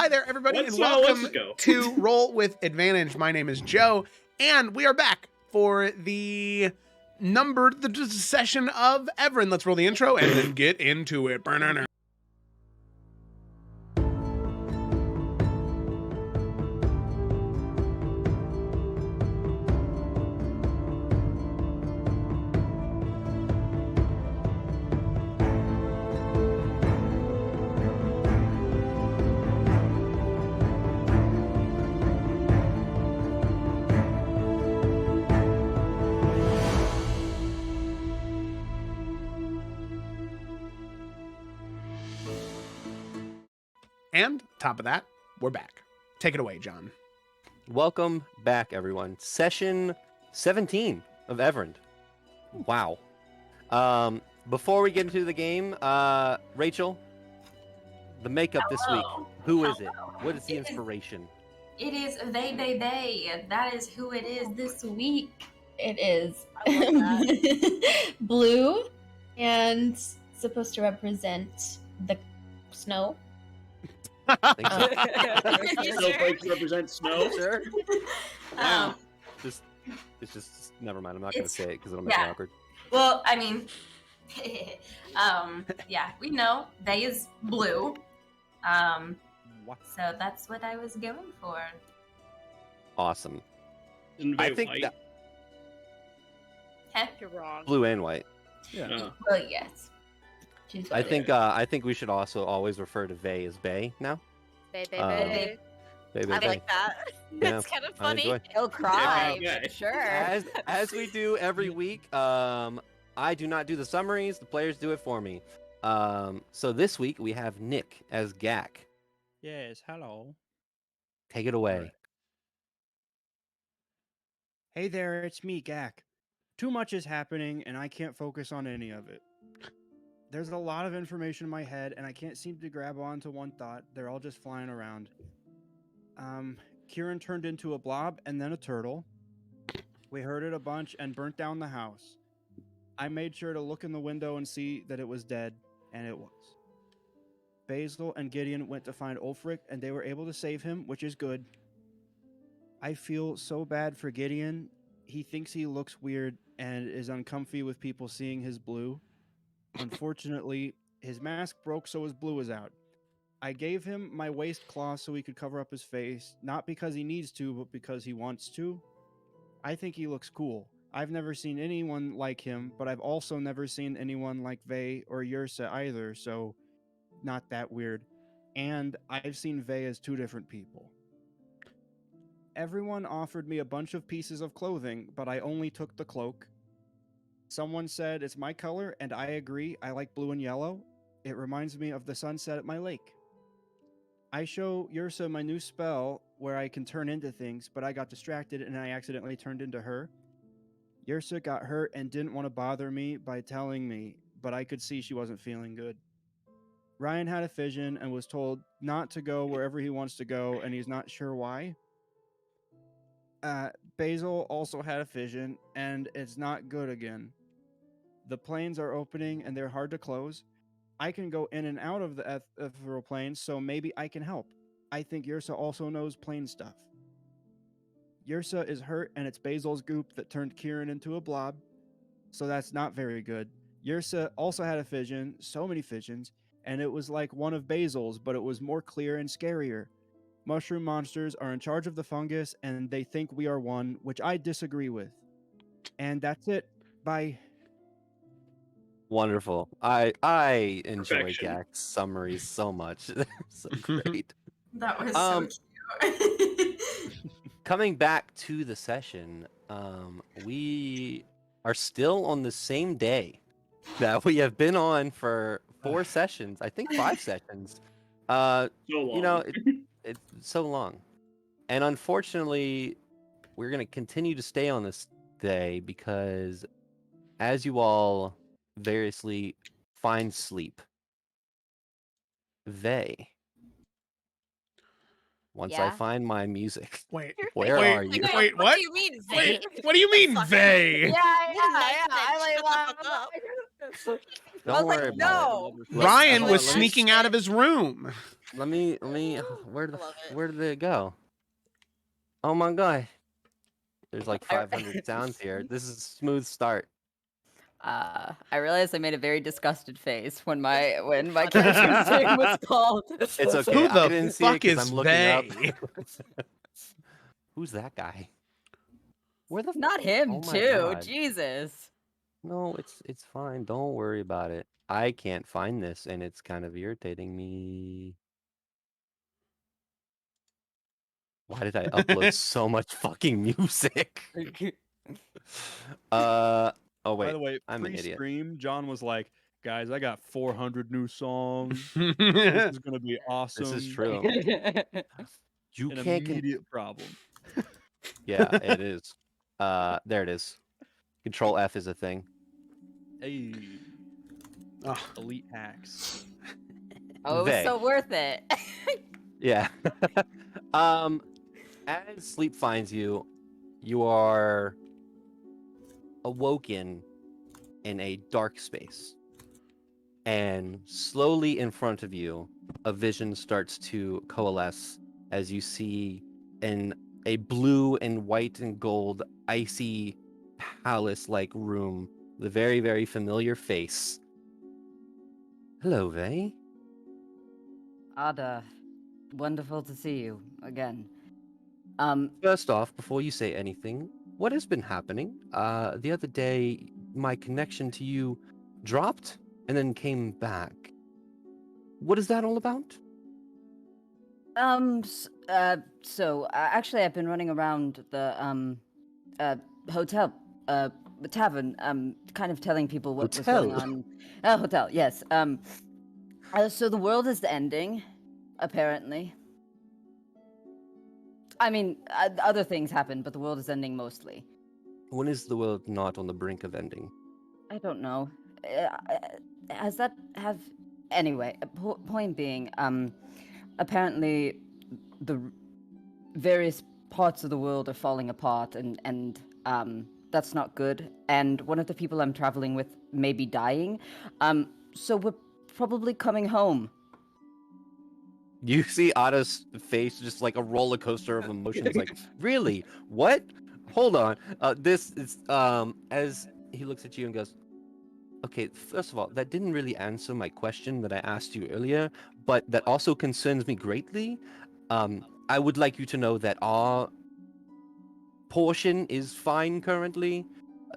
Hi there, everybody, Let's and welcome go. to Roll with Advantage. My name is Joe, and we are back for the session of Evrand. Let's roll the intro and then get into it. And top of that, we're back. Take it away, John. Welcome back, everyone. Session 17 of Evrand. Wow. Before we get into the game, Rachel, the makeup this week. Who is it? What is the inspiration? It is they. That is who it is this week. It is I love that. blue and supposed to represent the snow. I think so. Snowflakes represent snow. Sure. Wow. It's just never mind. I'm not going to say it because it'll make yeah. it awkward. Well, I mean, yeah, we know they is blue. So that's what I was going for. Awesome. Isn't I they think white? that Heck, You're wrong. blue and white. Yeah. well, yes. She's I think we should also always refer to Vey as Bay now. Bay. Bay. I like that. Yeah, That's kind of I funny. enjoy. He'll cry, Yeah. for sure. As we do every week, I do not do the summaries. The players do it for me. So this week we have Nick as Gak. Yes, hello. Take it away. Hey there, it's me, Gak. Too much is happening, and I can't focus on any of it. There's a lot of information in my head, and I can't seem to grab onto one thought. They're all just flying around. Kieran turned into a blob and then a turtle. We heard it a bunch and burnt down the house. I made sure to look in the window and see that it was dead, and it was. Basil and Gideon went to find Ulfric, and they were able to save him, which is good. I feel so bad for Gideon. He thinks he looks weird and is uncomfy with people seeing his blue. Unfortunately, his mask broke, so his blue was out. I gave him my waist cloth so he could cover up his face, not because he needs to, but because he wants to. I think he looks cool. I've never seen anyone like him, but I've also never seen anyone like Vey or Yrsa either, so not that weird. And I've seen Vey as two different people. Everyone offered me a bunch of pieces of clothing, but I only took the cloak. Someone said it's my color, and I agree. I like blue and yellow. It reminds me of the sunset at my lake. I show Yrsa my new spell where I can turn into things, but I got distracted and I accidentally turned into her. Yrsa got hurt and didn't want to bother me by telling me, but I could see she wasn't feeling good. Ryan had a vision and was told not to go wherever he wants to go, and he's not sure why. Basil also had a vision, and it's not good again. The planes are opening, and they're hard to close. I can go in and out of the ethereal planes, so maybe I can help. I think Yrsa also knows plane stuff. Yrsa is hurt, and it's Basil's goop that turned Kieran into a blob, so that's not very good. Yrsa also had a vision, so many visions, and it was like one of Basil's, but it was more clear and scarier. Mushroom monsters are in charge of the fungus, and they think we are one, which I disagree with. And that's it. Bye. Wonderful. I enjoy Perfection. Gak's summaries so much. They're so great. That was so cute. Coming back to the session, we are still on the same day that we have been on for 4 sessions. I think 5 sessions. So long. You know, it's so long. And unfortunately, we're going to continue to stay on this day because as you all variously find sleep, once I Yeah. find my music, Wait, where are you? Wait, What what? do you mean, Zay? Wait, what do you mean, they? Yeah. I like, Don't I was worry like, about no. it. Ryan Let- was let me- sneaking out of his room. Let me. I love it. Where did it go? Oh my god. There's like 500 sounds here. This is a smooth start. I realized I made a very disgusted face when my character's name was called. It's okay. Who I the didn't see it fuck 'cause is I'm looking up. they? Who's that guy? Where the? Not him, Oh my too. God. Jesus. No, it's fine. Don't worry about it. I can't find this, and it's kind of irritating me. Why did I upload so much fucking music? Oh By wait, the way, I'm an idiot. pre-stream, John was like, "Guys, I got 400 new songs. This is gonna be awesome." This is true. You An can't. immediate problem. Yeah, it is. There it is. Control F is a thing. Hey, Oh, elite hacks. Oh, They. so worth it. Yeah. As sleep finds you, you are awoken in a dark space. And slowly in front of you, a vision starts to coalesce as you see in a blue and white and gold icy palace-like room the very, very familiar face. Hello, Vay. Ada, wonderful to see you again. First off, before you say anything, what has been happening? The other day, my connection to you dropped and then came back. What is that all about? Actually, I've been running around the hotel, tavern, kind of telling people what was going Hotel? on. Hotel, yes. So the world is ending, apparently. I mean, other things happen, but the world is ending mostly. When is the world not on the brink of ending? I don't know. Has that have... Anyway, point being, apparently the various parts of the world are falling apart, and that's not good. And one of the people I'm traveling with may be dying. So we're probably coming home. You see Ada's face just like a roller coaster of emotions. Like, really? What? Hold on. This is as he looks at you and goes, "Okay, first of all, that didn't really answer my question that I asked you earlier, but that also concerns me greatly. I would like you to know that our portion is fine currently,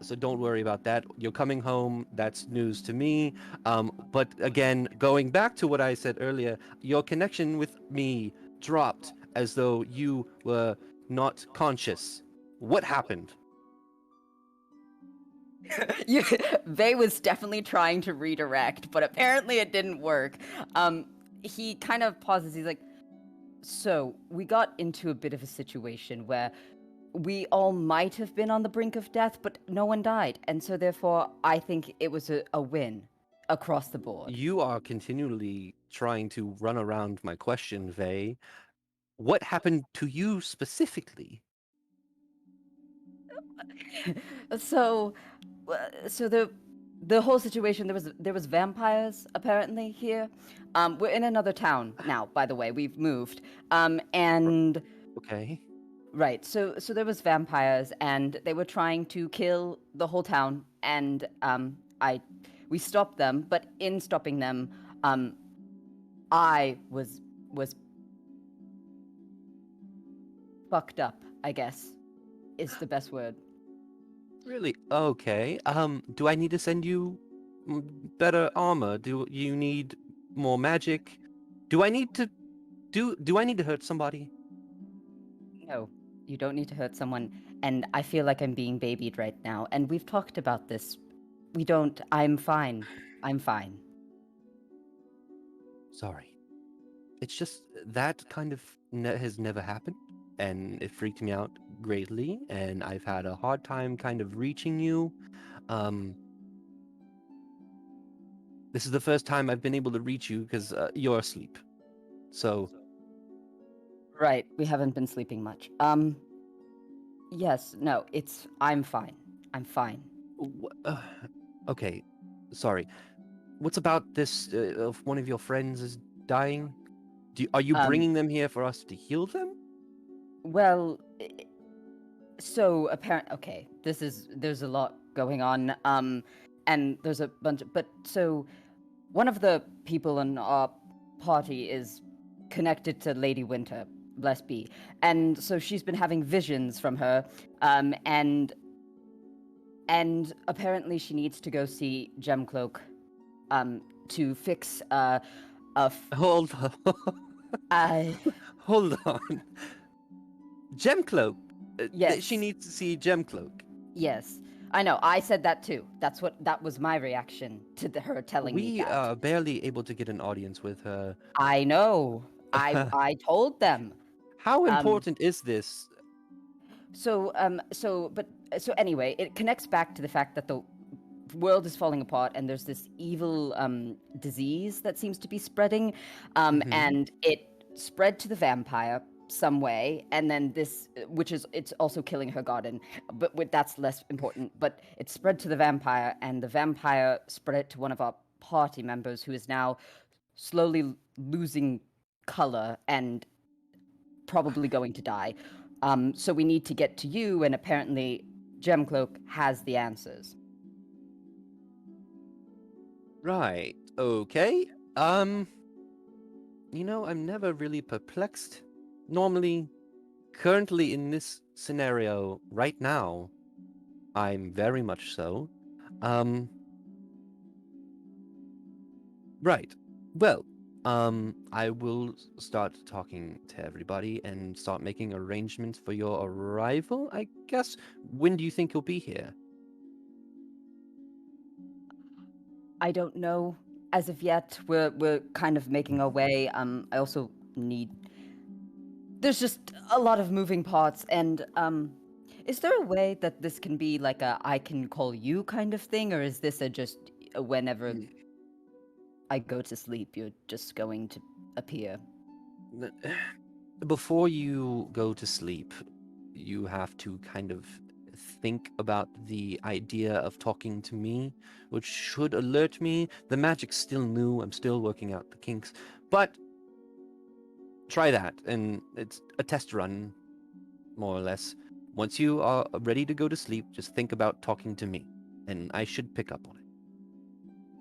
so don't worry about that. You're coming home. That's news to me. But again, going back to what I said earlier, your connection with me dropped as though you were not conscious. What happened?" Vay was definitely trying to redirect, but apparently it didn't work. He kind of pauses. He's like, so we got into a bit of a situation where we all might have been on the brink of death, but no one died. And so therefore, I think it was a win across the board. You are continually trying to run around my question, Vay. What happened to you specifically? So the whole situation, there was vampires apparently here. We're in another town now, by the way. We've moved. And Okay. right, so there was vampires, and they were trying to kill the whole town, and we stopped them. But in stopping them, I was fucked up, I guess, is the best word. Really? Okay. Do I need to send you better armor? Do you need more magic? Do I need to hurt somebody? No, you don't need to hurt someone, and I feel like I'm being babied right now, and we've talked about this. I'm fine. I'm fine. Sorry. It's just that kind of has never happened, and it freaked me out greatly, and I've had a hard time kind of reaching you. This is the first time I've been able to reach you because you're asleep. So, Right, we haven't been sleeping much. Yes, no, I'm fine. I'm fine. okay, sorry. What's about this? If one of your friends is dying? Are you Um, bringing them here for us to heal them? Well, so okay, there's a lot going on. And there's a bunch but so one of the people in our party is connected to Lady Winter, bless be. And so she's been having visions from her, and apparently she needs to go see Gemcloak, to fix Hold on. I Hold on. Gemcloak. Yes. She needs to see Gemcloak. Yes, I know. I said that too. That was my reaction to her telling me We that. are barely able to get an audience with her. I know. I told them. How important is this? So anyway, it connects back to the fact that the world is falling apart and there's this evil disease that seems to be spreading, and it spread to the vampire some way, and then it's also killing her garden, but that's less important. But it spread to the vampire, and the vampire spread it to one of our party members, who is now slowly losing color and probably going to die. So we need to get to you, and apparently Gemcloak has the answers. Right. Okay. I'm never really perplexed. Normally, currently in this scenario, right now, I'm very much so. Right. Well, I will start talking to everybody and start making arrangements for your arrival, I guess. When do you think you'll be here? I don't know. As of yet, we're kind of making our way. I also need. There's just a lot of moving parts, and is there a way that this can be like a I can call you kind of thing, or is this just whenever I go to sleep, you're just going to appear? Before you go to sleep, you have to kind of think about the idea of talking to me, which should alert me. The magic's still new. I'm still working out the kinks, but try that, and it's a test run, more or less. Once you are ready to go to sleep, just think about talking to me, and I should pick up on it.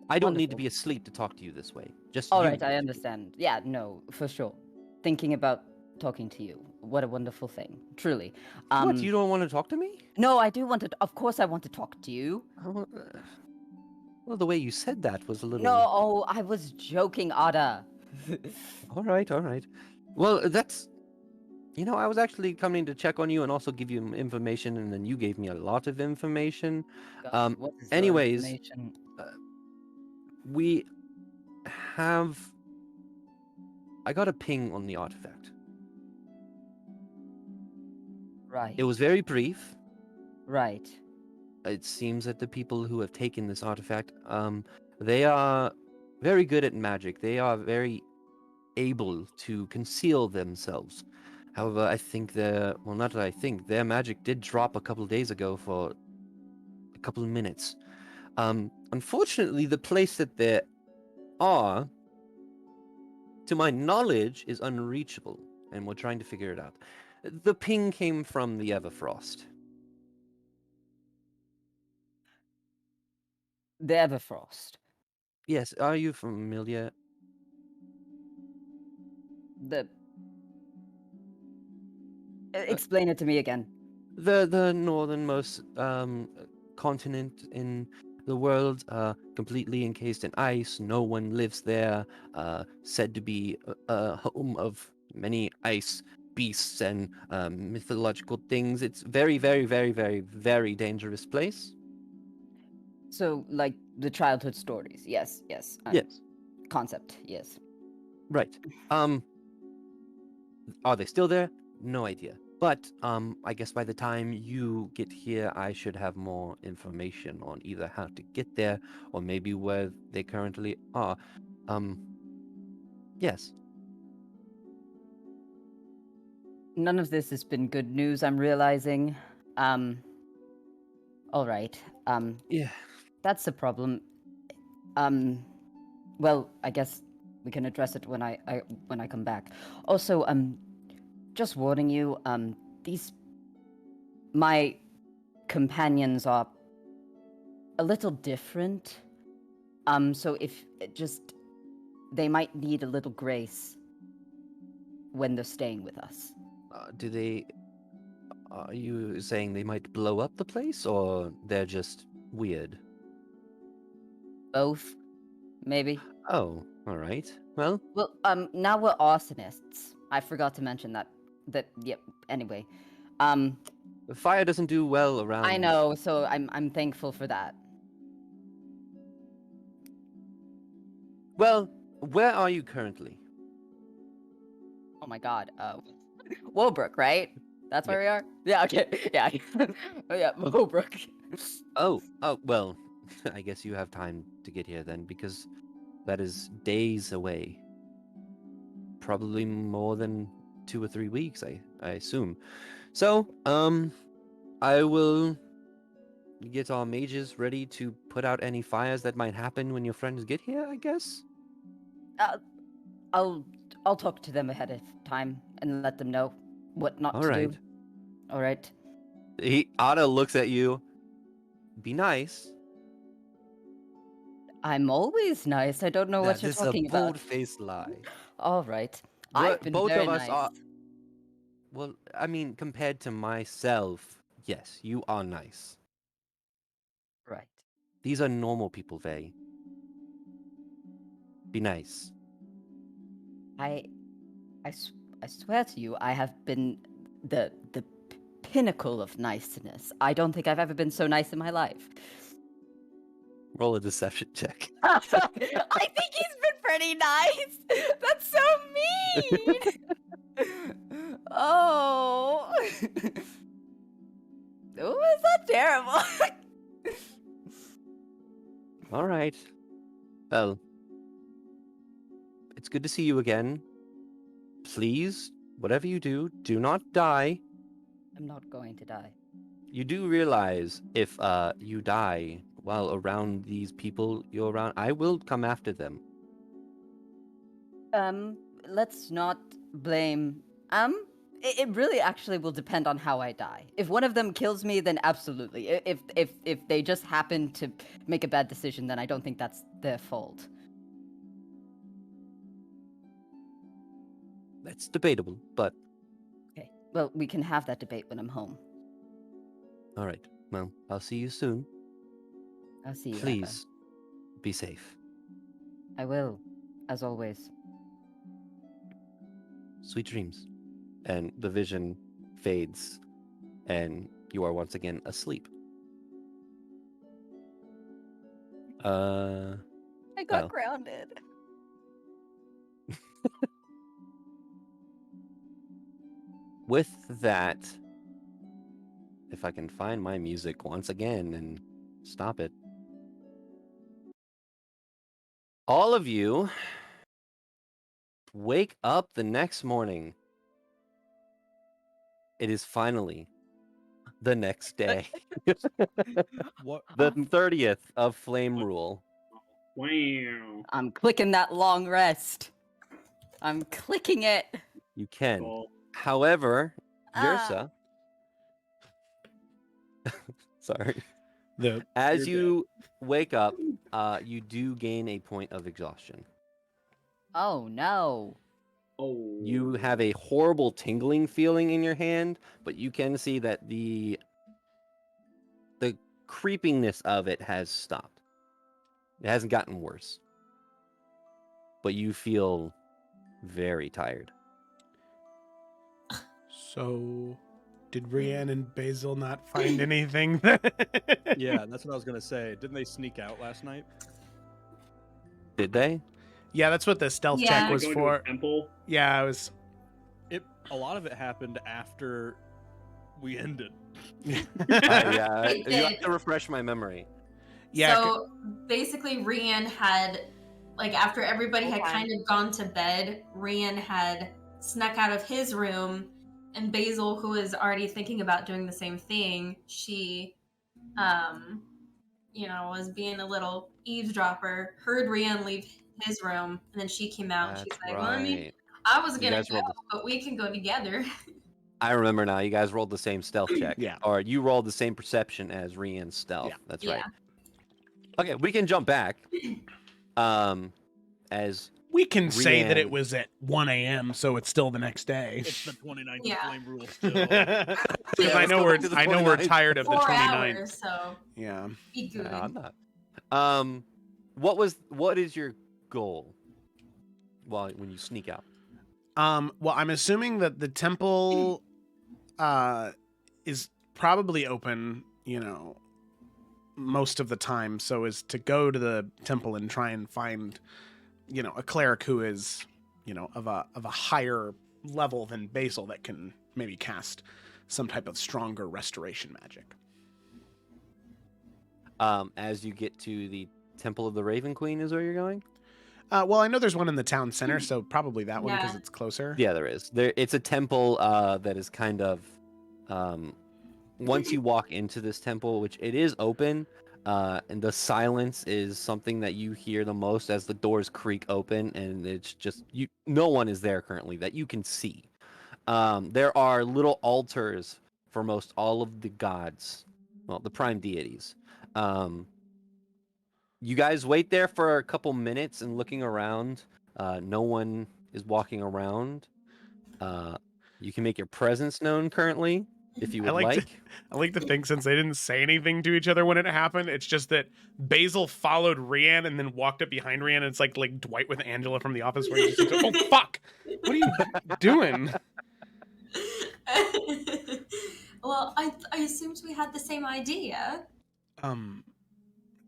I don't need to Wonderful. be asleep to talk to you this way. Just All you right, need I to be. understand. Yeah, no, for sure. Thinking about talking to you. What a wonderful thing, truly. What, you don't want to talk to me? No, I do want to. Of course, I want to talk to you. Well, the way you said that was a little... No, oh, I was joking, Ada. All right. Well, that's... I was actually coming to check on you and also give you information, and then you gave me a lot of information. Gosh, what is your Anyways, information? we have... I got a ping on the artifact. Right. It was very brief. Right. It seems that the people who have taken this artifact, they are very good at magic. They are very able to conceal themselves. However, I think not that I think, their magic did drop a couple days ago for a couple of minutes. Unfortunately, the place that they are, to my knowledge, is unreachable, and we're trying to figure it out. The ping came from the Everfrost. The Everfrost. Yes, are you familiar? Explain it to me again. The northernmost continent in the world, completely encased in ice. No one lives there. Said to be a home of many ice beasts and mythological things. It's very, very, very, very, very dangerous place. So, like the childhood stories. Yes. Yes. Concept. Yes. Right. Are they still there? No idea. But I guess by the time you get here, I should have more information on either how to get there or maybe where they currently are. Yes. None of this has been good news, I'm realizing. All right. Yeah. That's the problem. Well, I guess we can address it when I when I come back. Also, just warning you, my companions are a little different. So if they might need a little grace when they're staying with us. Are you saying they might blow up the place, or they're just weird? Both, maybe. Oh, all right. Well, Now we're arsonists. I forgot to mention that. Yep. Anyway, the fire doesn't do well around. I know, so I'm thankful for that. Well, where are you currently? Oh my God. Woolbrook, right? That's where we are. Yeah. Okay. Yeah. Oh yeah, Woolbrook. Oh, well, I guess you have time to get here then, because that is days away. Probably more than 2 or 3 weeks, I assume. So, I will get our mages ready to put out any fires that might happen when your friends get here, I guess. I'll talk to them ahead of time and let them know what not All to right. do. All right. Anna looks at you. Be nice. I'm always nice. I don't know what you're talking That is a about. bold-faced lie. All right. I've been Both very of us nice. are. Well, I mean, compared to myself, yes, you are nice. Right. These are normal people, Vey. Be nice. I swear to you, I have been the pinnacle of niceness. I don't think I've ever been so nice in my life. Roll a deception check. I think he's been pretty nice. That's so mean. Oh. Oh, is that terrible? All right. Well, it's good to see you again. Please, whatever you do, do not die. I'm not going to die. You do realize if you die while around these people you're around, I will come after them. Let's not blame. It really actually will depend on how I die. If one of them kills me, then absolutely. If they just happen to make a bad decision, then I don't think that's their fault. That's debatable, but Okay. Well, we can have that debate when I'm home. all right. Well, I'll see you soon. I'll see you. Please, be safe. Eva. I will, as always. Sweet dreams. And the vision fades, and you are once again asleep. I got well. grounded. With that, if I can find my music once again and stop it. All of you wake up the next morning. It is finally the next day. What? The 30th of Flame Rule. Wow. I'm clicking that long rest. I'm clicking it. You can. Cool. However, Yrsa, sorry. As you wake up, you do gain a point of exhaustion. Oh no. Oh. You have a horrible tingling feeling in your hand, but you can see that the creepiness of it has stopped. It hasn't gotten worse. But you feel very tired. So, did Rianne and Basil not find anything? Yeah, that's what I was gonna say. Didn't they sneak out last night? Did they? Yeah, that's what the stealth Yeah. check was Going to for. a temple. Yeah, I was. A lot of it happened after we ended. Yeah, It you have did. to refresh my memory. Yeah. So basically, Rian had, like, after everybody had Okay. kind of gone to bed, Rian had snuck out of his room, and Basil, who was already thinking about doing the same thing, she, was being a little eavesdropper, heard Rian leave his room, and then she came out. And That's she's like, "Well, I mean, right. I was You gonna guys go, rolled the- but we can go together." I remember now. You guys rolled the same stealth check. Yeah. Or you rolled the same perception as Rian's stealth. Yeah. That's Yeah. right. Okay, we can jump back. As We can say that it Rian- was at 1 a.m., so it's still the next day. It's the 29th Yeah. flame rule still. Because Yeah, I let's know go we're back to the I know we're 29th. tired of the 4 29th. hours, so Yeah. be good. No, I'm not. What is your goal? When you sneak out. Well, I'm assuming that the temple is probably open, most of the time, so is to go to the temple and try and find, a cleric who is, of a higher level than Basil that can maybe cast some type of stronger restoration magic. As you get to the Temple of the Raven Queen is where you're going? Well, I know there's one in the town center, so probably that one because Yeah. it's closer. Yeah, there is. It's a temple that is kind of once you walk into this temple, which it is open, and the silence is something that you hear the most as the doors creak open, and it's just no one is there currently that you can see. There are little altars for most all of the gods, well, the prime deities. You guys wait there for a couple minutes and looking around. No one is walking around. You can make your presence known currently if you would like. I like to think since they didn't say anything to each other when it happened, it's just that Basil followed Rian and then walked up behind Rian. And it's like Dwight with Angela from The Office, where he just goes, "Oh fuck, what are you doing?" Well, I assumed we had the same idea.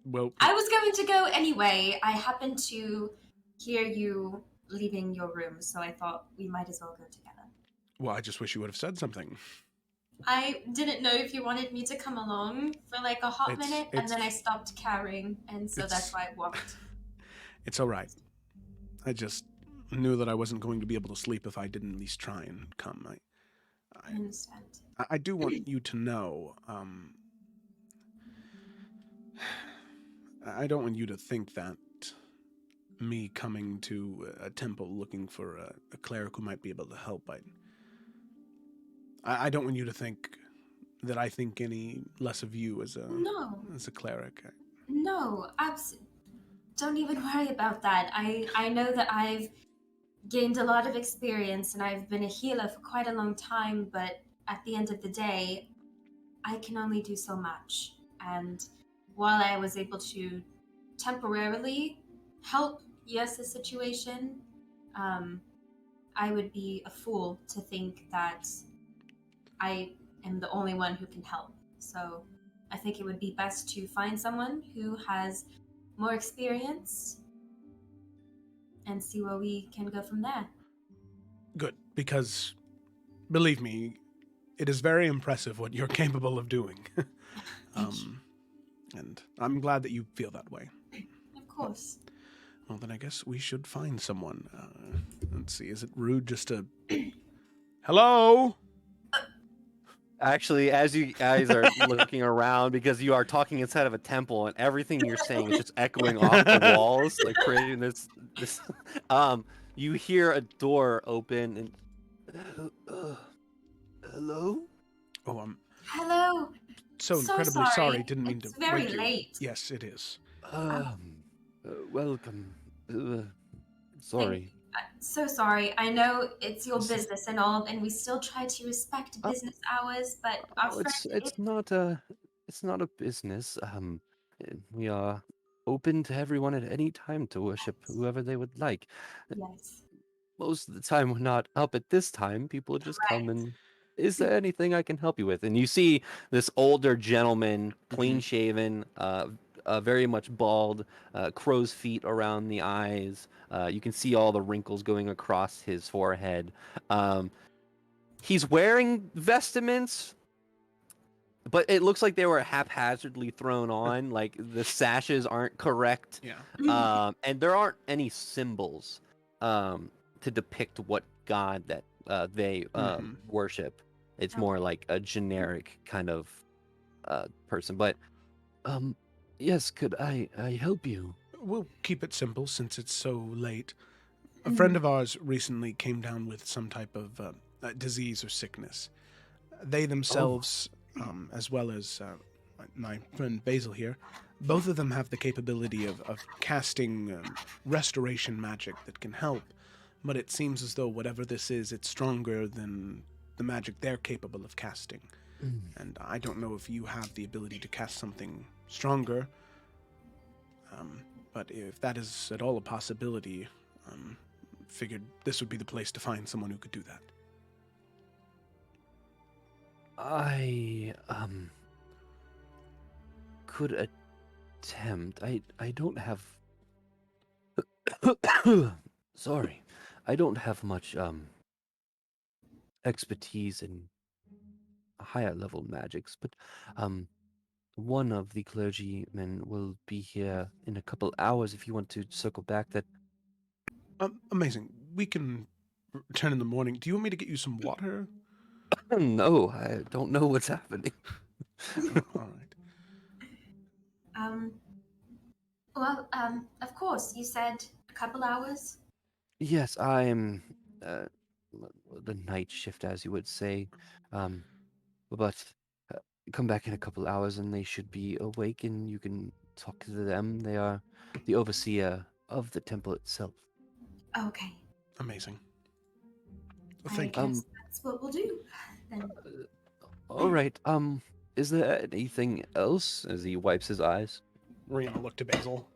Well, I was going to go anyway. I happened to hear you leaving your room, so I thought we might as well go together. well, I just wish you would have said something. I didn't know if you wanted me to come along for like a hot It's- minute, and it's- then I stopped caring, and so that's it's- why I walked. It's all right. I just knew that I wasn't going to be able to sleep if I didn't at least try and come. I understand. I do want you to know, I don't want you to think that me coming to a temple looking for a cleric who might be able to help, I don't want you to think that I think any less of you as a cleric. No, don't even worry about that. I know that I've gained a lot of experience and I've been a healer for quite a long time, but at the end of the day, I can only do so much. And while I was able to temporarily help Yes's situation, I would be a fool to think that I am the only one who can help. So I think it would be best to find someone who has more experience and see where we can go from there. Good, because believe me, it is very impressive what you're capable of doing. And I'm glad that you feel that way. Of course. Well, then I guess we should find someone. Let's see, is it rude just to... Hello? Actually, as you guys are looking around, because you are talking inside of a temple, and everything you're saying is just echoing off the walls, like creating this. You hear a door open, and hello. Oh, I'm Hello. so So incredibly sorry. sorry. Didn't mean It's to very wake you. late. Yes, it is. Welcome. Sorry. So sorry. I know it's your Is- business and all, and we still try to respect business hours, but our Oh, friend, it's not a business. We are open to everyone at any time to worship whoever they would like. yes. Most of the time, we're not up at this time. People just come Right. and, is there anything I can help you with? And you see this older gentleman, clean shaven, very much bald, crow's feet around the eyes. You can see all the wrinkles going across his forehead. He's wearing vestments, but it looks like they were haphazardly thrown on. Like the sashes aren't correct. Yeah. And there aren't any symbols to depict what god that they worship. It's more like a generic kind of person. But yes, could I help you? We'll keep it simple since it's so late. A friend of ours recently came down with some type of disease or sickness. They themselves, as well as my friend Basil here, both of them have the capability of casting restoration magic that can help, but it seems as though whatever this is, it's stronger than the magic they're capable of casting. And I don't know if you have the ability to cast something stronger, but if that is at all a possibility, figured this would be the place to find someone who could do that. I could attempt. I don't have sorry. I don't have much expertise in higher level magics, but one of the clergymen will be here in a couple hours if you want to circle back. That Amazing. We can return in the morning. Do you want me to get you some water? no, I don't know what's happening. All right. Well, of course, you said a couple hours. Yes, I'm the night shift, as you would say. But come back in a couple hours and they should be awake and you can talk to them. They are the overseer of the temple itself. Okay. Amazing. Well, I thank you. guess that's what we'll do then. All right. Is there anything else? As he wipes his eyes. Rihanna looked to Basil.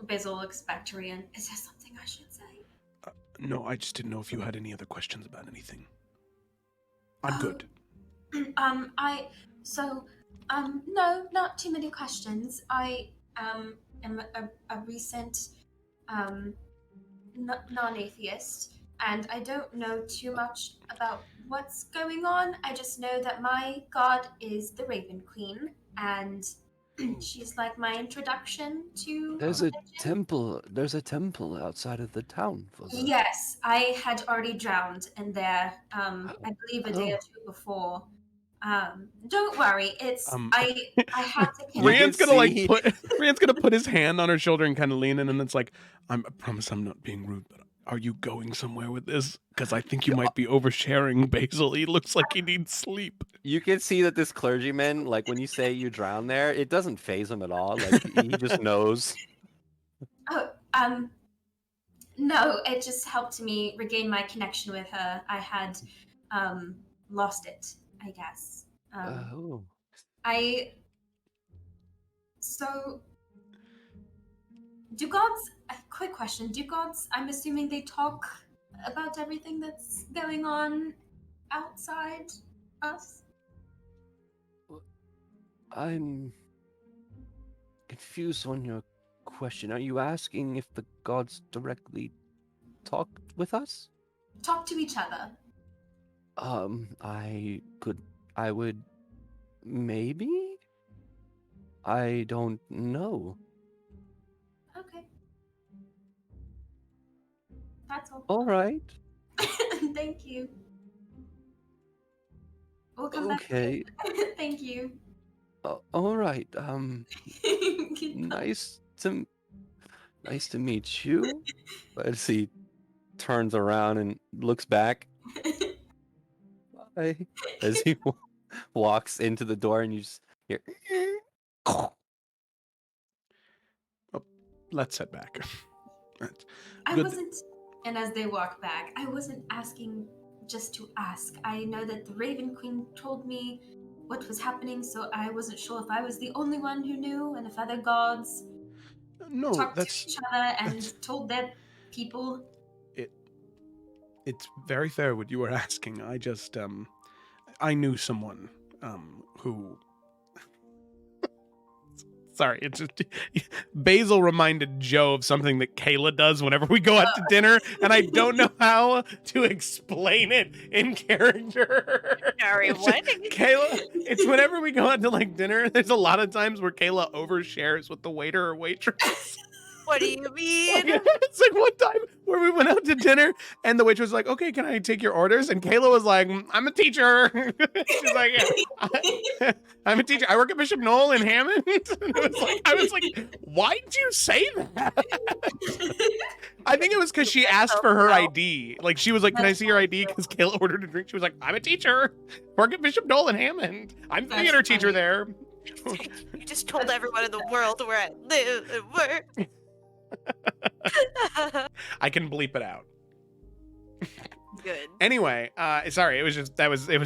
Basil looks back to Rian. Is there something I should say? No, I just didn't know if you had any other questions about anything. I'm good. No, not too many questions. I am a recent non-atheist, and I don't know too much about what's going on. I just know that my god is the Raven Queen, and she's like my introduction to There's a religion. temple. There's a temple outside of the town for the... Yes, I had already drowned in there. I believe a day or two before. Don't worry. It's I had to kill him. Rian's gonna put his hand on her shoulder and kind of lean in, and it's like, I promise I'm not being rude, but are you going somewhere with this? Because I think you might be oversharing, Basil. He looks like he needs sleep. You can see that this clergyman, like when you say you drown there, it doesn't faze him at all. Like he just knows. Oh, no, it just helped me regain my connection with her. I had lost it, I guess. So do gods, a quick question, do gods, I'm assuming they talk about everything that's going on outside us? I'm confused on your question. Are you asking if the gods directly talk with us? Talk to each other. I would, maybe? I don't know. Okay. That's all. All right. Thank you. We'll come Okay. back. Thank you. All right. Nice to meet you. As he turns around and looks back. Bye. As he walks into the door, and you just hear. Let's head back. I Good. wasn't, and as they walk back, I wasn't asking just to ask. I know that the Raven Queen told me what was happening, so I wasn't sure if I was the only one who knew, and if other gods talked to each other and told their people. It's very fair what you were asking. I just, I knew someone who... Sorry, it's just... Basil reminded Joe of something that Kayla does whenever we go out to dinner, and I don't know how to explain it in character. Sorry, what? Kayla, it's whenever we go out to, like, dinner, there's a lot of times where Kayla overshares with the waiter or waitress. What do you mean? It's like one time where we went out to dinner and the waitress was like, okay, can I take your orders? And Kayla was like, I'm a teacher. She's like, yeah, I'm a teacher. I work at Bishop Noel in Hammond. And I was like, why did you say that? I think it was because she asked for her ID. Like, she was like, can I see your ID? Because Kayla ordered a drink. She was like, I'm a teacher. Work at Bishop Noel in Hammond. I'm the theater teacher there. You just told everyone in the world where I live and work. I can bleep it out. Good. Anyway, sorry, it was it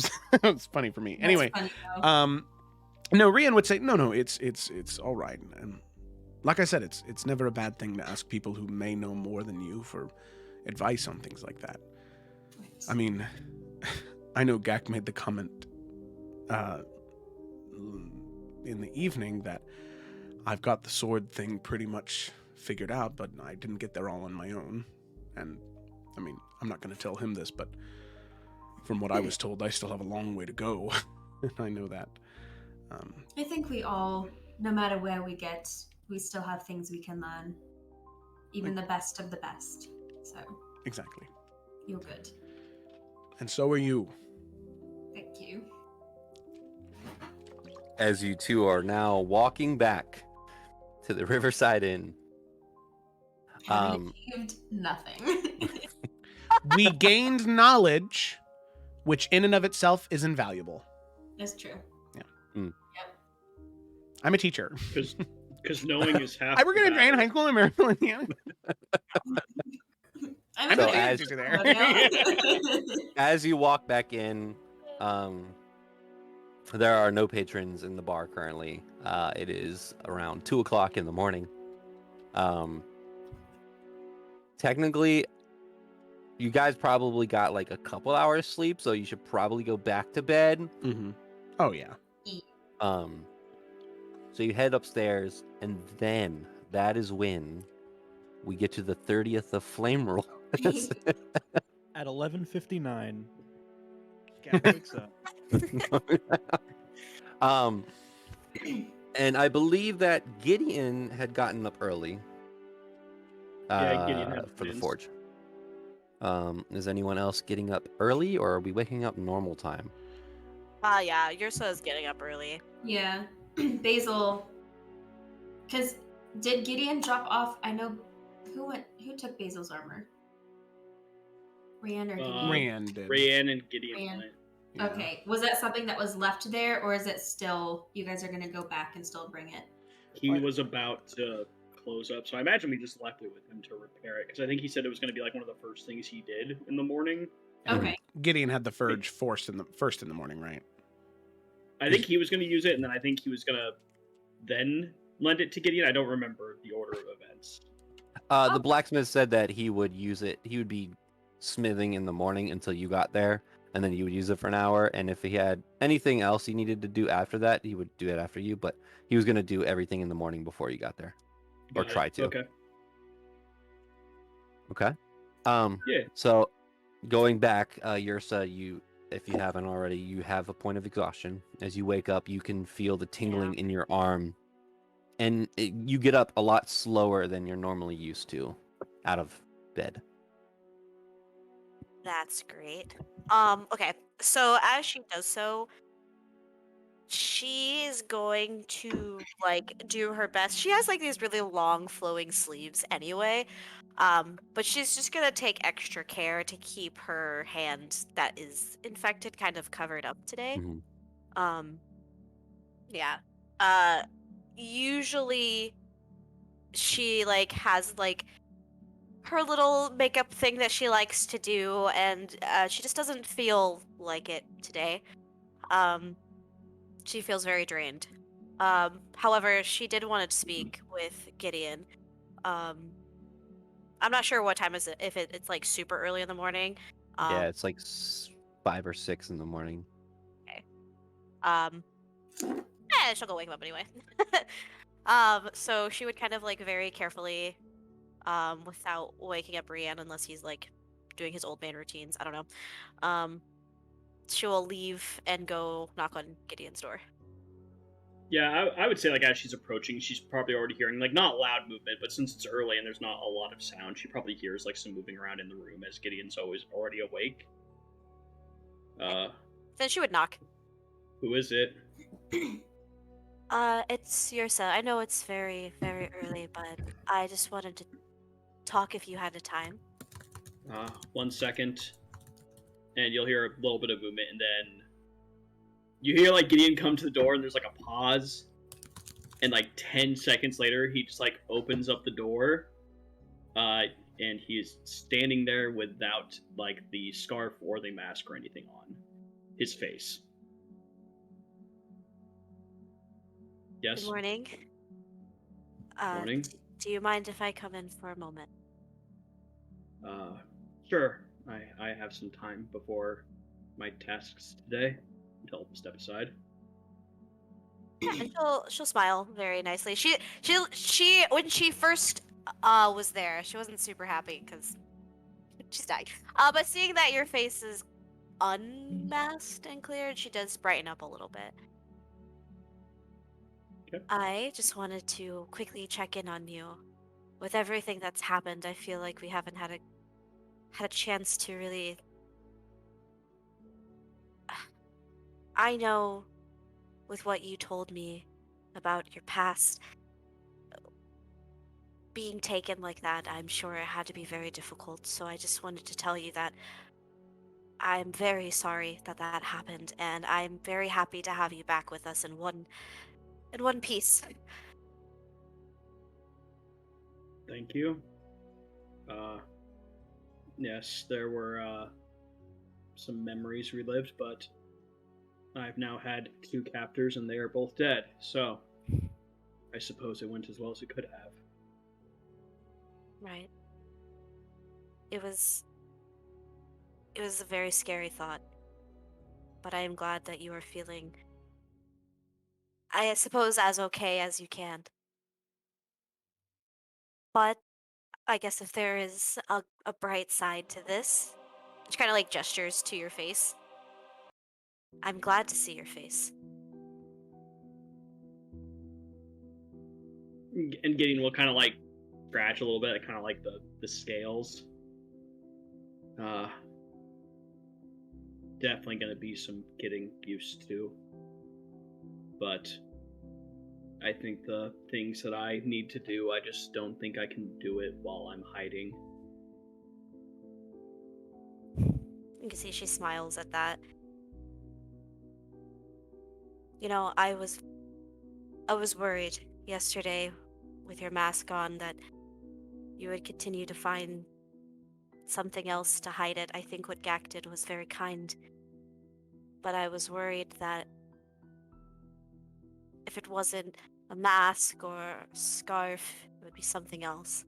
was funny for me. That's Anyway, funny, though. no, Rian would say, no, it's all right. And like I said, it's never a bad thing to ask people who may know more than you for advice on things like that. I mean, I know Gak made the comment in the evening that I've got the sword thing pretty much figured out, but I didn't get there all on my own. And I mean, I'm not going to tell him this, but from what I was told, I still have a long way to go. And I know that. I think we all, no matter where we get, we still have things we can learn. Even the best of the best. So, Exactly. you're good. And so are you. Thank you. As you two are now walking back to the Riverside Inn. Haven't achieved nothing. We gained knowledge, which in and of itself is invaluable. It's true. I'm a teacher. Because knowing is half. I work the at a giant battle. high school in Maryville, Indiana. I'm So a as- teacher there. As you walk back in, there are no patrons in the bar currently. It is around 2 o'clock in the morning. Technically, you guys probably got like a couple hours sleep, so you should probably go back to bed. Mm-hmm. Oh, yeah. So you head upstairs, and then that is when we get to the 30th of Flame Roll. At 11:59, Gak wakes up. And I believe that Gideon had gotten up early. Yeah, Gideon had for the plans. forge. Is anyone else getting up early, or are we waking up normal time? Yeah, Yursa is getting up early. Yeah. Basil. Because did Gideon drop off? I know who took Basil's armor? Rian or Gideon? Rand did. Rayanne and Gideon. Rayanne. went. Yeah. Okay. Was that something that was left there, or is it still you guys are gonna go back and still bring it? He was about to close up, so I imagine we just left it with him to repair it. Because I think he said it was going to be like one of the first things he did in the morning. Okay. Gideon had the Verge first in the morning, right? I think he was going to use it, and then I think he was going to then lend it to Gideon. I don't remember the order of events. The blacksmith said that he would use it. He would be smithing in the morning until you got there, and then you would use it for an hour. And if he had anything else he needed to do after that, he would do it after you. But he was going to do everything in the morning before you got there, or Got it. try to. Okay. Okay. Yeah. So, going back, Yursa, if you haven't already, you have a point of exhaustion. As you wake up, you can feel the tingling in your arm, and you get up a lot slower than you're normally used to out of bed. That's great. Okay. So as she does so, she is going to like do her best. She has like these really long flowing sleeves anyway. But she's just gonna take extra care to keep her hand that is infected kind of covered up today. Mhm. Yeah. Usually she like has like her little makeup thing that she likes to do, and she just doesn't feel like it today. She feels very drained. However, she did want to speak with Gideon. I'm not sure what time is it. If it's like super early in the morning. Yeah, it's like 5 or 6 in the morning. She'll go wake him up anyway. So she would kind of like very carefully, without waking up Brienne unless he's like doing his old man routines. I don't know. She will leave and go knock on Gideon's door. Yeah, I would say like as she's approaching, she's probably already hearing like not loud movement, but since it's early and there's not a lot of sound, she probably hears like some moving around in the room as Gideon's always already awake. Then she would knock. Who is it? It's Yursa. I know it's very, very early, but I just wanted to talk if you had the time. 1 second, and you'll hear a little bit of movement, and then you hear like Gideon come to the door, and there's like a pause, and like 10 seconds later, he just like opens up the door, and he is standing there without like the scarf or the mask or anything on his face. Yes. Good morning. Morning. Do you mind if I come in for a moment? Sure. I have some time before my tasks today. Tell him to step aside. Yeah, and she'll smile very nicely. She when she first was there, she wasn't super happy because she's dying. But seeing that your face is unmasked and cleared, she does brighten up a little bit. Okay. I just wanted to quickly check in on you. With everything that's happened, I feel like we haven't had a chance to really. I know, with what you told me about your past, being taken like that, I'm sure it had to be very difficult. So I just wanted to tell you that I'm very sorry that that happened, and I'm very happy to have you back with us in one piece. Thank you. Yes, there were some memories relived, but I've now had 2 captors and they are both dead, so I suppose it went as well as it could have. Right. It was a very scary thought, but I am glad that you are feeling, I suppose, as okay as you can. But I guess if there is a bright side to this, which kind of like gestures to your face, I'm glad to see your face. And Gideon will kind of like scratch a little bit, kind of like the scales. Definitely gonna be some getting used to, but I think the things that I need to do, I just don't think I can do it while I'm hiding. You can see she smiles at that. You know, I was worried yesterday with your mask on that you would continue to find something else to hide it. I think what Gak did was very kind. But I was worried that if it wasn't a mask or a scarf, it would be something else.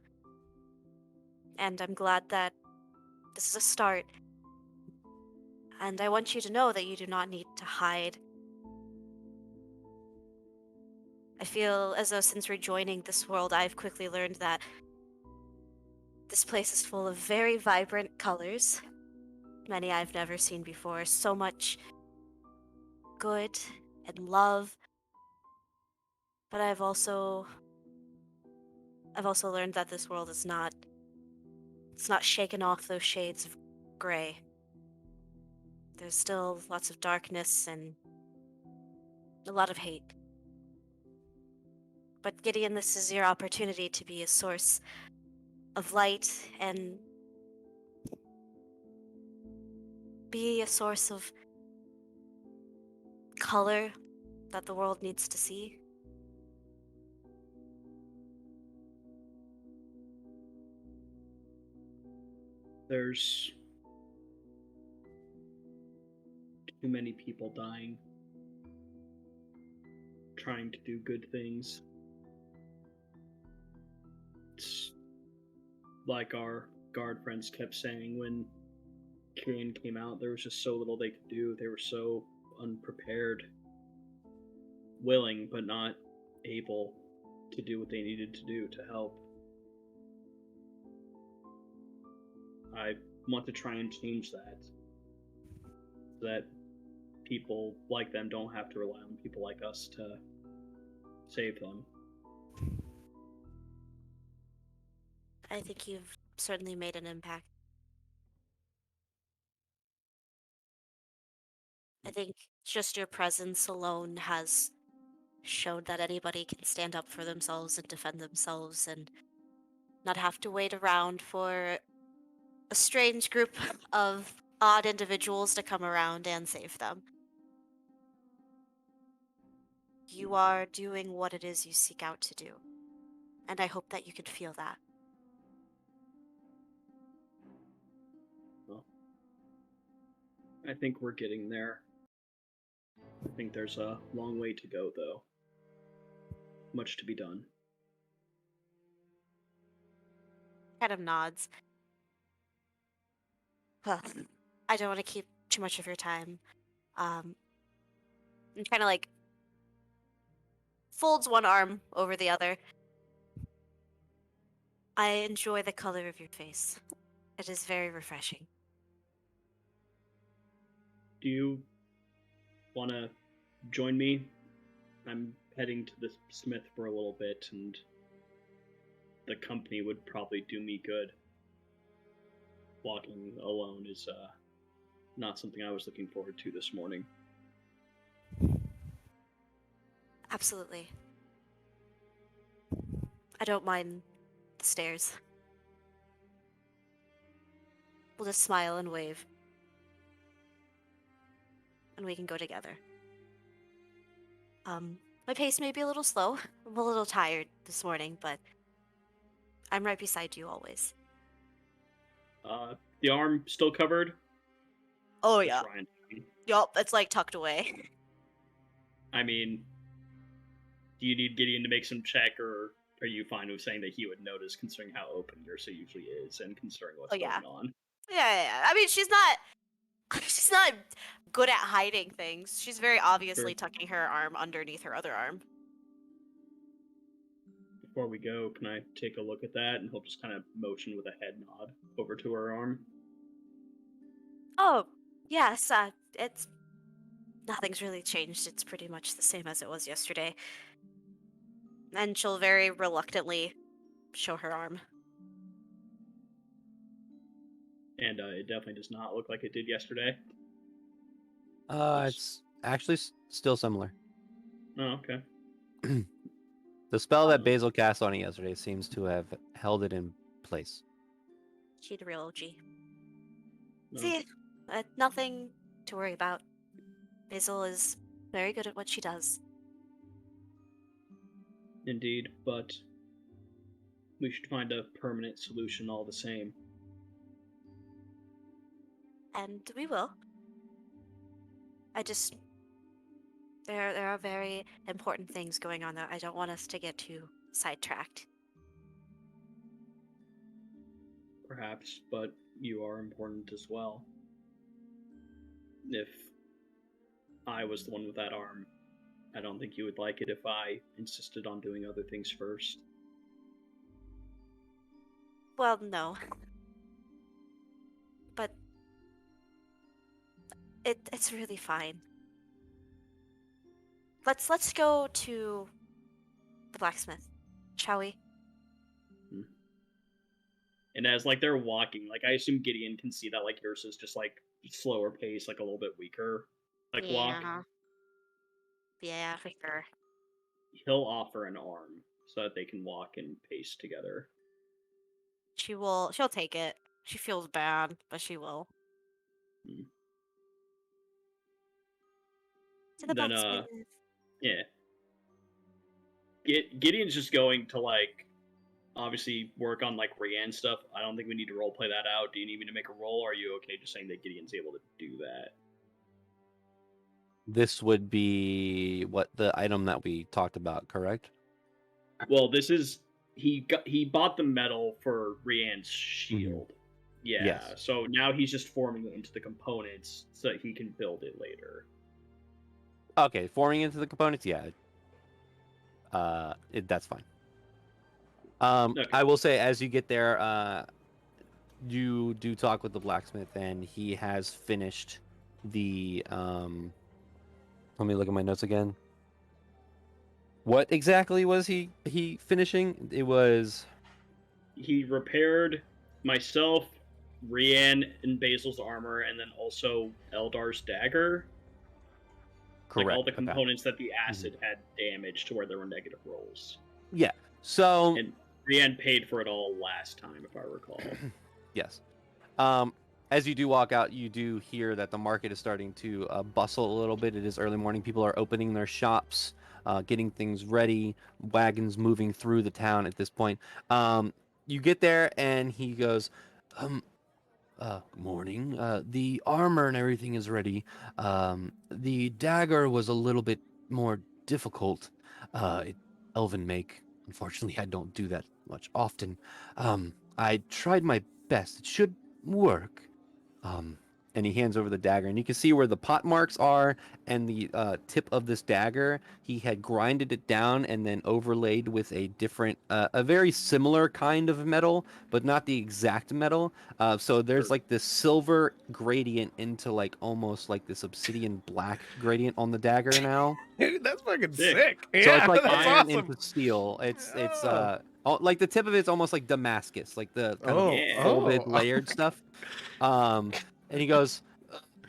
And I'm glad that this is a start. And I want you to know that you do not need to hide. I feel as though since rejoining this world, I've quickly learned that this place is full of very vibrant colors, many I've never seen before. So much good and love. But I've also learned that this world is not, it's not shaken off those shades of gray. There's still lots of darkness and a lot of hate. But Gideon, this is your opportunity to be a source of light and be a source of color that the world needs to see. There's too many people dying, trying to do good things. It's like our guard friends kept saying when Kyrian came out, there was just so little they could do. They were so unprepared, willing but not able to do what they needed to do to help. I want to try and change that, so that people like them don't have to rely on people like us to save them. I think you've certainly made an impact. I think just your presence alone has shown that anybody can stand up for themselves and defend themselves and not have to wait around for a strange group of odd individuals to come around and save them. You are doing what it is you seek out to do, and I hope that you can feel that. Well, I think we're getting there. I think there's a long way to go, though. Much to be done. Kind of nods. Well, I don't want to keep too much of your time. And kind of like folds one arm over the other. I enjoy the color of your face. It is very refreshing. Do you want to join me? I'm heading to the smith for a little bit, and the company would probably do me good. Walking alone is not something I was looking forward to this morning. Absolutely. I don't mind the stairs. We'll just smile and wave. And we can go together. My pace may be a little slow. I'm a little tired this morning, but I'm right beside you always. The arm still covered? Oh, Just yeah. Ryan. Yup, it's like tucked away. I mean, do you need Gideon to make some check, or are you fine with saying that he would notice, considering how open Ursa usually is, and considering what's going on? Yeah. I mean, she's not good at hiding things. She's very obviously tucking her arm underneath her other arm. Before we go, can I take a look at that? And he'll just kind of motion with a head nod over to her arm. Oh, yes, it's... Nothing's really changed. It's pretty much the same as it was yesterday. And she'll very reluctantly show her arm. And it definitely does not look like it did yesterday. It's actually still similar. Oh, okay. The spell that Basil cast on it yesterday seems to have held it in place. She's a real OG. No. See, nothing to worry about. Basil is very good at what she does. Indeed, but we should find a permanent solution all the same. And we will. There are very important things going on that I don't want us to get too sidetracked. Perhaps, but you are important as well. If I was the one with that arm, I don't think you would like it if I insisted on doing other things first. Well, no. But it's really fine. Let's go to the blacksmith, shall we? And as like they're walking, like I assume Gideon can see that like Ursa's just like slower pace, like a little bit weaker, like walk. Yeah, for sure. He'll offer an arm so that they can walk and pace together. She'll take it. She feels bad, but she will. To the Then blacksmith. yeah. Gideon's just going to like obviously work on like Rianne stuff. I don't think we need to roleplay that out. Do you need me to make a roll, or are you okay just saying that Gideon's able to do that? This would be what the item that we talked about, correct? Well, this is he bought the metal for Rianne's shield. Yeah. Yes. So now he's just forming it into the components so that he can build it later. Okay, forming into the components, yeah. That's fine. Okay. I will say, as you get there, you do talk with the blacksmith, and he has finished the. Let me look at my notes again. What exactly was he finishing? It was He repaired myself, Rian, and Basil's armor, and then also Eldar's dagger. correct. Like all the okay. components that the acid had damaged to where there were negative rolls. Yeah. So And Rian paid for it all last time, if I recall. yes. As you do walk out, you do hear that the market is starting to bustle a little bit. It is early morning. People are opening their shops, getting things ready, wagons moving through the town at this point. You get there, and he goes, morning. The armor and everything is ready. The dagger was a little bit more difficult. Elven make. Unfortunately, I don't do that much often. I tried my best. It should work. And he hands over the dagger, and you can see where the pot marks are, and the tip of this dagger, he had grinded it down and then overlaid with a different, a very similar kind of metal, but not the exact metal. So there's Sure. like this silver gradient into like almost like this obsidian black gradient on the dagger now. Dude, that's fucking Sick. sick. So Yeah, it's like that's iron awesome. into steel. It's Oh. like the tip of it's almost like Damascus, like the kind Oh, of Yeah. folded oh, layered okay. stuff. And he goes,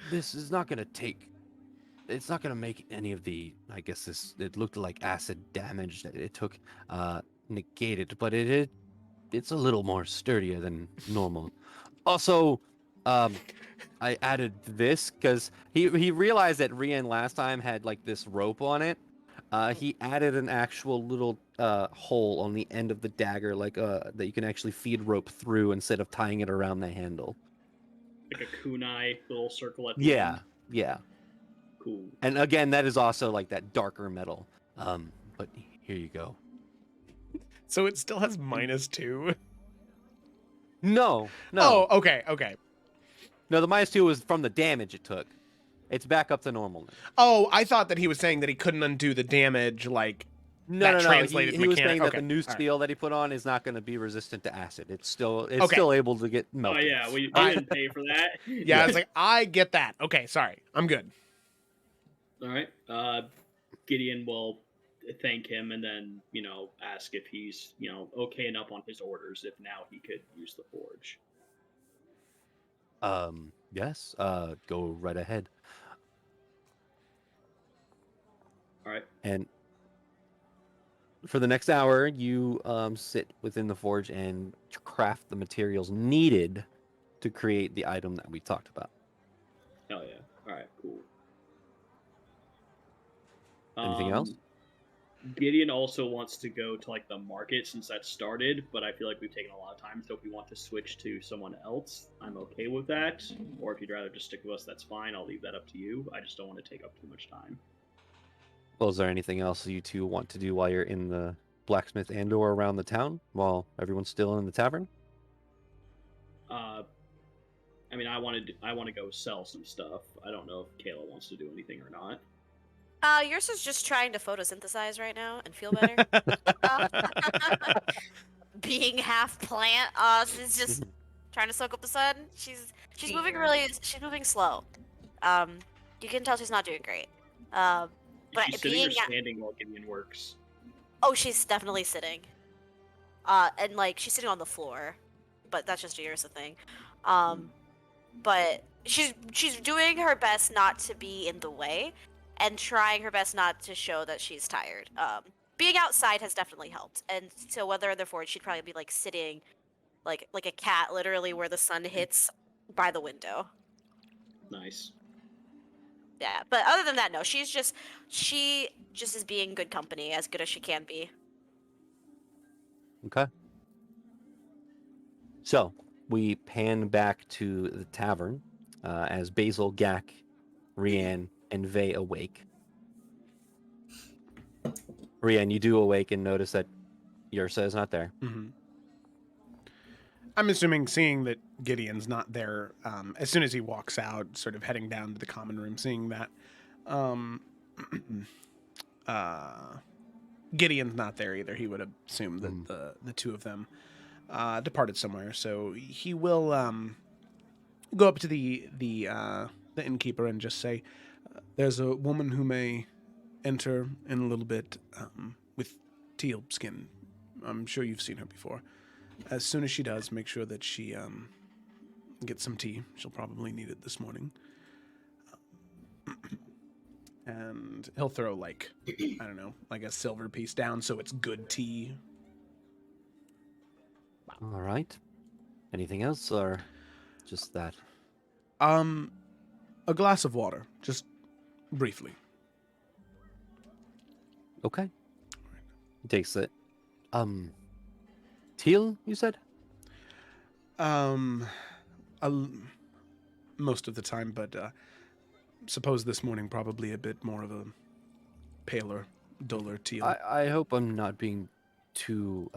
"This is not gonna take. It's not gonna make any of the. I guess this. It looked like acid damage that it took, negated, but it's a little more sturdier than normal. Also, I added this because he realized that Rian last time had like this rope on it. He added an actual little hole on the end of the dagger, like that you can actually feed rope through instead of tying it around the handle. Like a kunai little circle at the Yeah, end. yeah. Cool. And again, that is also like that darker metal. But here you go. So it still has -2. No, no, Oh, okay, okay. no. The -2 was from the damage it took. It's back up to normal now. Oh, I thought that he was saying that he couldn't undo the damage, like No, that no, no. translated He was mechanic. saying that Okay, the new all right. steel that he put on is not going to be resistant to acid. It's Okay. still able to get Oh melted. yeah, we I- didn't pay for that. Yeah, I was like, I get that. Okay, sorry, I'm good. All right. Gideon will thank him and then, ask if he's, okay and up on his orders, if now he could use the forge. Yes. Go right ahead. All right. And for the next hour, you sit within the forge and craft the materials needed to create the item that we talked about. Hell yeah. All right, cool. Anything else? Gideon also wants to go to like the market since that started, but I feel like we've taken a lot of time, so if we want to switch to someone else, I'm okay with that. Or if you'd rather just stick with us, that's fine. I'll leave that up to you. I just don't want to take up too much time. Well, is there anything else you two want to do while you're in the blacksmith and/or around the town while everyone's still in the tavern? I mean, I want to go sell some stuff. I don't know if Kayla wants to do anything or not. Yours is just trying to photosynthesize right now and feel better. Being half plant, she's just trying to soak up the sun. She's moving she's moving slow. You can tell she's not doing great. But Is she sitting or being standing while Gideon works? oh, she's definitely sitting. And like she's sitting on the floor, but that's just a Ursa thing. But she's doing her best not to be in the way, and trying her best not to show that she's tired. Being outside has definitely helped, and so whether in the forge, she'd probably be like sitting, like a cat, literally where the sun hits by the window. Nice. Yeah, but other than that, no, she just is being good company, as good as she can be. Okay. So we pan back to the tavern as Basil, Gak, Rian, and Vey awake. Rian, you do awake and notice that Ursa is not there. Mm-hmm. I'm assuming, seeing that Gideon's not there, as soon as he walks out, sort of heading down to the common room, seeing that Gideon's not there either, he would assume that the two of them departed somewhere. So he will go up to the innkeeper and just say, "There's a woman who may enter in a little bit. teal skin. I'm sure you've seen her before. As soon as she does, make sure that she gets some tea. She'll probably need it this morning. And he'll throw, like, I don't know, like a silver piece down so it's good tea. All right. Anything else, or just that? A glass of water, just briefly. Okay. He takes it. Teal, you said? Most of the time, but suppose this morning probably a bit more of a paler, duller teal. I hope I'm not being too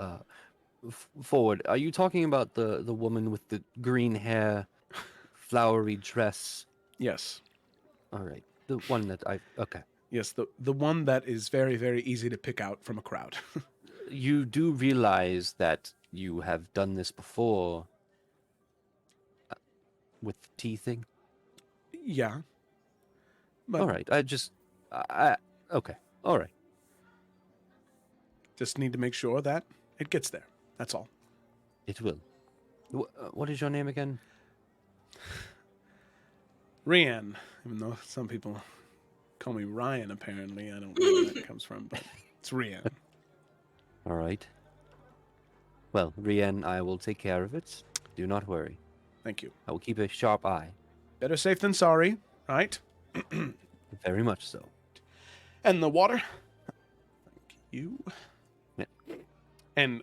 forward. Are you talking about the woman with the green hair, flowery dress? Yes. All right. The one that okay. Yes, the one that is very, very easy to pick out from a crowd. You do realize that you have done this before with the tea thing? Yeah. But All right. Okay. All right. just need to make sure that it gets there. That's all. It will. What is your name again? Rian, even though some people call me Ryan, apparently. I don't know where that comes from, but it's Rian. All right. Well, Rian, I will take care of it. Do not worry. Thank you. I will keep a sharp eye. Better safe than sorry, right? Very much so. And the water. Thank you. Yeah. And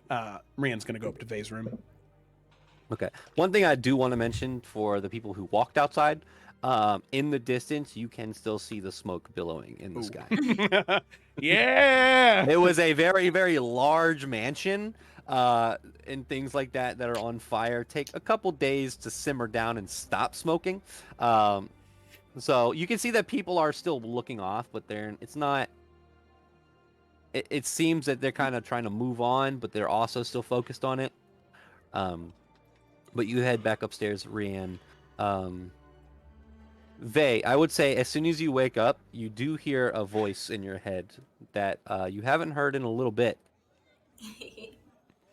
Rian's going to go up to Vay's room. Okay. One thing I do want to mention for the people who walked outside, in the distance, you can still see the smoke billowing in the Ooh. sky. Yeah! It was a very, very large mansion, and things like that are on fire. Take a couple days to simmer down and stop smoking. So you can see that people are still looking off, but it's not. It seems that they're kind of trying to move on, but they're also still focused on it. But you head back upstairs, Rian. Vay, I would say as soon as you wake up, you do hear a voice in your head that you haven't heard in a little bit.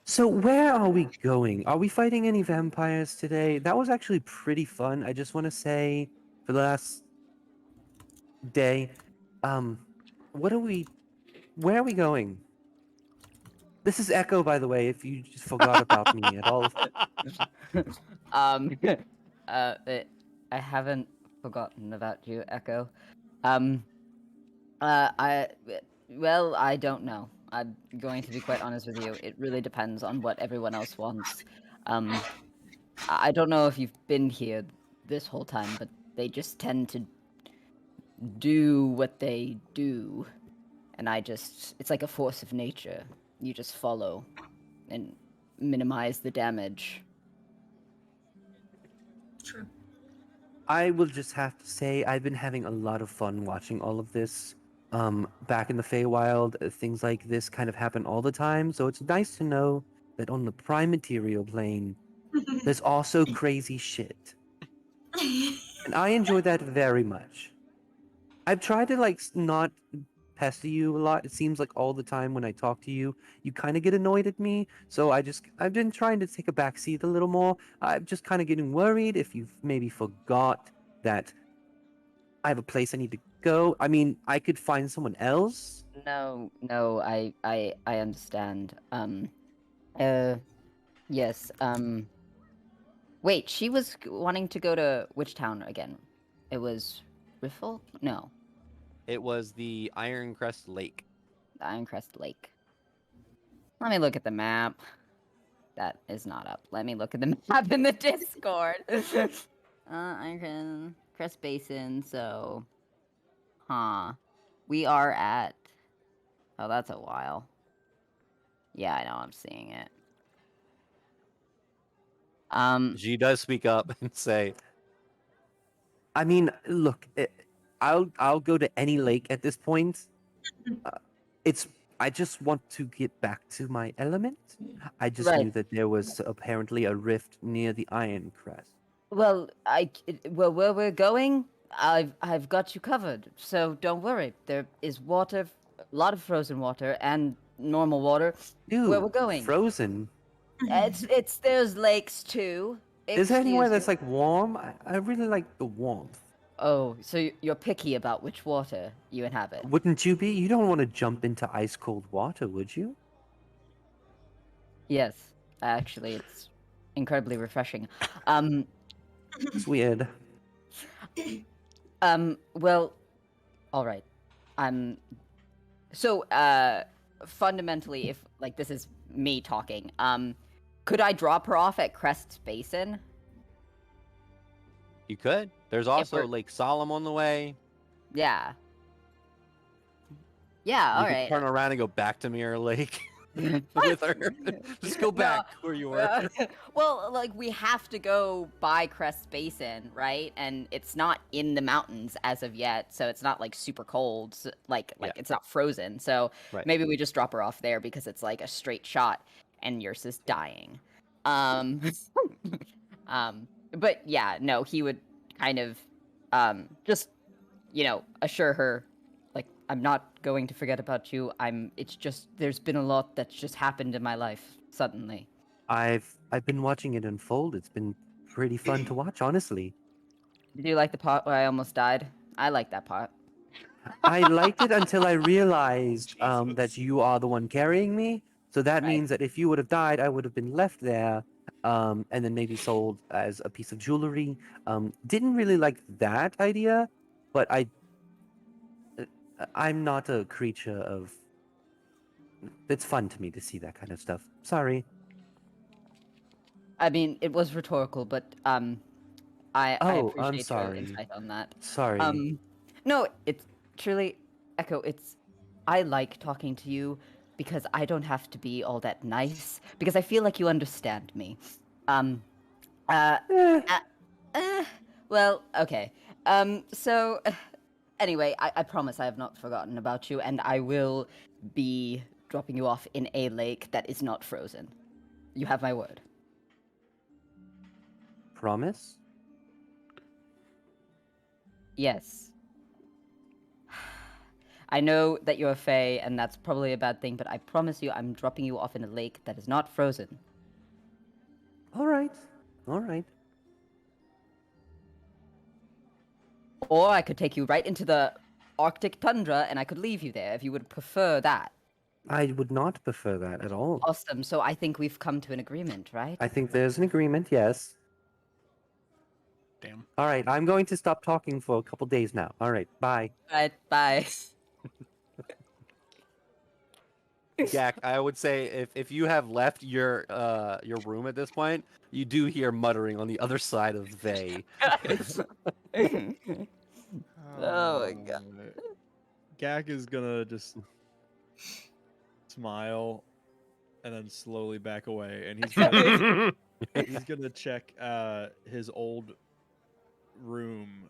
So where are we going? Are we fighting any vampires today? That was actually pretty fun. I just want to say, for the last day, where are we going? This is Echo, by the way, if you just forgot about me at all. I haven't forgotten about you, Echo. Well, I don't know. I'm going to be quite honest with you. It really depends on what everyone else wants. I don't know if you've been here this whole time, but they just tend to do what they do. And it's like a force of nature. You just follow and minimize the damage. True. I will just have to say I've been having a lot of fun watching all of this. Back in the Feywild, things like this kind of happen all the time, so it's nice to know that on the prime material plane, there's also crazy shit. And I enjoy that very much. I've tried to not pester you a lot. It seems like all the time when I talk to you, you kind of get annoyed at me. So I've been trying to take a back seat a little more. I'm just kind of getting worried if you've maybe forgot that I have a place I need to go. I mean, I could find someone else. No, I understand. Yes, wait, she was wanting to go to which town again? It was Riffle? No, It was the Ironcrest Lake. the Ironcrest Lake. Let me look at the map. That is not up. Let me look at the map in the Discord. Ironcrest Basin, so... We are at... Oh, that's a while. Yeah, I know, I'm seeing it. She does speak up and say, I mean, look, I'll go to any lake at this point. I just want to get back to my element. I just Right. knew that there was apparently a rift near the Iron Crest. Well, well, where we're going, I've got you covered. So don't worry. There is water, a lot of frozen water, and normal water. Dude, Where we're going? frozen. There's lakes too. Is there anywhere Excuse that's me. like warm? I really like the warmth. Oh, so you're picky about which water you inhabit? Wouldn't you be? You don't want to jump into ice cold water, would you? Yes, actually, it's incredibly refreshing. It's weird. Well, all right. So, fundamentally, if like this is me talking, could I drop her off at Crest Basin? You could. There's also we're- Lake Solemn on the way. Yeah. Yeah. All You could right. turn around and go back to Mirror Lake with her. Just go back where you were. Well, like we have to go by Crest Basin, right? And it's not in the mountains as of yet, so it's not like super cold, like Yeah. it's not frozen. So Right. maybe we just drop her off there because it's like a straight shot, and yours is dying. But yeah, no, he would kind of just assure her, like, I'm not going to forget about you. It's just there's been a lot that's just happened in my life suddenly. I've been watching it unfold. It's been pretty fun to watch, honestly. Did you like the part where I almost died? I like that part. I liked it until I realized that you are the one carrying me. So that Right. means that if you would have died, I would have been left there, and then maybe sold as a piece of jewelry. Didn't really like that idea, but I'm not a creature of. It's fun to me to see that kind of stuff. Sorry. I mean, it was rhetorical, but I I'm appreciate your sorry. insight on that. Sorry. No, it's truly, Echo. I like talking to you because I don't have to be all that nice because I feel like you understand me. Well, okay. So anyway, I promise I have not forgotten about you, and I will be dropping you off in a lake that is not frozen. You have my word. Promise? Yes. I know that you're a fae, and that's probably a bad thing, but I promise you I'm dropping you off in a lake that is not frozen. All right. All right. Or I could take you right into the Arctic tundra, and I could leave you there if you would prefer that. I would not prefer that at all. Awesome. So I think we've come to an agreement, right? I think there's an agreement, yes. Damn. All right, I'm going to stop talking for a couple days now. All right, bye. Right, bye. Jack, I would say if you have left your room at this point, you do hear muttering on the other side of they. Oh my God. Gak is gonna just smile and then slowly back away, and he's gonna check his old room,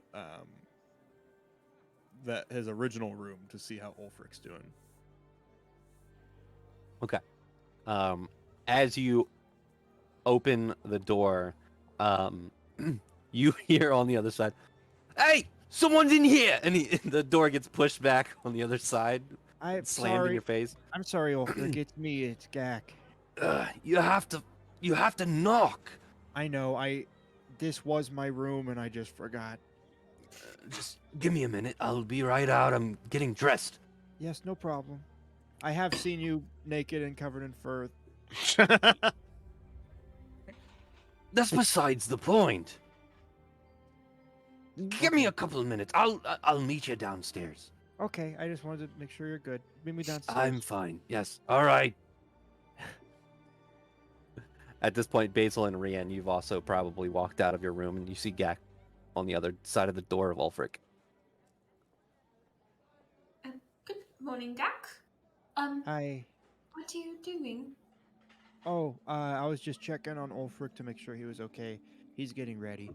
that his original room, to see how Ulfric's doing. Okay. As you open the door, you hear on the other side, "Hey, someone's in here!" And the door gets pushed back on the other side, I'm slammed in sorry. your face. I'm sorry, Ulfric. It's me. It's Gak. You have to knock. I know. This was my room, and I just forgot. Just give me a minute. I'll be right out. I'm getting dressed. Yes, no problem. I have seen you naked and covered in fur. That's besides the point. Give me a couple of minutes. I'll meet you downstairs. Okay, I just wanted to make sure you're good. Meet me downstairs. I'm fine. Yes. All right. At this point, Basil and Rian, you've also probably walked out of your room, and you see Gak on the other side of the door of Ulfric. Good morning, Gak. Hi. What are you doing? Oh, I was just checking on Ulfric to make sure he was okay. He's getting ready.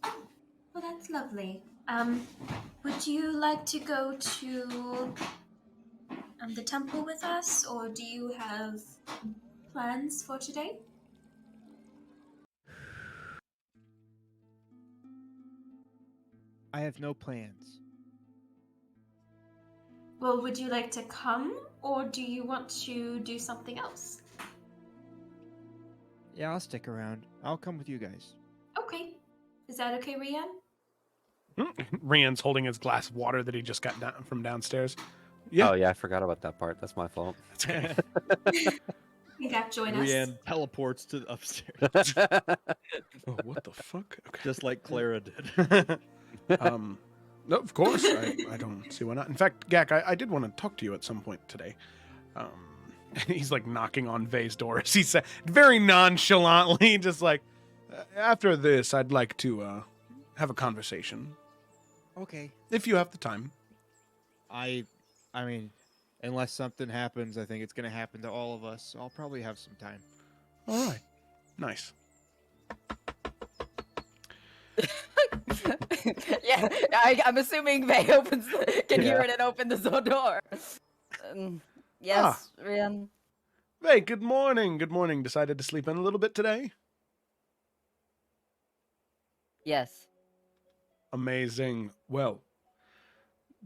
Well, that's lovely. Would you like to go to the temple with us, or do you have plans for today? I have no plans. Well, would you like to come, or do you want to do something else? Yeah, I'll stick around. I'll come with you guys. Okay. Is that okay, Rian? Rian's holding his glass of water that he just got down from downstairs. Yeah. Oh yeah, I forgot about that part. That's my fault. That's okay. You got join us. Rianne teleports to upstairs, Oh, what the fuck? Okay. just like Clara did. No, of course. I don't see why not. In fact, Gak, I did want to talk to you at some point today. And he's like knocking on Vay's door. He said very nonchalantly, just like, after this, I'd like to have a conversation. Okay. If you have the time. I mean, unless something happens, I think it's going to happen to all of us. So I'll probably have some time. All right. Nice. Yeah, I'm assuming Vay can hear it and open the door. Yes, Rian. Vay, good morning. Good morning. Decided to sleep in a little bit today? Yes. Amazing. Well,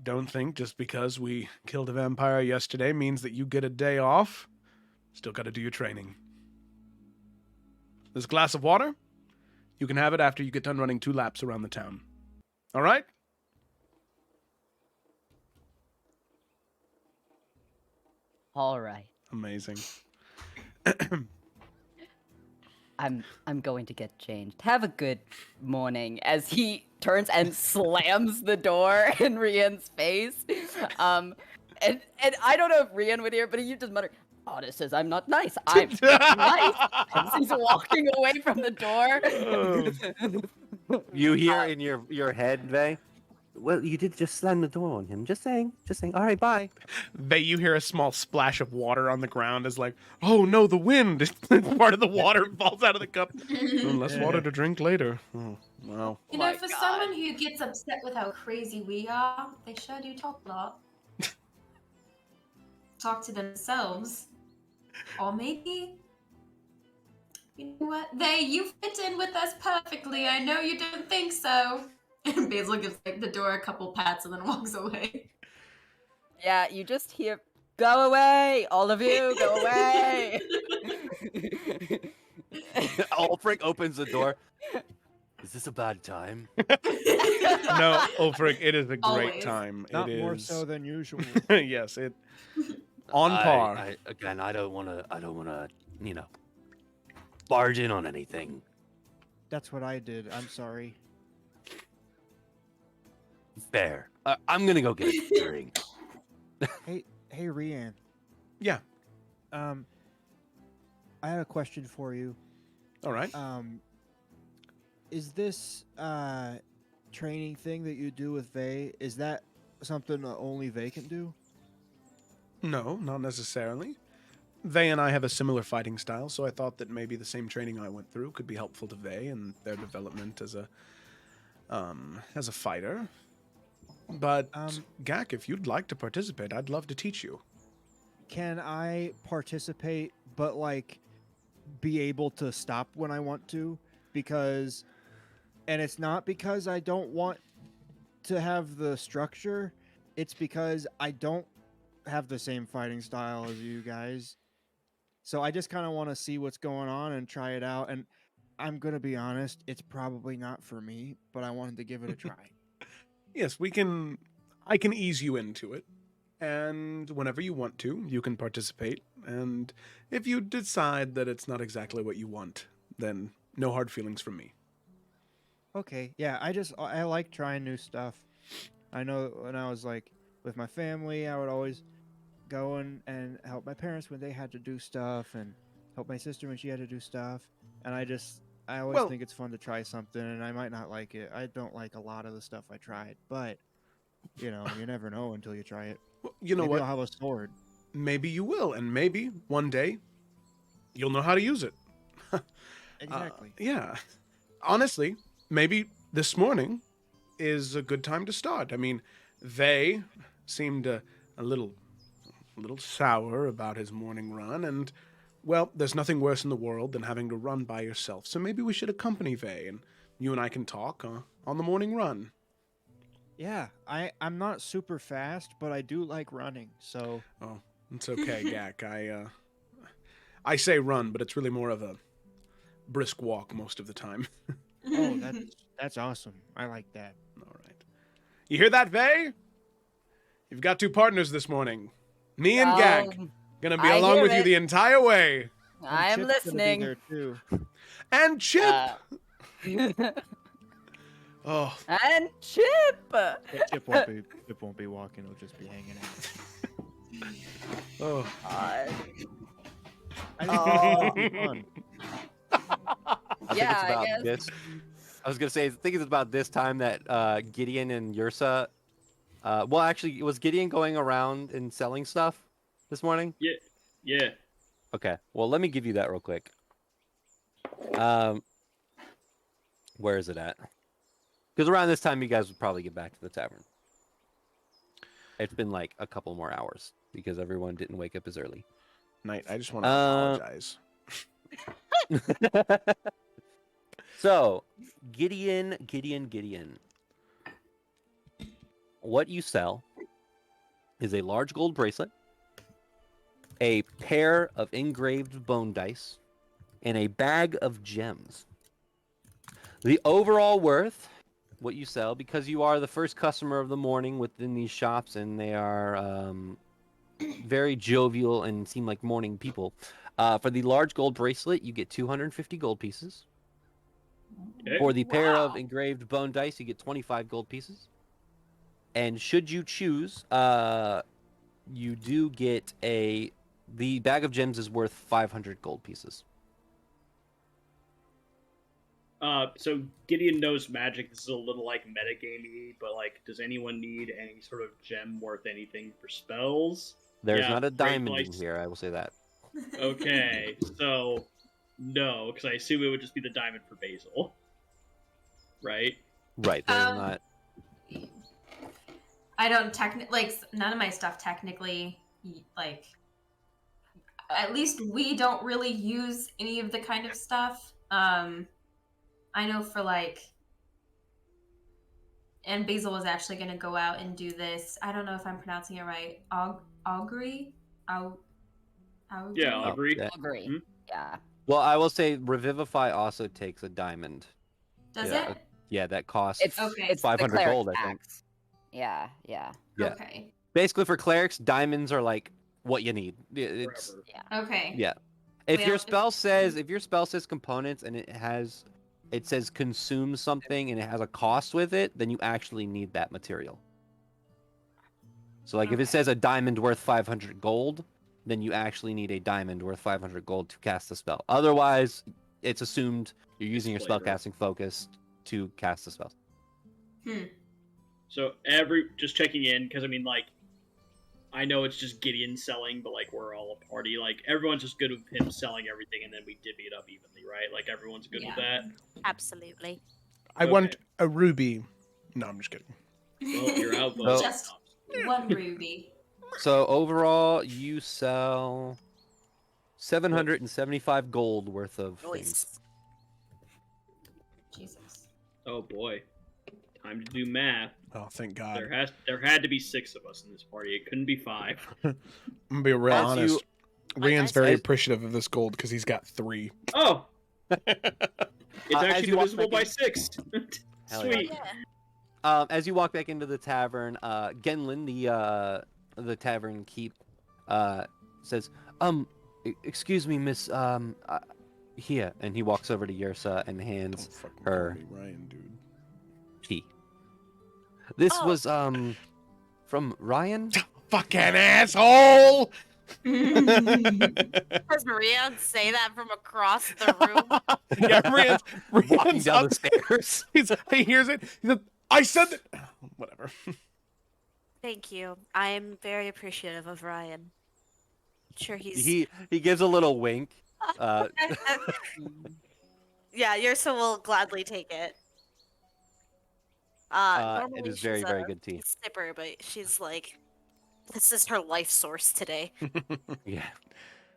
don't think just because we killed a vampire yesterday means that you get a day off. Still got to do your training. This glass of water, you can have it after you get done running 2 laps around the town. All right? All right. Amazing. I'm going to get changed. Have a good morning. As he turns and slams the door in Rian's face. And I don't know if Rian would hear, but he just muttered, Otis says I'm not nice. I'm nice. As he's walking away from the door. You hear in your head, Vay? Well, you did just slam the door on him. Just saying. All right, bye. Vay, you hear a small splash of water on the ground as like, oh no, the wind. Part of the water falls out of the cup. Oh, less water to drink later. Oh, wow. You know, for someone who gets upset with how crazy we are, they sure do talk a lot. Talk to themselves. Or maybe... You know what? You fit in with us perfectly. I know you didn't think so. And Basil gives the door a couple pats and then walks away. Yeah, you just hear, go away! All of you, go away! Ulfric opens the door. Is this a bad time? No, Ulfric, it is a great Always. time. Not it more is... so than usual. Yes, it... On par. I don't want to, barge in on anything. That's what I did. I'm sorry. Fair. I'm gonna go get a drink. Hey, Rianne. Yeah. I had a question for you. All right. Is this training thing that you do with Vay, is that something that only Vay can do? No, not necessarily. Vay and I have a similar fighting style, so I thought that maybe the same training I went through could be helpful to Vay and their development as a fighter. But Gak, if you'd like to participate, I'd love to teach you. Can I participate, but be able to stop when I want to? Because, and it's not because I don't want to have the structure. It's because I don't have the same fighting style as you guys. So I just kind of want to see what's going on and try it out. And I'm going to be honest, it's probably not for me, but I wanted to give it a try. Yes, I can ease you into it. And whenever you want to, you can participate. And if you decide that it's not exactly what you want, then no hard feelings from me. Okay, yeah, I like trying new stuff. I know when I was with my family, I would always go and help my parents when they had to do stuff and help my sister when she had to do stuff. And I always think it's fun to try something, and I might not like it. I don't like a lot of the stuff I tried, but, you never know until you try it. Well, you know Maybe what? I'll have a sword. Maybe you will, and maybe one day you'll know how to use it. Exactly. Yeah. Honestly, maybe this morning is a good time to start. I mean, they seemed a little sour about his morning run, and, well, there's nothing worse in the world than having to run by yourself, so maybe we should accompany Vay, and you and I can talk on the morning run. Yeah, I'm not super fast, but I do like running. So Oh, it's okay, Gak. I say run, but it's really more of a brisk walk most of the time. oh, that's awesome. I like that. All right. You hear that, Vay? You've got 2 partners this morning. Me and Gag. Gonna be I along hear with you it. the entire way. I am Chip's gonna be listening. there too. And Chip! Uh, Oh, and Chip. But Chip won't be walking. He'll just be hanging out. oh. God. I think it'll be fun. I think Yeah, it's I about guess. this. I was gonna say, I think it's about this time that Gideon and Yursa. Well, actually, was Gideon going around and selling stuff this morning? Yeah. Okay. Well, let me give you that real quick. Where is it at? Because around this time, you guys would probably get back to the tavern. It's been like a couple more hours because everyone didn't wake up as early. Knight, I just want to apologize. So, Gideon. What you sell is a large gold bracelet, a pair of engraved bone dice, and a bag of gems. The overall worth, what you sell, because you are the first customer of the morning within these shops, and they are very jovial and seem like morning people. For the large gold bracelet, you get 250 gold pieces. Okay. For the pair of engraved bone dice, you get 25 gold pieces. And should you choose, you do get the bag of gems is worth 500 gold pieces. So Gideon knows magic. This is a little like metagamey, but like, does anyone need any sort of gem worth anything for spells? There's Yeah, not a great diamond in place. here, I will say that. Okay, so no, because I assume it would just be the diamond for Basil, right? Right, there's Um, not. I don't none of my stuff technically, like, at least we don't really use any of the kind of stuff. I know for and Basil was actually going to go out and do this. I don't know if I'm pronouncing it right. Augury? Yeah, I'll Oh, agree. yeah. Agree. Hmm? Yeah. Well, I will say Revivify also takes a diamond. Does Yeah, it? Yeah, that costs It's Okay. it's 500 the cleric gold, I think. tax. Yeah. Yeah. Okay. Basically, for clerics, diamonds are like what you need. It's Forever. Okay. yeah. If Well, your if- spell says components and it says consume something and it has a cost with it, then you actually need that material. So like if it Okay. says a diamond worth 500 gold, then you actually need a diamond worth 500 gold to cast the spell. Otherwise, it's assumed you're using your flavor. spellcasting focus to cast the spell. So just checking in, because I mean, like, I know it's just Gideon selling, but like we're all a party. Like everyone's just good with him selling everything, and then we divvy it up evenly, right? Like everyone's good with that. Absolutely. I want a ruby. No, I'm just kidding. Well, you're out. No. Just one ruby. So overall, you sell 775 gold worth of things. Nice. Jesus. Oh boy, time to do math. Oh, thank God. There had to be 6 of us in this party. It couldn't be 5. I'm gonna be real As honest. you- Ryan's very as- appreciative of this gold because he's got 3. Oh, it's as actually you walk divisible back by in- 6. Hell yeah. Sweet. Yeah. As you walk back into the tavern, Genlin, the tavern keep, says, excuse me, miss, here, and he walks over to Yursa and Don't hands fucking her call me Ryan, dude. tea. This Oh. was from Ryan. Fucking asshole! Does Maria say that from across the room? Yeah, Ryan's Walking down up, the stairs. he hears it. He's like, I said that. Whatever. Thank you. I am very appreciative of Ryan. Sure, he's He gives a little wink. yeah. Yursa will gladly take it. It Normally is very, she's very a good tea. Snipper, but she's like, this is her life source today. Yeah.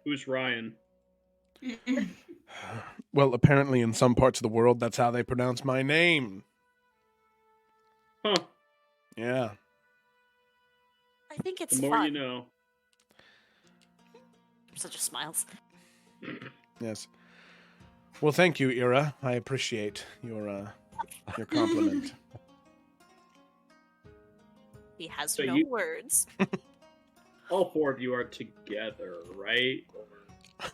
Who's Ryan? Well, apparently in some parts of the world, that's how they pronounce my name. Huh. Yeah. I think it's The more fun. you know. Such a smiles. Yes. Well, thank you, Ira. I appreciate your compliment. He has So no you- words. All 4 of you are together, right? I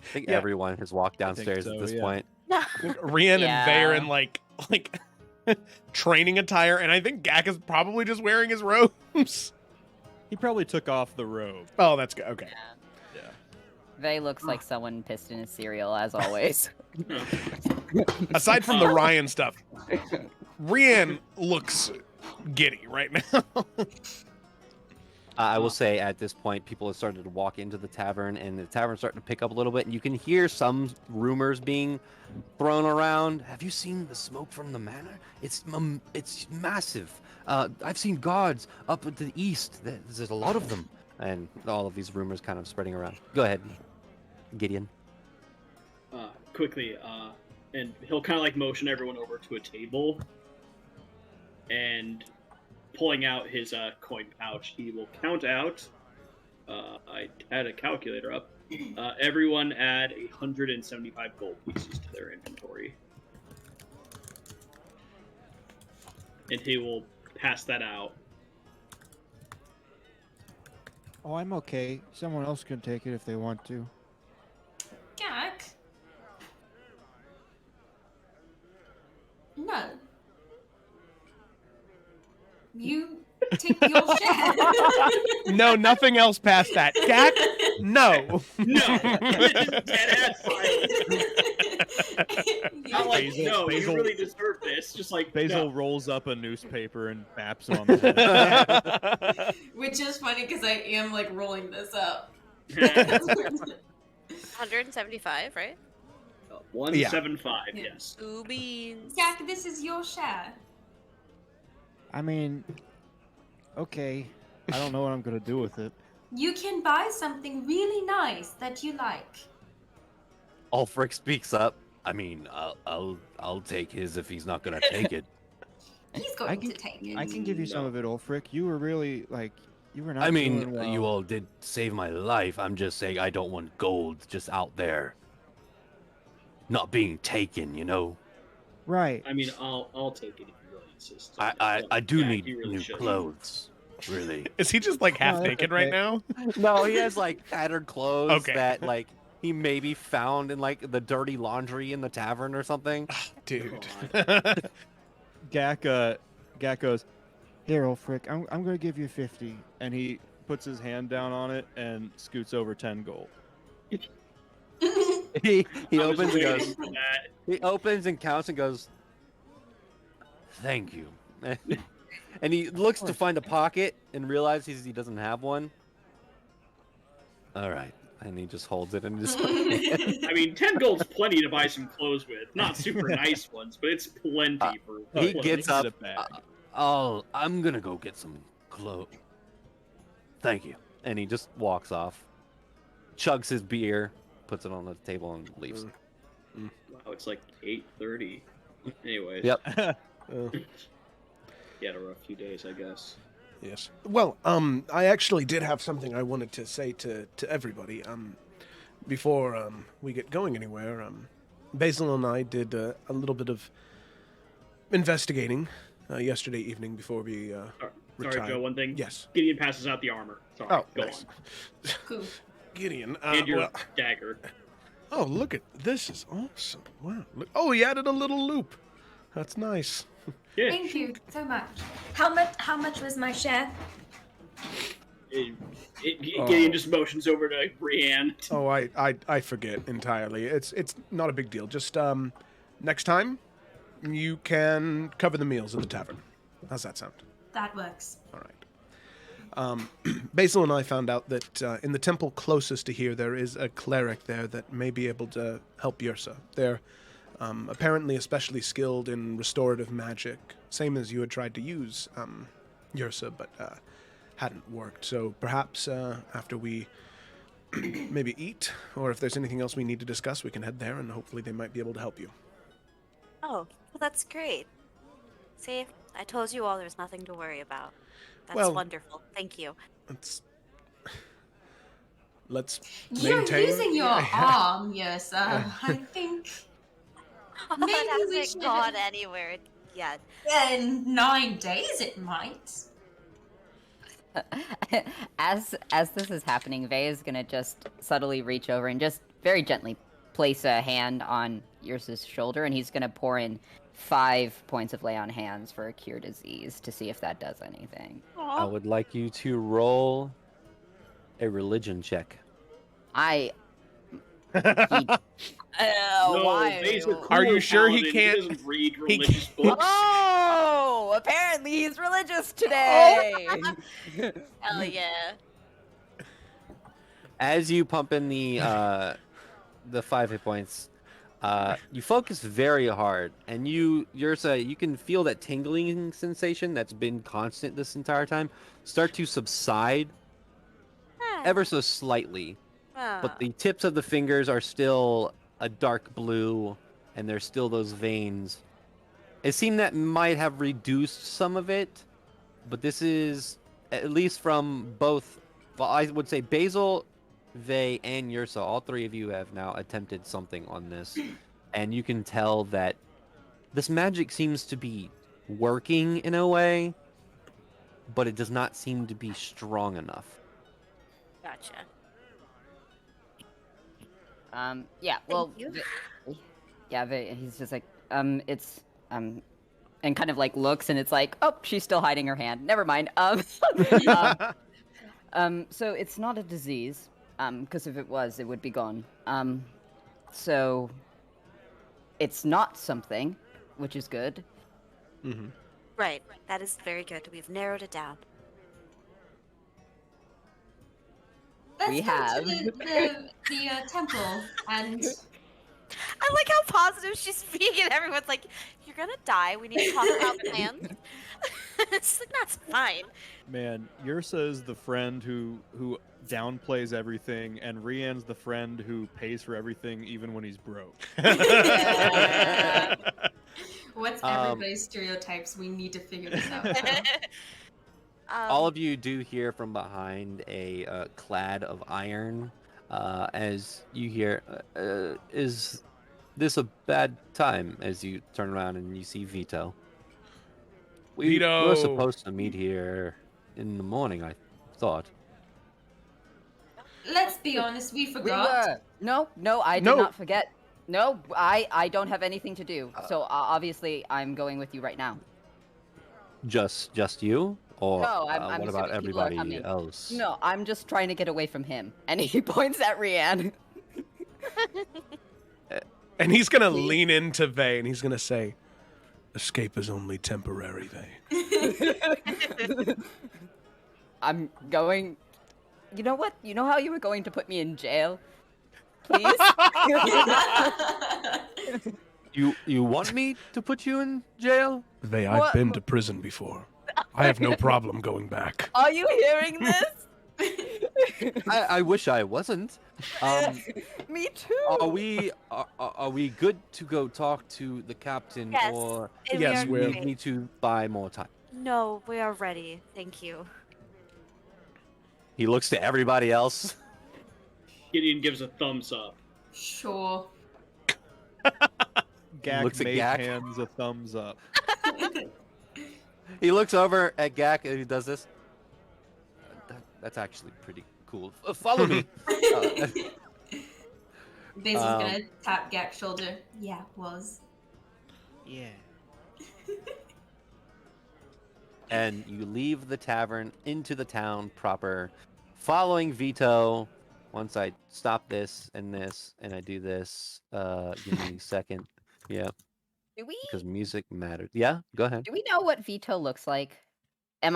think Yeah. everyone has walked think downstairs so, at this yeah. point. Rian and Vey are Yeah. in like training attire, and I think Gak is probably just wearing his robes. He probably took off the robe. Oh, that's good. Okay. Yeah. Vey looks like someone pissed in his cereal, as always. Aside from the Ryan stuff, Rian looks giddy right now. I will say at this point, people have started to walk into the tavern, and the tavern's starting to pick up a little bit. And you can hear some rumors being thrown around. Have you seen the smoke from the manor? It's massive. I've seen guards up to the east. There's a lot of them, and all of these rumors kind of spreading around. Go ahead, Gideon. Quickly, and he'll kind of like motion everyone over to a table, and pulling out his coin pouch, he will count out. I had a calculator up. Everyone add 175 gold pieces to their inventory, and he will pass that out. Oh, I'm okay. Someone else can take it if they want to. Gak? No. You take your share. No, nothing else past that. Gak, no. No, dead ass silence. Not like, Basil- no, Basil- you really deserve this. Just like, Basil no. rolls up a newspaper and baps him on the head. Which is funny because I am like rolling this up. 175, right? 175, Yeah. yes. Ooh beans. Gak, this is your share. I mean, okay. I don't know what I'm gonna do with it. You can buy something really nice that you like. Ulfric speaks up. I mean, I'll take his if he's not gonna take it. He's going to take it. I can give you some of it, Ulfric. You were really like, you were not. I mean, doing well. you all did save my life. I'm just saying I don't want gold just out there, not being taken. You know. Right. I mean, I'll take it if you really insist. I do Yeah, need you really new should. clothes. Really. Is he just like half No, that's naked right okay. now? No, he has like tattered clothes Okay. that like he maybe found in like the dirty laundry in the tavern or something. Dude. Gak goes, Here, Ulfric. I'm gonna give you 50. and he puts his hand down on it and scoots over 10 gold. He I was opens and waiting goes. for that. He opens and counts and goes, "Thank you." And he looks to find a pocket and realizes he doesn't have one. All right, and he just holds it in his. I mean, 10 gold's plenty to buy some clothes with. Not super nice ones, but it's plenty for. He clothes. gets up. a bag. I'm gonna go get some clothes. Thank you. And he just walks off, chugs his beer, puts it on the table, and leaves. Wow, it's like 8:30. Anyways. Yep. He had a rough few days, I guess. Yes. Well, I actually did have something I wanted to say to everybody. Before we get going anywhere, Basil and I did a little bit of investigating yesterday evening before we Sorry, retired. Joe, one thing. Yes. Gideon passes out the armor. Sorry, Oh, go nice. on. Cool. Gideon. And your well, dagger. oh, look at this! Is awesome. Wow. Look, oh, he added a little loop. That's nice. Yeah. Thank you so much. How much was my share? Gideon just motions over to Brienne. Oh, I forget entirely. It's not a big deal. Just next time, you can cover the meals at the tavern. How's that sound? That works. All right. Basil and I found out that in the temple closest to here, there is a cleric there that may be able to help Yrsa. They're apparently especially skilled in restorative magic, same as you had tried to use Yrsa, but hadn't worked. So perhaps after we maybe eat, or if there's anything else we need to discuss, we can head there, and hopefully they might be able to help you. Oh, well, that's great. See, I told you all there's nothing to worry about. That's Well- wonderful. Thank you. Let's You're maintain. using your arm, yes. I think maybe it we hasn't should. gone anywhere yet. In 9 days, it might. As this is happening, Vey is gonna just subtly reach over and just very gently place a hand on Yrsa's shoulder, and he's gonna pour in 5 points of lay on hands for a cure disease to see if that does anything. I would like you to roll a religion check. I. No, why? Vey's a Are you cool sure he paladin. can't- He doesn't read religious books. Oh, apparently he's religious today. Hell yeah. As you pump in the 5 hit points, you focus very hard, and you can feel that tingling sensation that's been constant this entire time start to subside ever so slightly. But the tips of the fingers are still a dark blue, and there's still those veins. It seemed that might have reduced some of it, but this is, at least from both, well, I would say Basil, Vey, and Yrsa, all three of you have now attempted something on this. And you can tell that this magic seems to be working in a way, but it does not seem to be strong enough. Gotcha. Yeah, well, Thank you. He's just like, it's, and kind of like looks, and it's like, oh, she's still hiding her hand. Never mind. So it's not a disease, because if it was, it would be gone. So it's not something, which is good. Mm-hmm. Right. That is very good. We've narrowed it down. Let's We go have. to the temple and. I like how positive she's being, and everyone's like, "You're gonna die. We need to talk about plans." It's like, that's fine. Man, Yrsa is the friend who downplays everything, and Rian's the friend who pays for everything even when he's broke. Yeah. What's everybody's stereotypes? We need to figure this out. now. All of you do hear from behind a clad of iron as you hear, is this a bad time? As you turn around and you see Vito. We Vito! were supposed to meet here in the morning, I thought. Let's be honest, we We forgot. were. No, I did No. not forget. No, I don't have anything to do. So obviously, I'm going with you right now. Just you? Or No, I'm what about assuming people are everybody coming. else? No, I'm just trying to get away from him. And he points at Rianne. And he's gonna lean into Vey, and he's gonna say, "Escape is only temporary, Vey." I'm going. You know what? You know how you were going to put me in jail? Please? You want me to put you in jail? Vey, What? I've been to prison before. I have no problem going back. Are you hearing this? I wish I wasn't. Me too. Are we good to go talk to the captain, Yes. or And Yes, we we're- are we need to buy more time? No, we are ready. Thank you. He looks to everybody else. Gideon gives a thumbs up. Sure. Gak Looks at made Gak. hands a thumbs up. He looks over at Gak and he does this. That's actually pretty cool. Follow me. Basil's Um, gonna tap Gak's shoulder. Yeah, was. Yeah. And you leave the tavern into the town proper, following Vito. Once I stop this and I do this, give me a second. Yeah, because music matters. Yeah, go ahead. Do we know what Vito looks like? Did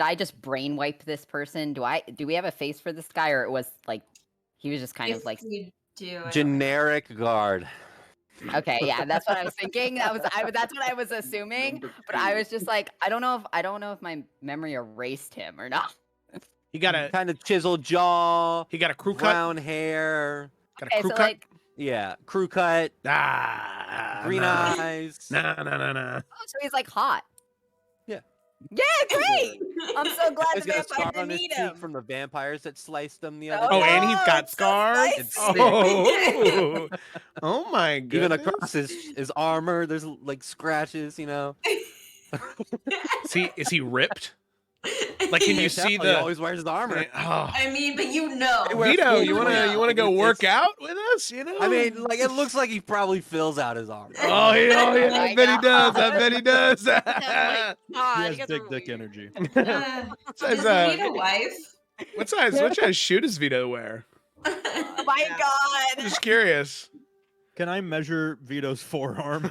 I just brainwipe this person? Do we have a face for this guy, or it was like he was just kind If of like we do, I don't- Generic guard. okay, yeah, that's what I was thinking. That's what I was assuming, but I was just like, I don't know if my memory erased him or not. He got a Kind of chiseled jaw, crew cut. brown hair. Got a Okay, crew so cut. like, Yeah, crew cut, Ah, green nah. eyes. Nah. oh, so he's like hot. Yeah, great. I'm so glad He's the got a vampire scar on didn't his eat cheek him. from the vampires that sliced him the other Oh, day. and he's got it's so scars. It's spicy. sick. Oh, oh my Even goodness. across his armor, there's like scratches, you know. Is he ripped? Like, can you Can't see tell, he the? always wears his armor. Oh. I mean, but you know. They wear Vito, full you wanna plate. go Like, work it's- out with us? You know. I mean, like it looks like he probably fills out his armor. Oh yeah, Oh I my bet he does. I God. bet he does. God, He you has guys big are dick weird. energy. Does Says, he need a wife? what size shoe does Vito wear? Oh my God. Just curious. Can I measure Vito's forearm?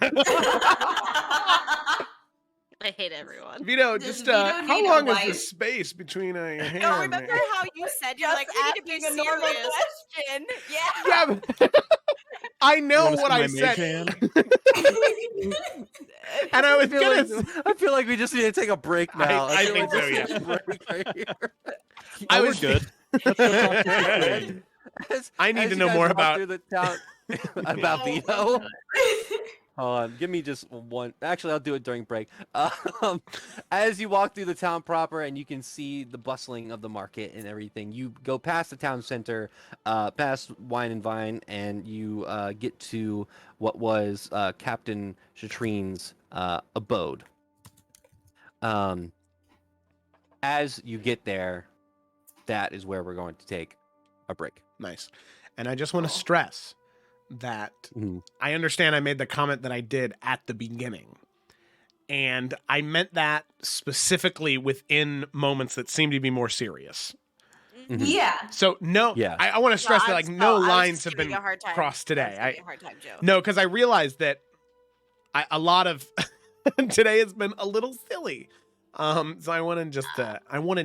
I hate everyone. Vito, Does just Vito how need a long is the wife? space between your hair? No, and remember me? how you said you're like, we need to be asking a normal serious. question. Yeah. Yeah, but I know wanna what see I my said, mage hand? and I was I feel like we just need to take a break now. I feel think like so, we yeah. should break right here. I Oh, we're was good. Let's go talk to the queen. I need As to you know guys more walk about. through the town about Vito. Hold on, give me just one. Actually, I'll do it during break. As you walk through the town proper, and you can see the bustling of the market and everything, you go past the town center, past Wine and Vine, and you get to what was Captain Shatrine's abode. As you get there, that is where we're going to take a break. Nice, and I just want to stress that Mhm. I understand I made the comment that I did at the beginning. And I meant that specifically within moments that seem to be more serious. Mhm. Yeah. So no, Yeah. I want to stress that I like was- no I was lines just have giving been you a hard time. crossed I was today. giving you a hard time, Joe. No, because I realized that a lot of today has been a little silly. So I wanted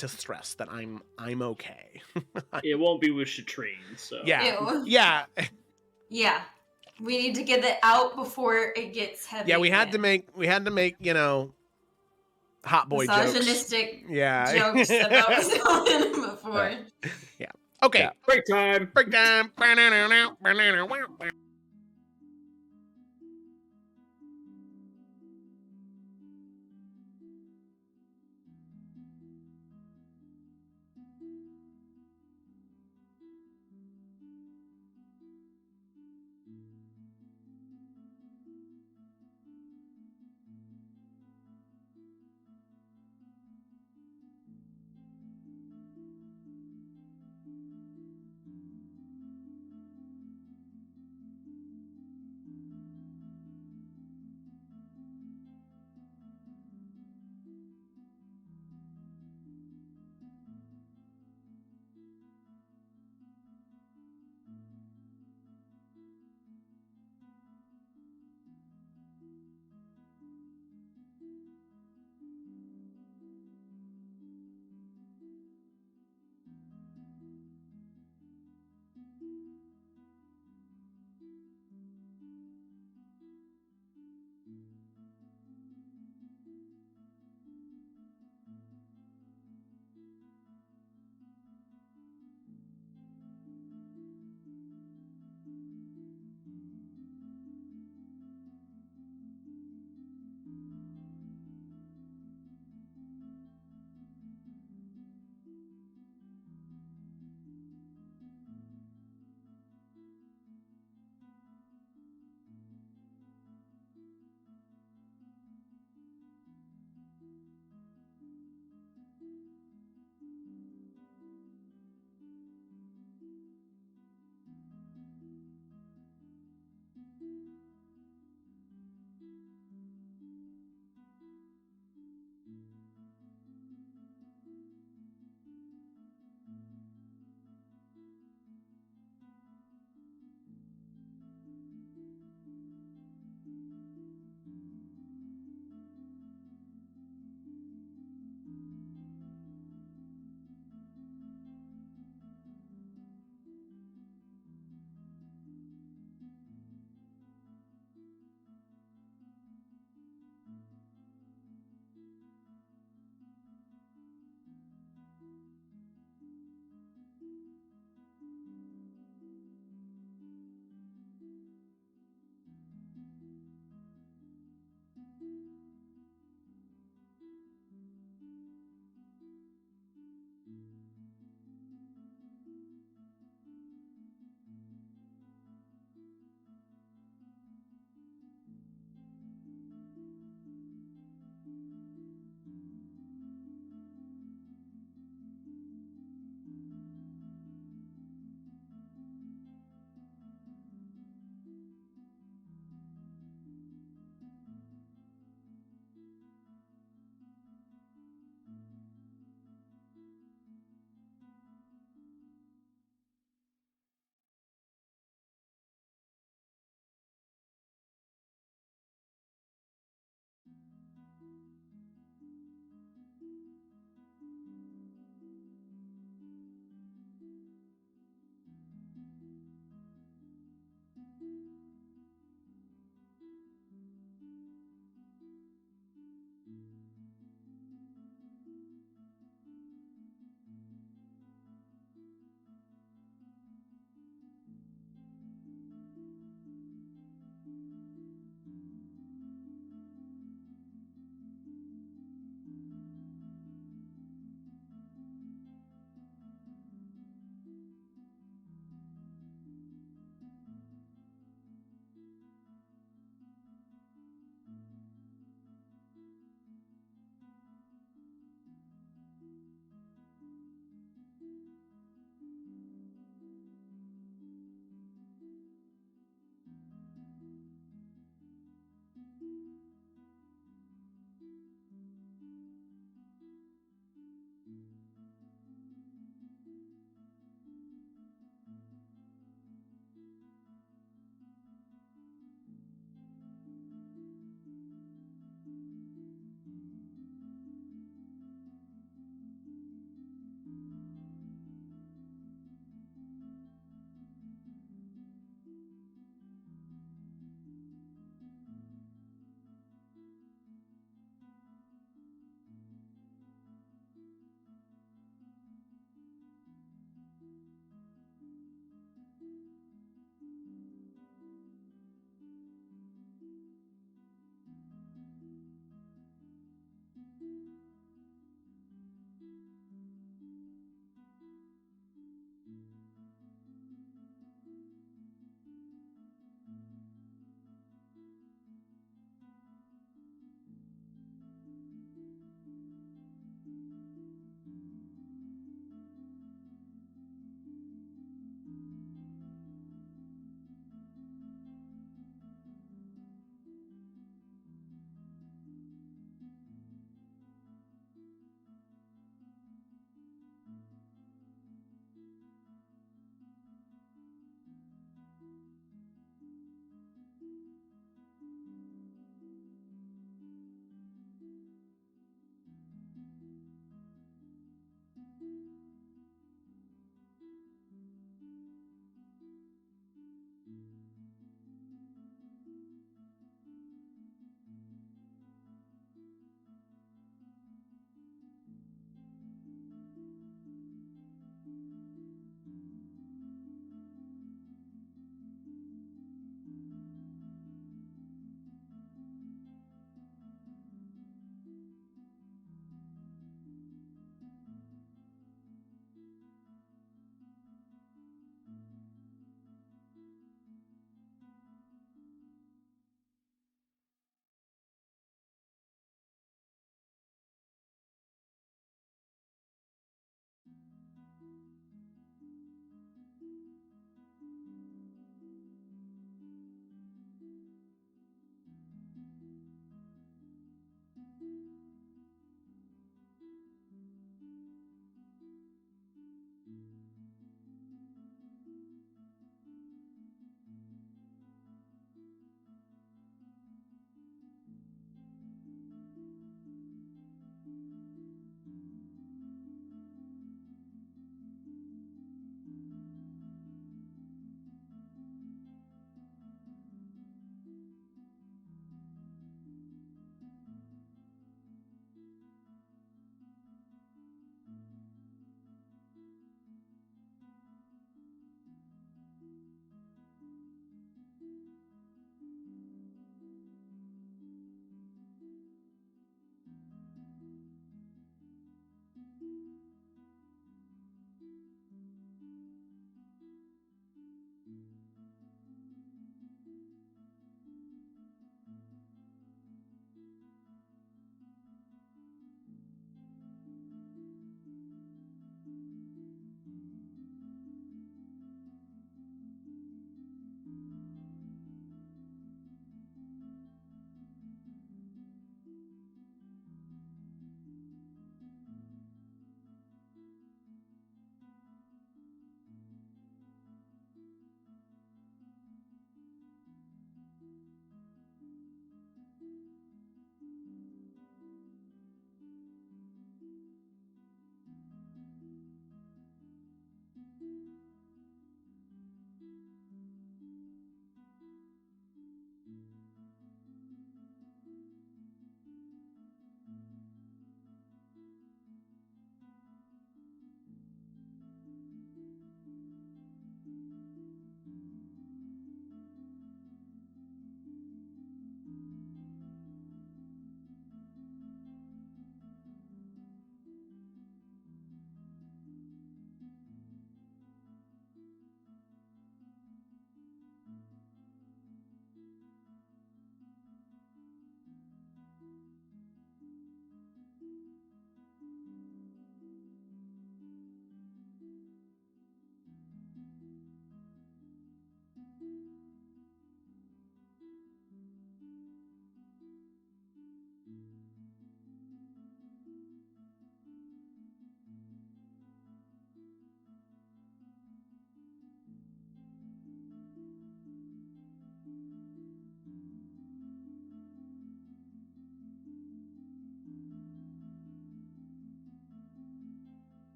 to stress that I'm okay. It won't be with Shatrine, so. Yeah, Ew. yeah, Yeah. We need to get it out before it gets heavy. yeah. We had to again. make hot boy jokes. Misogynistic Yeah, jokes about someone before. Okay, Yeah. Break time! break time.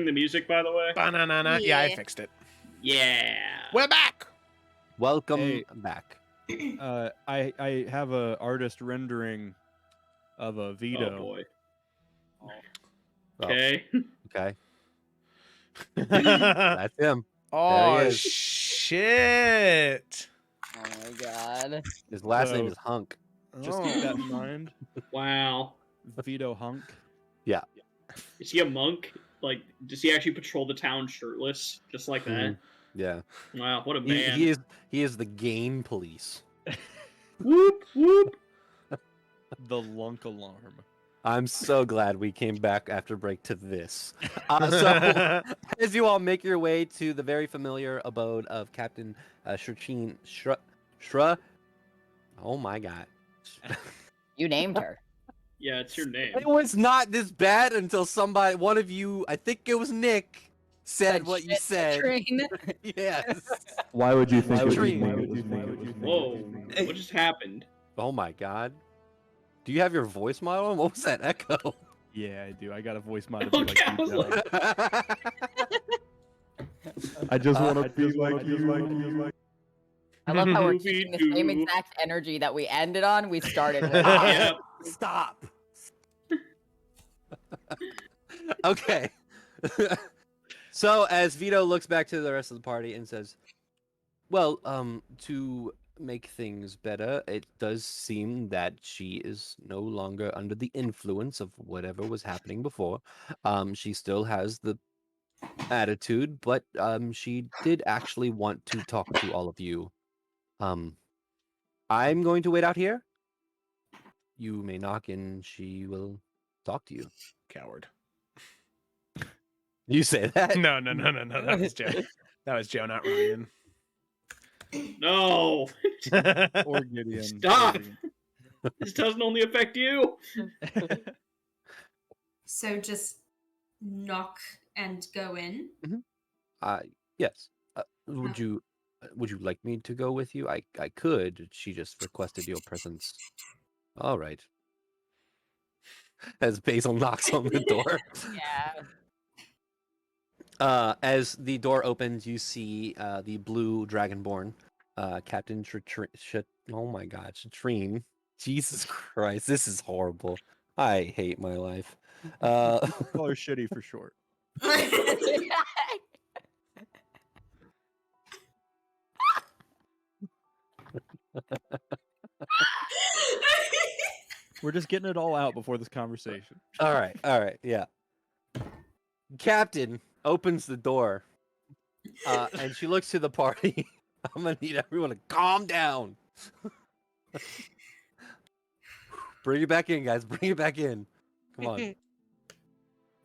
the music, by the way? Ba-na-na-na. Yeah, I Yeah. fixed it. Yeah. We're back. Welcome Hey. back. I have a artist rendering of a Oh Vito. boy. Oh, Okay. okay. Oh That's him. There he is. shit. Oh my god. His last name So- is Hunk. Just keep that in mind. Wow. Vito Hunk. Is he a monk? Like, does he actually patrol the town shirtless, just like that? Yeah. Wow, what a He, man! he is the game police. Whoop whoop. The Lunk Alarm. I'm so glad we came back after break to this. So, as you all make your way to the very familiar abode of Captain Shra. Oh my god. You named her. Yeah, it's your name. It was not this bad until one of you, I think it was Nick, said what you shit, said. Train. Yes. Why would you think it was Dream. me? Whoa, what just happened? Oh my god. Do you have your voice model? What was that echo? Yeah, I do. I got a voice mod. Okay, I was like, I just want to I be just like wanna- you. I love how we're Scooby-Doo. keeping the same exact energy that we ended on. We started with. yeah. Stop. Okay. So as Vito looks back to the rest of the party and says, "Well, to make things better, it does seem that she is no longer under the influence of whatever was happening before. She still has the attitude, but she did actually want to talk to all of you. I'm going to wait out here. You may knock and she will talk to you." Coward. You say that? No. That was Joe. That was Joe, not Ryan. No, Or Gideon. Stop! this doesn't only affect you. So just knock and go in. Yes. Would you like me to go with you? I could. She just requested your presence. All right. As Basil knocks on the door. Yeah. As the door opens, you see the blue dragonborn, Captain oh my god, Shatrine. Jesus Christ, this is horrible. I hate my life. Call her Shitty for short. We're just getting it all out before this conversation. All right, yeah. Captain opens the door, and she looks to the party. I'm gonna need everyone to calm down. Bring it back in, guys. Bring it back in. Come on.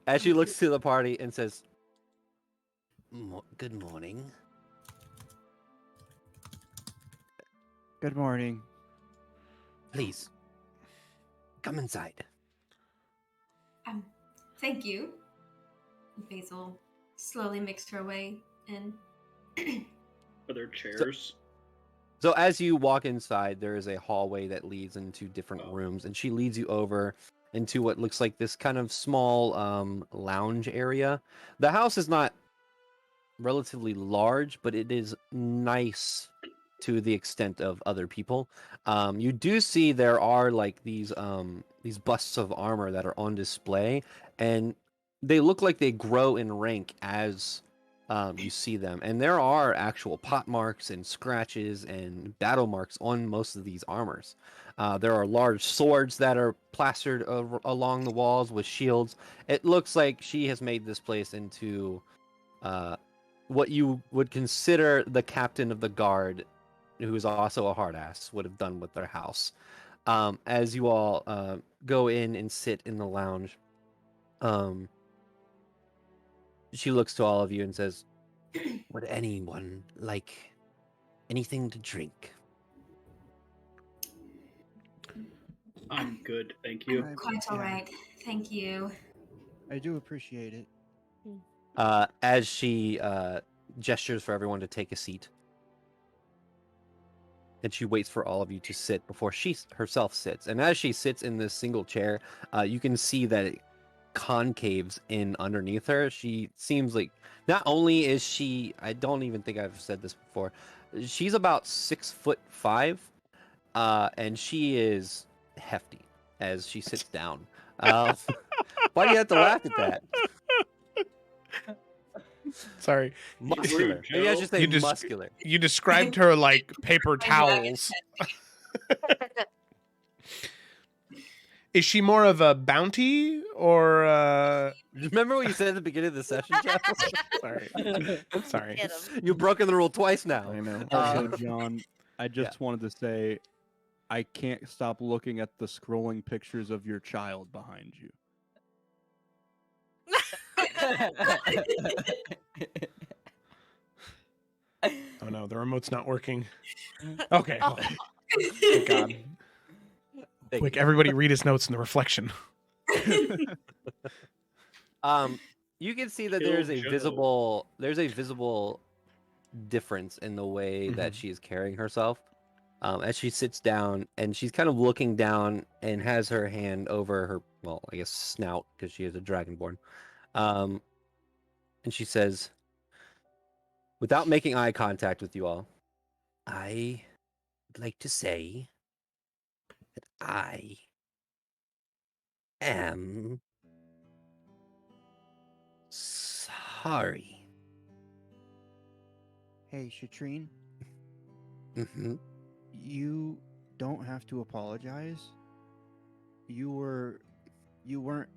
As she looks to the party and says, "Good morning." Good morning. Please, come inside. Thank you. Basil slowly makes her way in. Are there chairs? So as you walk inside, there is a hallway that leads into different Oh. rooms, and she leads you over into what looks like this kind of small lounge area. The house is not relatively large, but it is nice to the extent of other people. You do see there are like these busts of armor that are on display, and they look like they grow in rank as you see them. And there are actual pot marks and scratches and battle marks on most of these armors. There are large swords that are plastered along the walls with shields. It looks like she has made this place into what you would consider the captain of the guard, who is also a hard ass, would have done with their house. As you all go in and sit in the lounge, she looks to all of you and says, "Would anyone like anything to drink?" I'm good, thank you. Quite all right. Thank you. I do appreciate it. As she gestures for everyone to take a seat. And she waits for all of you to sit before she herself sits. And as she sits in this single chair, you can see that concaves in underneath her. She seems like not only is she, I don't even think I've said this before, she's about 6'5", and she is hefty as she sits down. Why do you have to laugh at that? Sorry. Muscular. Rude, Maybe I Joe. should say You just- muscular. You described her like paper My dragon towels. Is she more of a bounty or Remember what you said at the beginning of the session, Jeff? sorry. Sorry. Get 'em. You've broken the rule twice now. I know. Also, Uh, John, I just wanted to say, I can't stop looking at the scrolling pictures of your child behind you. Oh no, the remote's not working. Okay. hold on. Thank God. Thank Quick, you. everybody read his notes in the reflection. You can see that Kill there's a Joe. visible difference in the way that Mhm. she is carrying herself. As she sits down and she's kind of looking down and has her hand over her, well, I guess snout because she is a dragonborn. And she says, without making eye contact with you all, I would like to say that I am sorry. Hey, Shatrine, Hmm. you don't have to apologize. You weren't.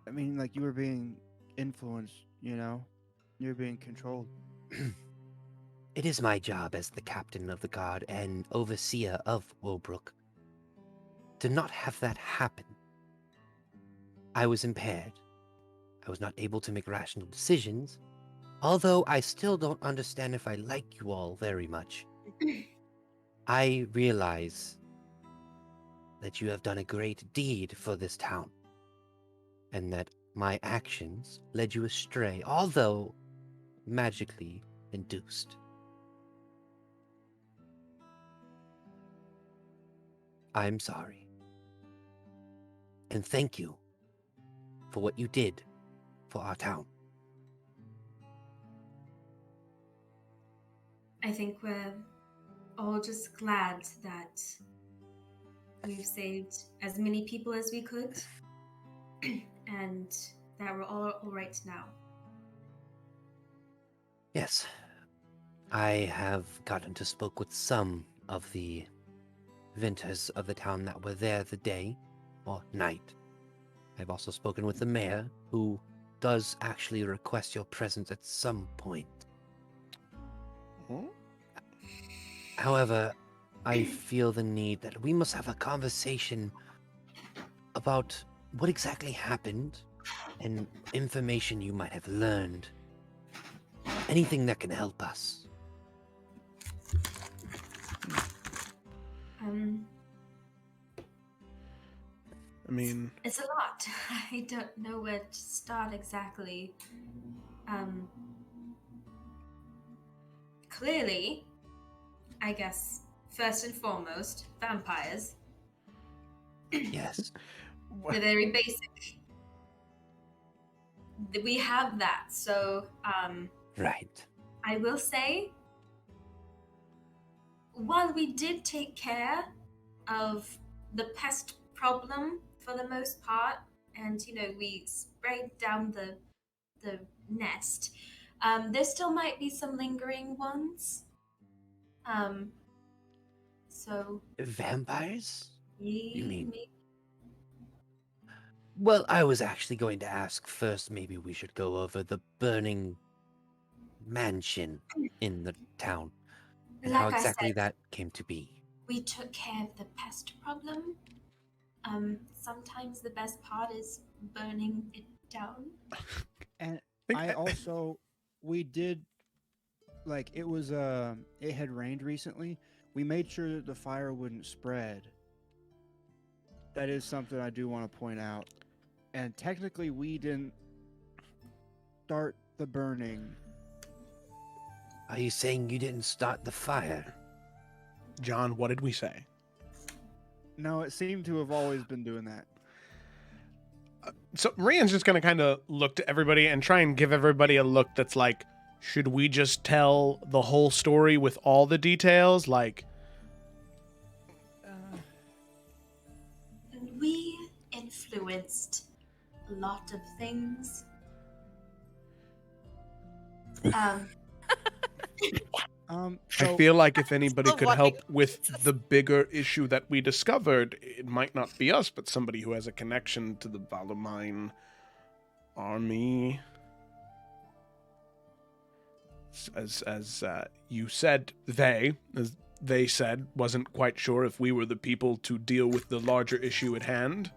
I mean, like you were being influenced. You know, you were being controlled. It is my job as the captain of the guard and overseer of Woolbrook to not have that happen. I was impaired. I was not able to make rational decisions, although I still don't understand if I like you all very much. I realize that you have done a great deed for this town, and that my actions led you astray, although magically induced. I'm sorry. And thank you for what you did for our town. I think we're all just glad that we've saved as many people as we could, and that we're all right now. Yes, I have gotten to spoke with some of the vintners of the town that were there the day or night. I've also spoken with the mayor, who does actually request your presence at some point. However, I feel the need that we must have a conversation about what exactly happened and information you might have learned. Anything that can help us. I mean, It's a lot. I don't know where to start exactly. Clearly, I guess, first and foremost, vampires. Yes. They're very basic. We have that, so Right. I will say, while we did take care of the pest problem for the most part, and we sprayed down the nest, there still might be some lingering ones. So Vampires? You mean? maybe- Well, I was actually going to ask first, maybe we should go over the burning mansion in the town and how Like I exactly said, that came to be. we took care of the pest problem. Sometimes the best part is burning it down. And think I also, we did, like, it was, it had rained recently. We made sure that the fire wouldn't spread. That is something I do want to point out. And technically, we didn't start the burning. Are you saying you didn't start the fire? John, what did we say? No, it seemed to have always been doing that. So Rian's just gonna kind of look to everybody and try and give everybody a look that's like, should we just tell the whole story with all the details? Like, We influenced a lot of things. I So feel like if anybody Still could wondering help with the bigger issue that we discovered, it might not be us, but somebody who has a connection to the Valamine army. As you said, as they said, wasn't quite sure if we were the people to deal with the larger issue at hand.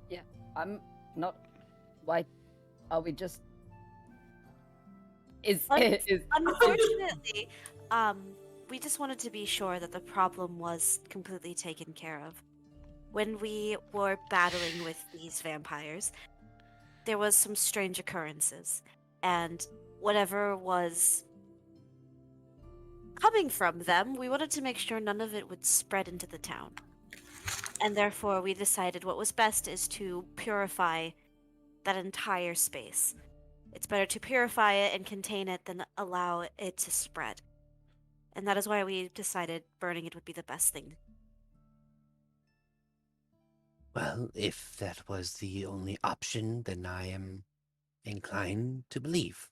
Yeah, I'm not. Why are we just? Is Unfortunately, we just wanted to be sure that the problem was completely taken care of. When we were battling with these vampires, there was some strange occurrences, and whatever was coming from them, we wanted to make sure none of it would spread into the town. And therefore, we decided what was best is to purify that entire space. It's better to purify it and contain it than allow it to spread. And that is why we decided burning it would be the best thing. Well, if that was the only option, then I am inclined to believe.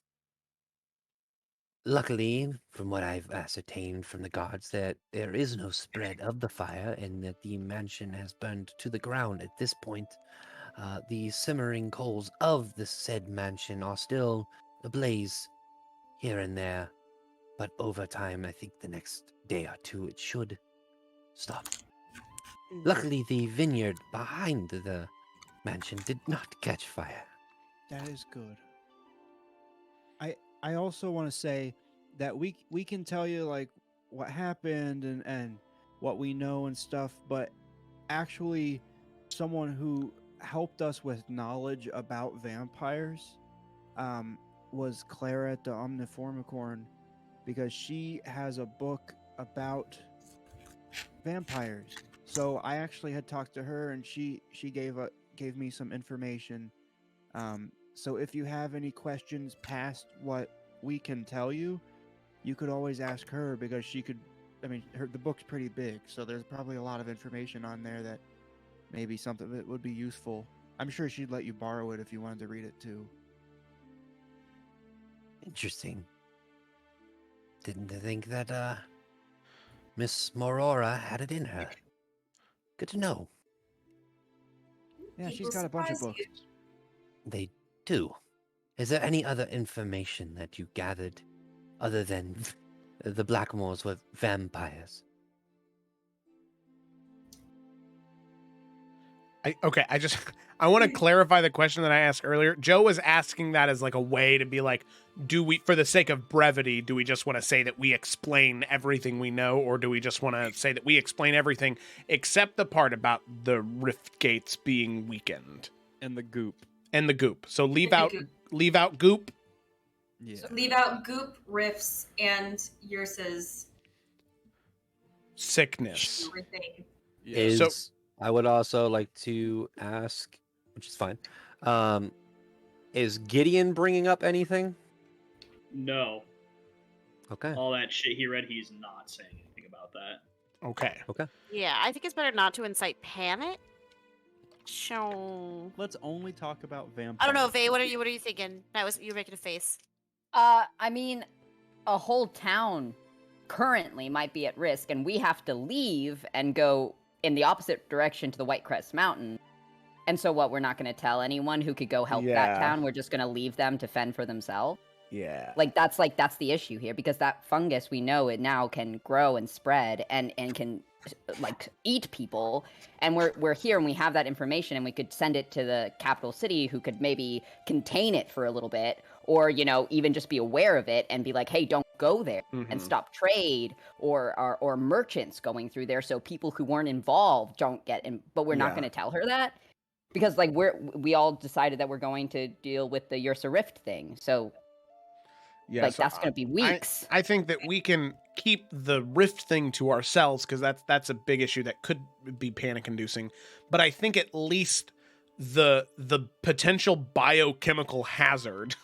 Luckily, from what I've ascertained from the guards, that there is no spread of the fire and that the mansion has burned to the ground at this point. The simmering coals of the said mansion are still ablaze here and there, but over time, I think the next day or two, it should stop. Luckily, the vineyard behind the mansion did not catch fire. that is good. I also want to say that we can tell you like what happened and what we know and stuff, but actually someone who helped us with knowledge about vampires was Clara at the Omniformicorn, because she has a book about vampires. So I actually had talked to her, and she gave me some information. So if you have any questions past what we can tell you, you could always ask her, because she could. I mean, the book's pretty big, so there's probably a lot of information on there that maybe something that would be useful. I'm sure she'd let you borrow it if you wanted to read it too. Interesting. Didn't think that, Miss Morora had it in her. Good to know. Yeah, she's People got a bunch of surprise books. you. They do. Is there any other information that you gathered other than the Blackmores were vampires? I want to clarify the question that I asked earlier. Joe was asking that as like a way to be like, do we, for the sake of brevity, do we just want to say that we explain everything we know, or do we just want to say that we explain everything except the part about the rift gates being weakened And the goop. and the goop? So leave And out the goop. leave out goop. Yeah. So leave out goop, riffs, and Yursa's Sickness. everything. Yeah. Is So- I would also like to ask, which is fine, is Gideon bringing up anything? No. Okay. All that shit he read, he's not saying anything about that. Okay. Yeah, I think it's better not to incite panic. So Let's only talk about vampires. I don't know, Vay. What are you thinking? That was you making a face. I mean, a whole town currently might be at risk, and we have to leave and go in the opposite direction to the White Crest Mountain. And so what, we're not going to tell anyone who could go help Yeah. that town? We're just going to leave them to fend for themselves? Yeah. That's the issue here, because that fungus, we know it now can grow and spread and can like eat people, and we're here and we have that information, and we could send it to the capital city, who could maybe contain it for a little bit, or even just be aware of it and be like, hey, don't go there, and Mhm. stop trade or merchants going through there, so people who weren't involved don't get in. But we're not Yeah. going to tell her that, because like we all decided that we're going to deal with the Ursa Rift thing, so Yeah, like so that's going to be weeks. I think that we can keep the rift thing to ourselves, because that's a big issue that could be panic inducing. But I think at least the potential biochemical hazard,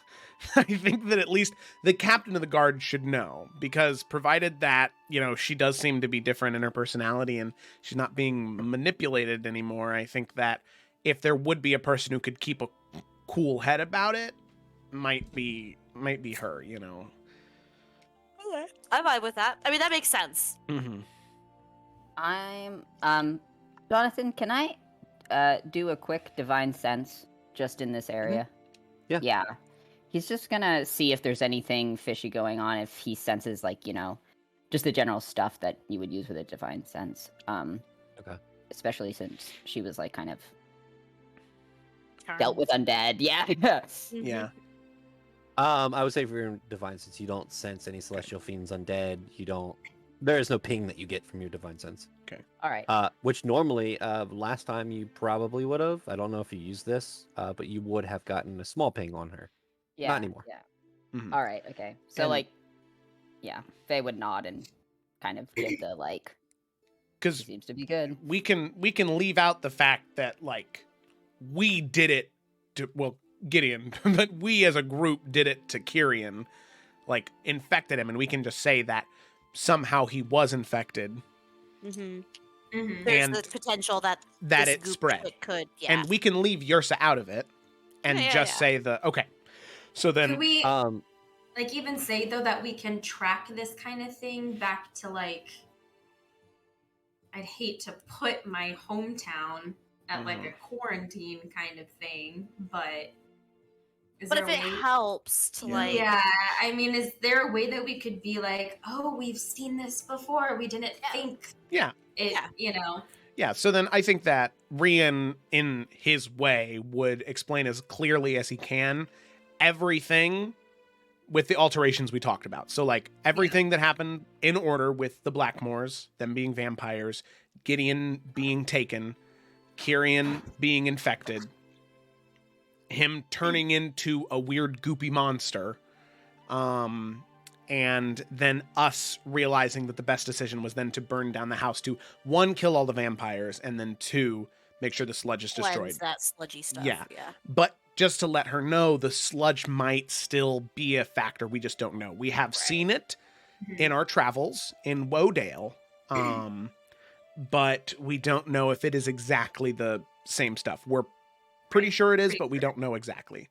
I think that at least the captain of the guard should know, because provided that, she does seem to be different in her personality and she's not being manipulated anymore, I think that if there would be a person who could keep a cool head about it, might be her, Okay. I'm fine with that. I mean, that makes sense. Mm-hmm. Jonathan, can I do a quick divine sense just in this area? Yeah. Yeah. He's just gonna see if there's anything fishy going on, if he senses, like, just the general stuff that you would use with a divine sense. Okay. Especially since she was, like, kind of Charmed. dealt with undead. Yeah. Yeah. I would say for your divine sense, you don't sense any celestial fiends, undead. There is no ping that you get from your divine sense. All right. Which normally, last time you probably would have. I don't know if you used this, but you would have gotten a small ping on her. Yeah. Not anymore. Yeah. Mhm. All right. Okay. So, And- Faye would nod and kind of give the, like, Because seems to be good. we can leave out the fact that, like, we did it to, well, Gideon, but we as a group did it to Kyrian, like, infected him, and we can just say that somehow he was infected. Mm-hmm. Mhm. There's And the potential that that this it goop spread. could, yeah. And we can leave Yursa out of it and Yeah, just yeah. say okay. So then Could we Um, even say though that we can track this kind of thing back to, like, I'd hate to put my hometown at like a quarantine kind of thing, but is But there if it a way? helps to like, Yeah, I mean, is there a way that we could be like, oh, we've seen this before, we didn't think Yeah. it, Yeah. Yeah, so then I think that Rian, in his way, would explain as clearly as he can everything with the alterations we talked about. So, like, everything that happened in order with the Blackmoors, them being vampires, Gideon being taken, Kyrian being infected, him turning into a weird goopy monster, and then us realizing that the best decision was then to burn down the house to, 1, kill all the vampires, and then 2, make sure the sludge is destroyed. cleanse that sludgy stuff. Yeah. Yeah. But just to let her know, the sludge might still be a factor. We just don't know. We have seen it in our travels in Wodale, but we don't know if it is exactly the same stuff. We're pretty sure it is, but we don't know exactly.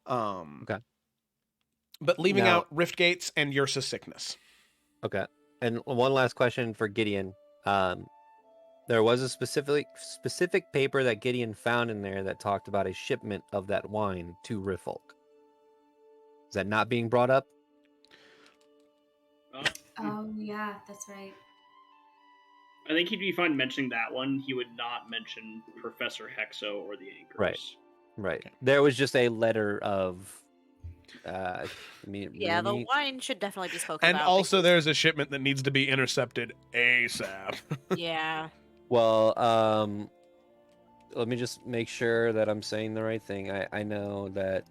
Okay. But leaving Now- out Rift Gates and Yursa's sickness. Okay. And one last question for Gideon. There was a specific paper that Gideon found in there that talked about a shipment of that wine to Riffolk. Is that not being brought up? Oh yeah, that's right. I think he'd be fine mentioning that one. He would not mention Professor Hexo or the Anchors. Right. Right. There was just a letter of. Yeah, the Rooney- wine should definitely be spoken And about. also there's a shipment that needs to be intercepted ASAP. Yeah. Well, let me just make sure that I'm saying the right thing. I know that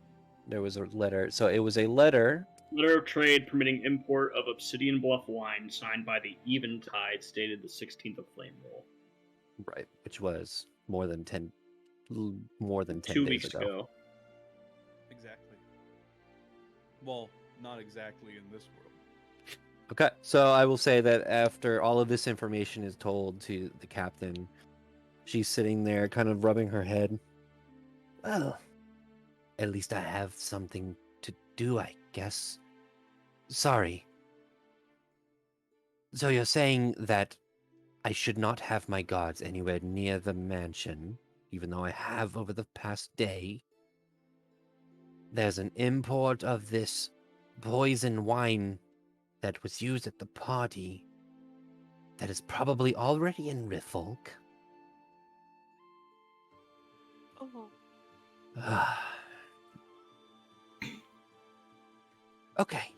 there was a letter. So it was a letter. Letter of trade permitting import of Obsidian Bluff wine signed by the Eventide, stated the 16th of Flame Roll. Right, which was more than 10 2 days weeks ago. ago. Exactly. Well, not exactly in this world. Okay, so I will say that after all of this information is told to the captain, she's sitting there kind of rubbing her head. Well, at least I have something to do, I guess. Sorry. So you're saying that I should not have my guards anywhere near the mansion, even though I have over the past day? There's an import of this poison wine that was used at the party that is probably already in Riffolk. Oh. Okay.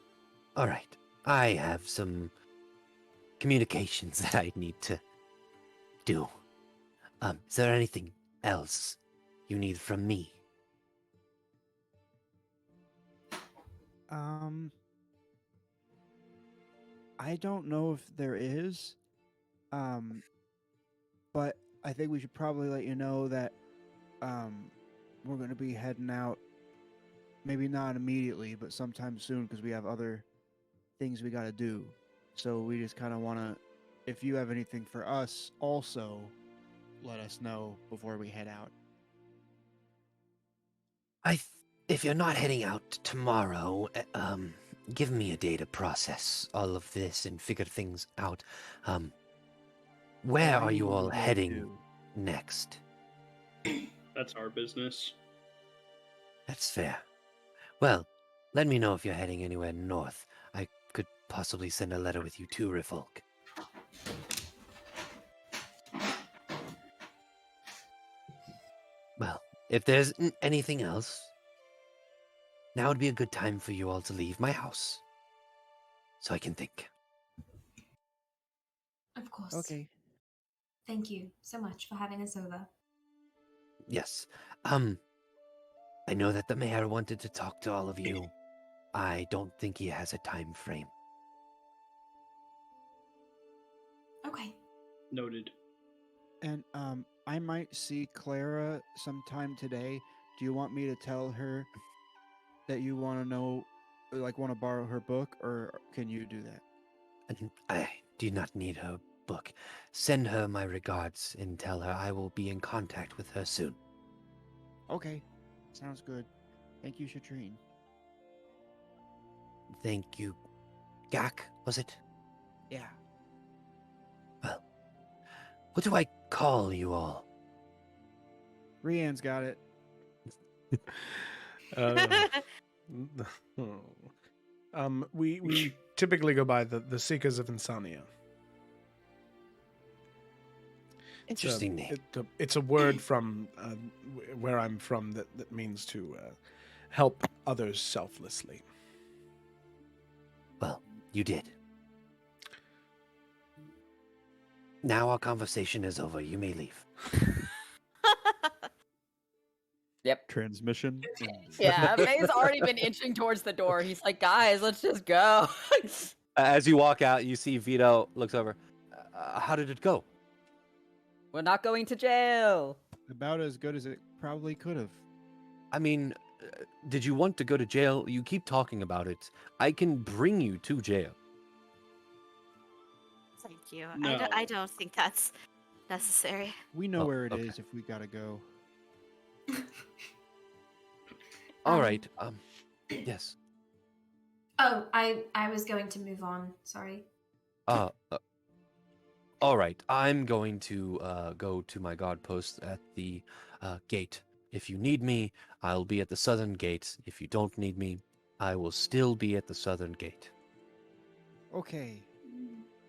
All right. I have some communications that I need to do. Is there anything else you need from me? I don't know if there is. But I think we should probably let you know that we're gonna be heading out. Maybe not immediately, but sometime soon because we have other things we gotta do. So we just kind of wanna, if you have anything for us, also let us know before we head out. If you're not heading out tomorrow, give me a day to process all of this and figure things out. Where are you all heading next? That's our business. That's fair. Well, let me know if you're heading anywhere north. I could possibly send a letter with you too, Rifolk. Well, if there's anything else, now would be a good time for you all to leave my house, so I can think. Of course. Okay. Thank you so much for having us over. Yes. I know that the mayor wanted to talk to all of you. I don't think he has a time frame. Okay. Noted. And I might see Clara sometime today. Do you want me to tell her that you want to know, like, want to borrow her book, or can you do that? And I do not need her book. Send her my regards and tell her I will be in contact with her soon. Okay, sounds good. Thank you, Shatrine. Thank you. Gak, was it? Yeah. Well, what do I call you all? Rianne's got it. We typically go by the Seekers of Insania. Interesting name. It's a word from where I'm from that means to help others selflessly. Well, you did. Now our conversation is over. You may leave. Yep. Transmission. Yeah, May's already been inching towards the door. He's like, guys, let's just go. As you walk out, you see Vito looks over. How did it go? We're not going to jail. About as good as it probably could have. I mean, did you want to go to jail? You keep talking about it. I can bring you to jail. Thank you. No. I don't think that's necessary. We know Oh, where it is okay. if we gotta go. All right. Yes. Oh, I was going to move on. Sorry. All right. I'm going to go to my guard post at the gate. If you need me, I'll be at the southern gate. If you don't need me, I will still be at the southern gate. Okay.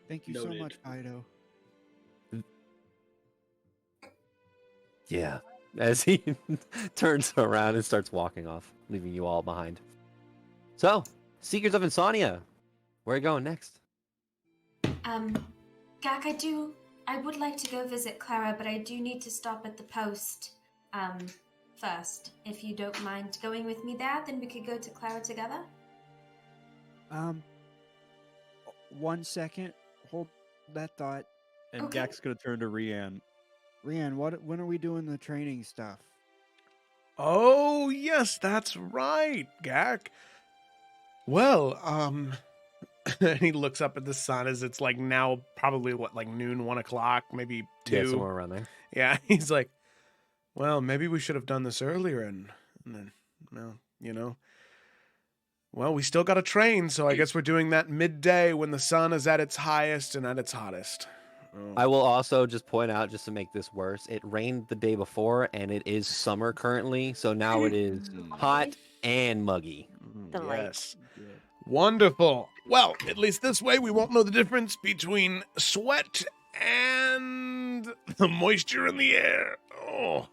Thank you so Noted. much, Fido. Yeah. As he turns around and starts walking off, leaving you all behind. So, Seekers of Insania, where are you going next? Gak, I would like to go visit Clara, but I do need to stop at the post, first. If you don't mind going with me there, then we could go to Clara together. 1 second. Hold that thought. And Okay. Gak's gonna turn to Rianne. Rianne, when are we doing the training stuff? Oh, yes, that's right, Gak. Well, and he looks up at the sun as it's like now probably like noon, 1 o'clock, maybe 2. Yeah, somewhere around there. Yeah, he's like, well, maybe we should have done this earlier, and then, well, well, we still got to train, so I guess we're doing that midday when the sun is at its highest and at its hottest. Oh. I will also just point out, just to make this worse, it rained the day before, and it is summer currently, so now it is hot and muggy. Delight. Yes. Wonderful. Well, at least this way we won't know the difference between sweat and the moisture in the air. Oh.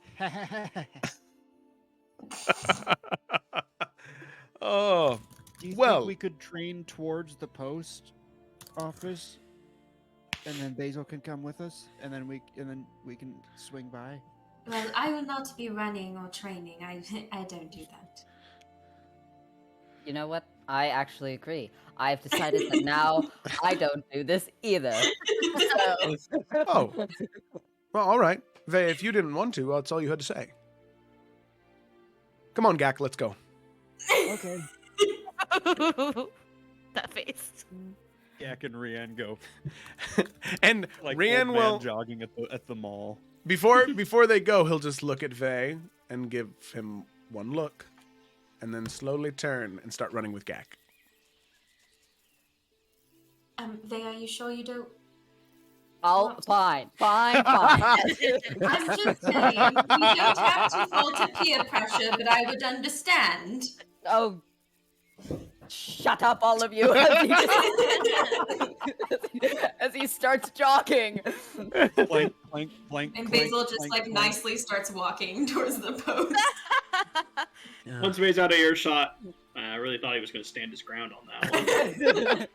Oh. Do you Well- think we could train towards the post office, and then Basil can come with us, and then we can swing by? Well, I will not be running or training. I don't do that. You know what? I actually agree. I've decided that now I don't do this either. So... Oh. Well, all right. Vey, if you didn't want to, that's all you had to say. Come on, Gak, let's go. Okay. That face. Gak and Rian go And like Rian old man will jogging at the mall. before they go, he'll just look at Vey and give him one look, and then slowly turn and start running with Gak. Vey, are you sure you don't? Oh, fine. I'm just saying, we don't have to fall to peer pressure, but I would understand. Oh, shut up, all of you! As he starts jogging. Blank, blank, blank. And blank, Basil just blank, like blank. nicely starts walking towards the post. Once Vey's out of earshot, I really thought he was going to stand his ground on that one.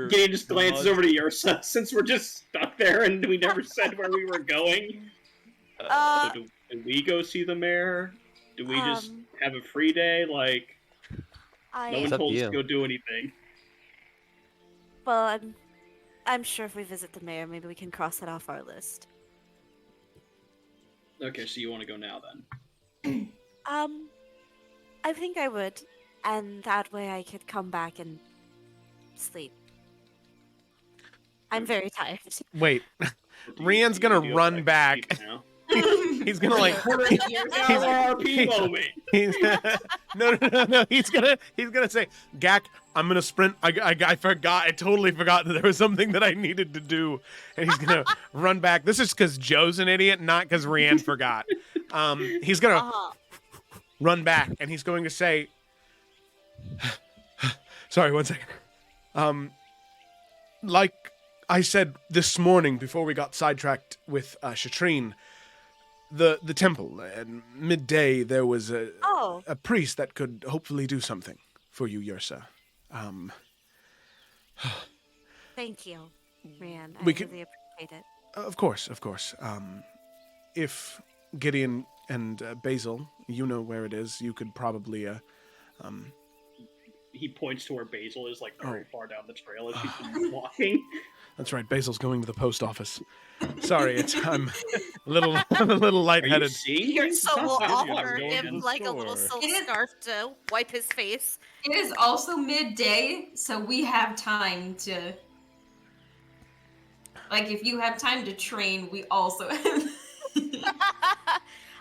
Gideon just glances over to Ursa, since we're just stuck there and we never said where we were going. So do we go see the mayor? Do we just have a free day? Like, no one It's up told to us you. to go do anything. Well, I'm sure if we visit the mayor, maybe we can cross that off our list. Okay, so you want to go now then? I think I would, and that way I could come back and sleep. I'm very tired. Wait, Rian's gonna run back. He's gonna like. RP moment. No. He's gonna say, Gak, I'm gonna sprint. I forgot. I totally forgot that there was something that I needed to do, and he's gonna run back. This is because Joe's an idiot, not because Rian forgot. He's gonna run back, and he's going to say, sorry, one second. Like I said this morning before we got sidetracked with Shatrine, the temple, at midday there was a priest that could hopefully do something for you, Yrsa. Thank you, Rian. I We can- really appreciate it. Of course. If Gideon and Basil, you know where it is, you could probably He points to where Basil is, like very far down the trail as she's walking. That's right, Basil's going to the post office. Sorry, I'm a little lightheaded. So we'll Stop offer going him to the like a little store. silk scarf to wipe his face. It is also midday, so we have time to. Like, if you have time to train, we also have.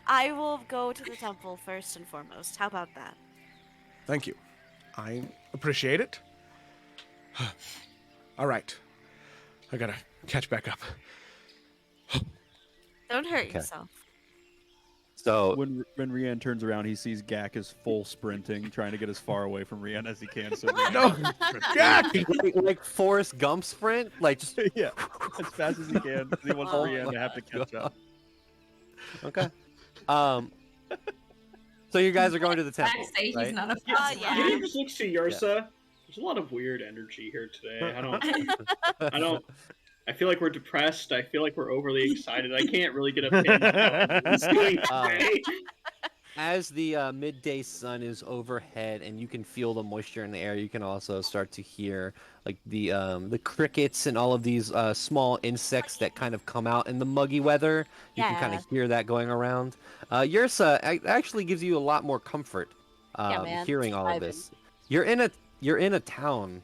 I will go to the temple first and foremost. How about that? Thank you. I appreciate it. All right. I gotta catch back up. Don't hurt yourself. So when Rian turns around, he sees Gak is full sprinting, trying to get as far away from Rian as he can. So No, Gak! like Forrest Gump sprint, like just yeah, as fast as he can. He wants Rian to have to catch up. Okay. So you guys are going to the temple, Say he's right? not a Gideon just looks to Yrsa. There's a lot of weird energy here today. I feel like we're depressed. I feel like we're overly excited. I can't really get a pin on what's doing today. As the midday sun is overhead and you can feel the moisture in the air, you can also start to hear like the crickets and all of these small insects that kind of come out in the muggy weather. You can kind of hear that going around. Yrsa actually gives you a lot more comfort man. hearing all of this. You're in a town,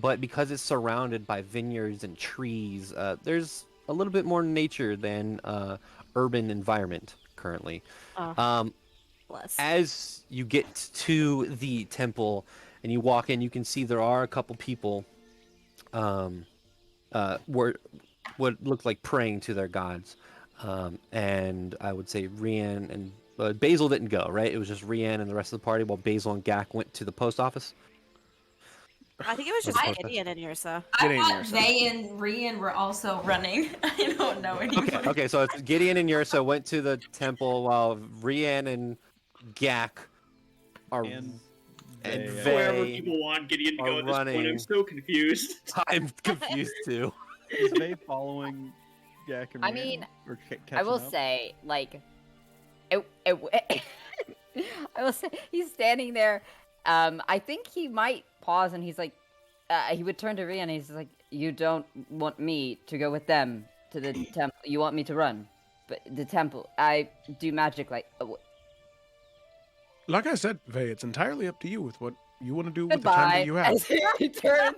but because it's surrounded by vineyards and trees, there's a little bit more nature than urban environment currently. As you get to the temple and you walk in, you can see there are a couple people were what looked like praying to their gods. And I would say Rian and Basil didn't go, right? It was just Rian and the rest of the party, while Basil and Gak went to the post office. I think it was just Gideon and Yrsa. I thought they and Rian were also running. I don't know anymore. Okay, so it's Gideon and Yrsa went to the temple while Rian and Gak are and Wherever people want Gideon to go at this point, I'm so confused. I'm confused too. Is Vey following Gak and Rian? I mean, or I will catching up? say, like, I will say he's standing there. I think he might pause, and he's like, he would turn to Rian, and he's like, "You don't want me to go with them to the temple? You want me to run?" but the temple. I do magic like. Like I said, Vey, it's entirely up to you with what you want to do with the time Goodbye. that you have. As he turns,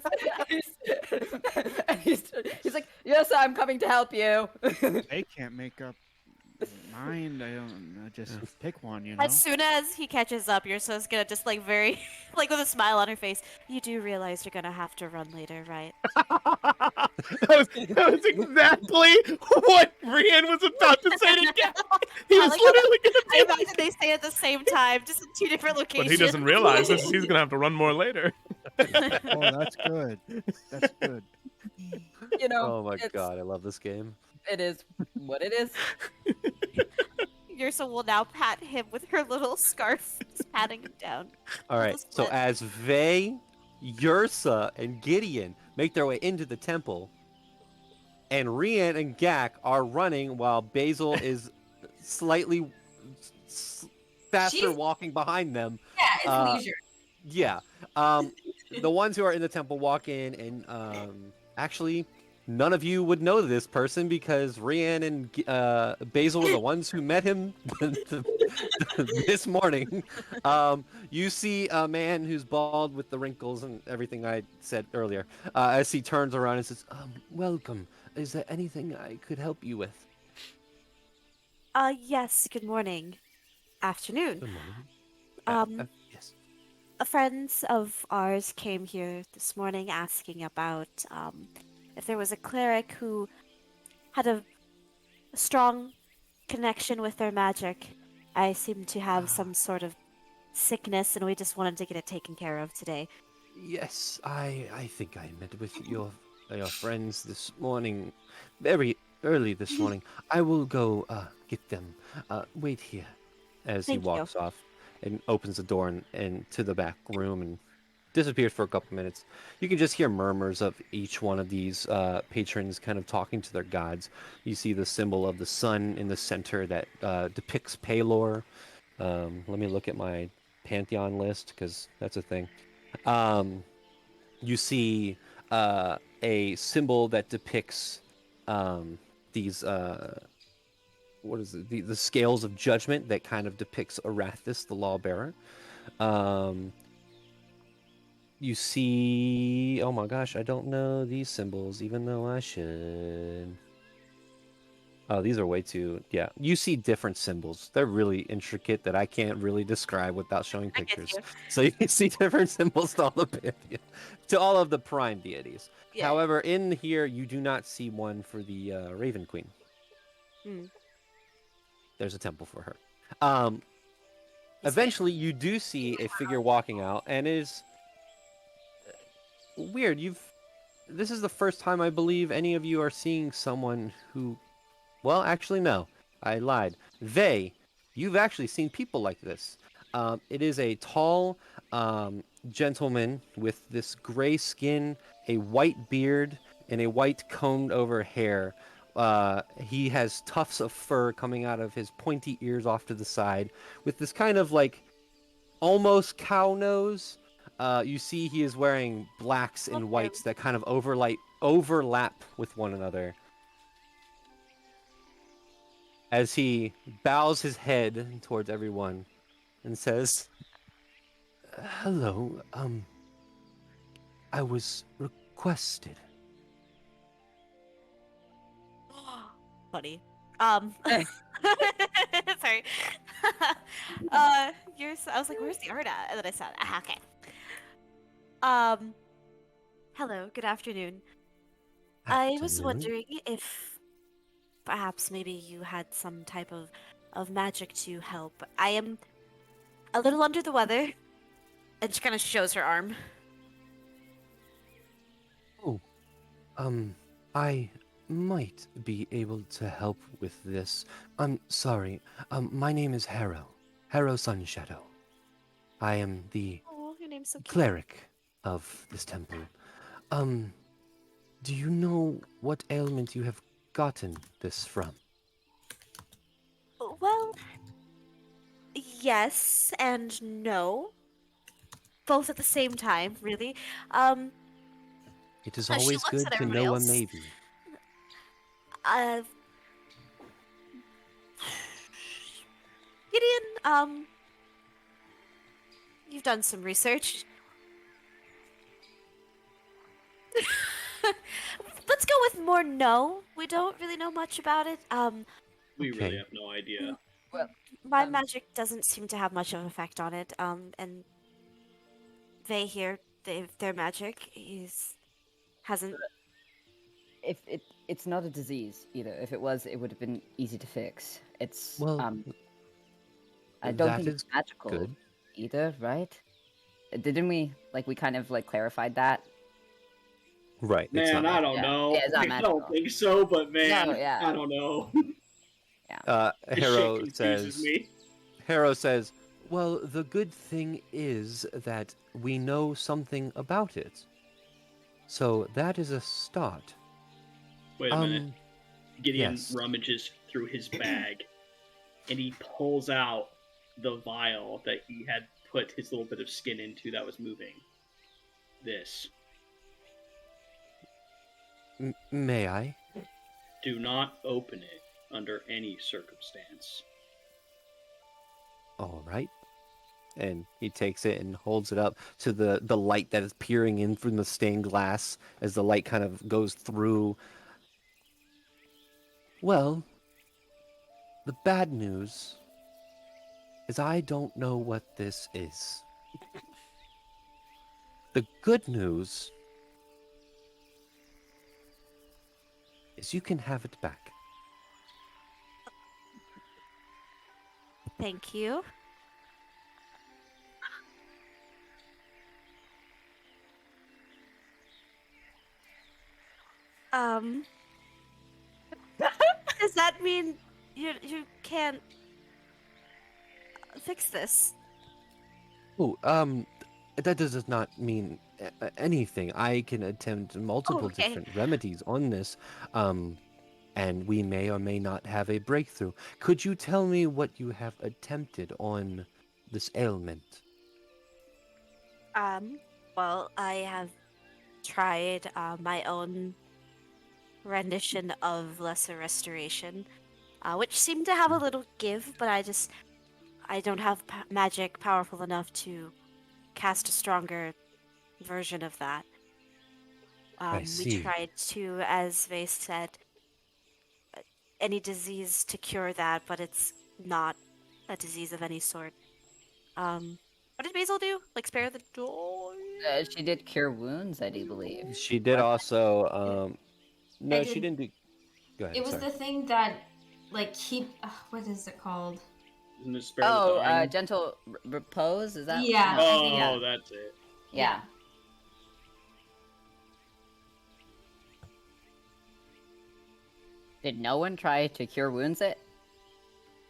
and he's like, "Yes, I'm coming to help you." They can't make up their mind. I don't just pick one, you know. As soon as he catches up, Yursa's gonna just like very, like with a smile on her face. You do realize you're gonna have to run later, right? that was exactly what Rian was about to say to Gak. He was like literally going to I imagine they say at the same time, just in 2 different But locations. he doesn't realize this. He's going to have to run more later. Oh, that's good. That's good. You know. Oh my god, I love this game. It is what it is. Yursa will now pat him with her little scarf, just patting him down. All right, so split. as Vey, Yursa, and Gideon make their way into the temple, and Rian and Gak are running while Basil is slightly faster She's- walking behind them. Yeah, it's leisure. Yeah. The ones who are in the temple walk in, and actually, none of you would know this person because Rian and Basil were the ones who met him this morning. You see a man who's bald with the wrinkles and everything I said earlier as he turns around and says, "Welcome. Is there anything I could help you with?" Yes, good morning. Afternoon. Good morning. Yes. Friends of ours came here this morning asking about if there was a cleric who had a strong connection with their magic. I seem to have some sort of sickness, and we just wanted to get it taken care of today. Yes, I think I met with your friends this morning, very early this morning. I will go get them. Wait here. As Thank he you. walks off and opens the door and to the back room and disappears for a couple minutes. You can just hear murmurs of each one of these patrons kind of talking to their gods. You see the symbol of the sun in the center that depicts Palor. Let me look at my Pantheon list because that's a thing. You see a symbol that depicts these what is it? The scales of judgment that kind of depicts Arathis, the lawbearer. You see, oh my gosh, I don't know these symbols, even though I should. Oh, these are way too, yeah. You see different symbols. They're really intricate that I can't really describe without showing I get pictures. you. So you can see different symbols to all the pantheon, to all of the prime deities. Yeah. However, in here, you do not see one for the Raven Queen. Hmm. There's a temple for her. Eventually, you do see a figure walking out, and it is weird. This is the first time I believe any of you are seeing someone who, well, actually no, I lied. You've actually seen people like this. It is a tall gentleman with this gray skin, a white beard, and a white combed over hair. He has tufts of fur coming out of his pointy ears off to the side with this kind of like almost cow nose. You see he is wearing blacks and whites that kind of overlap with one another. As he bows his head towards everyone and says, "Hello, I was requested." Funny. Sorry. I was like, where's the art at? And then I saw it. Okay. Hello, good afternoon. I was Afternoon. wondering if perhaps maybe you had some type of magic to help. I am a little under the weather. And she kind of shows her arm. Oh, I might be able to help with this. I'm sorry. My name is Harrow Sunshadow. I am the Oh, your name's so cute. cleric of this temple. Do you know what ailment you have gotten this from? Well, yes and no. Both at the same time, really. It is She always looks good at to everybody know else. a maybe. Gideon, you've done some research. Let's go with more no. We don't really know much about it. We really Okay. have no idea. My magic doesn't seem to have much of an effect on it. And they here, their magic hasn't. If it's not a disease either. If it was, it would have been easy to fix. It's Well, I don't that think it's is magical good. either, right? Didn't we we kind of clarified that? Right. It's Man, not I don't Yeah. know. Yeah, it's not I don't magical. think so, but man, No, yeah. I don't know. This shit Harrow confuses says. me. Harrow says, "Well, the good thing is that we know something about it. So that is a start." Wait a minute. Gideon yes. rummages through his bag, and he pulls out the vial that he had put his little bit of skin into that was moving. This. May I? Do not open it under any circumstance. All right. And he takes it and holds it up to the light that is peering in from the stained glass as the light kind of goes through. Well, the bad news is I don't know what this is. The good news is you can have it back. Thank you. Does that mean you can't fix this? Oh, that does not mean anything. I can attempt multiple Okay. different remedies on this, and we may or may not have a breakthrough. Could you tell me what you have attempted on this ailment? Well, I have tried my own rendition of Lesser Restoration, which seemed to have a little give, but I don't have magic powerful enough to cast a stronger version of that. I We see. tried to, as Vase said, any disease to cure that, but it's not a disease of any sort. What did Basil do? Spare the joy? She did cure wounds, I do believe. She did also. No, I she did- didn't do. Go ahead. It was sorry. the thing that, keep. What is it called? Isn't it spare the dying? Gentle repose. Is that? Yeah. No. Oh, yeah. that's it. Yeah. Did no one try to cure wounds? It.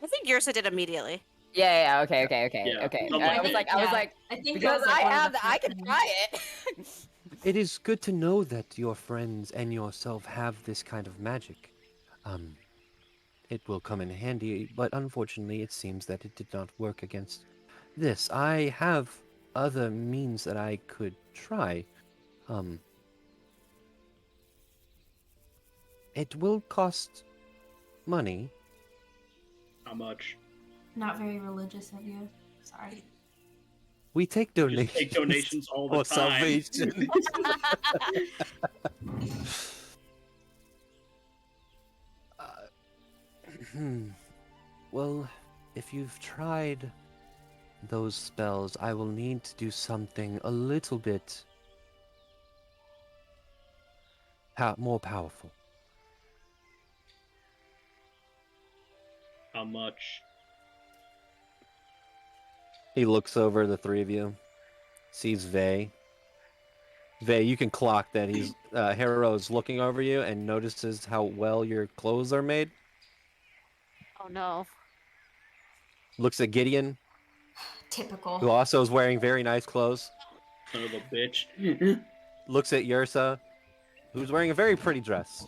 I think Yursa did immediately. Yeah. Okay. Yeah, Okay. something I like was that. like, I think because that was, I one of have the that, I first can things. try it. It is good to know that your friends and yourself have this kind of magic. It will come in handy, but unfortunately it seems that it did not work against this. I have other means that I could try. It will cost money. How much? Not very religious of you. Sorry. We take You donations. just take donations all the for time. salvation. Well, if you've tried those spells, I will need to do something a little bit more powerful. How much? He looks over the three of you, sees Vey. Vey, you can clock that he's Harrow's looking over you and notices how well your clothes are made. Oh no. Looks at Gideon, Typical. who also is wearing very nice clothes. Son of a bitch. Looks at Yursa, who's wearing a very pretty dress.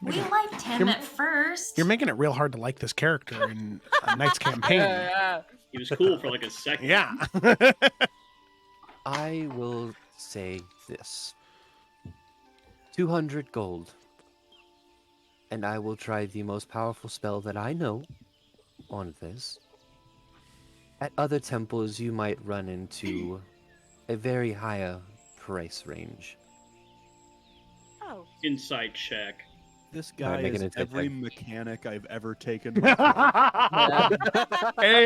We liked him You're- at first. You're making it real hard to like this character in a Knight's campaign. He was cool for like a second. Yeah. I will say this. 200 gold. And I will try the most powerful spell that I know on this. At other temples, you might run into a very higher price range. Oh. Insight check. This All right, guy make is an insight every check. mechanic I've ever taken. Hey,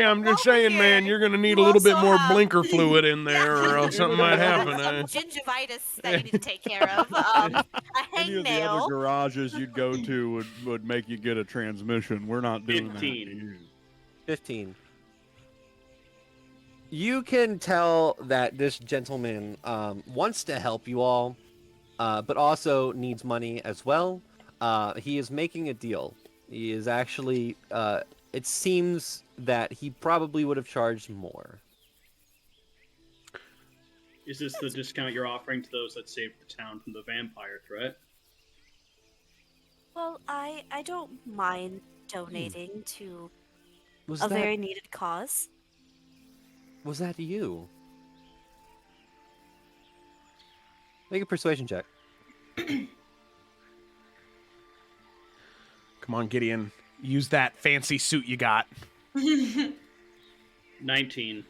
I'm just Over saying, man, here, you're gonna need you a little bit also more have- blinker fluid in there, or else something might happen. Some gingivitis that you need to take care of. A Any of the other hangnail. garages you'd go to would make you get a transmission. We're not doing 15. 15. You can tell that this gentleman wants to help you all, but also needs money as well. He is making a deal. He is actually, it seems that he probably would have charged more. Is this the discount you're offering to those that saved the town from the vampire threat? Well, I don't mind donating to Was a that very needed cause. was that you? Make a persuasion check. Come on, Gideon. Use that fancy suit you got. 19.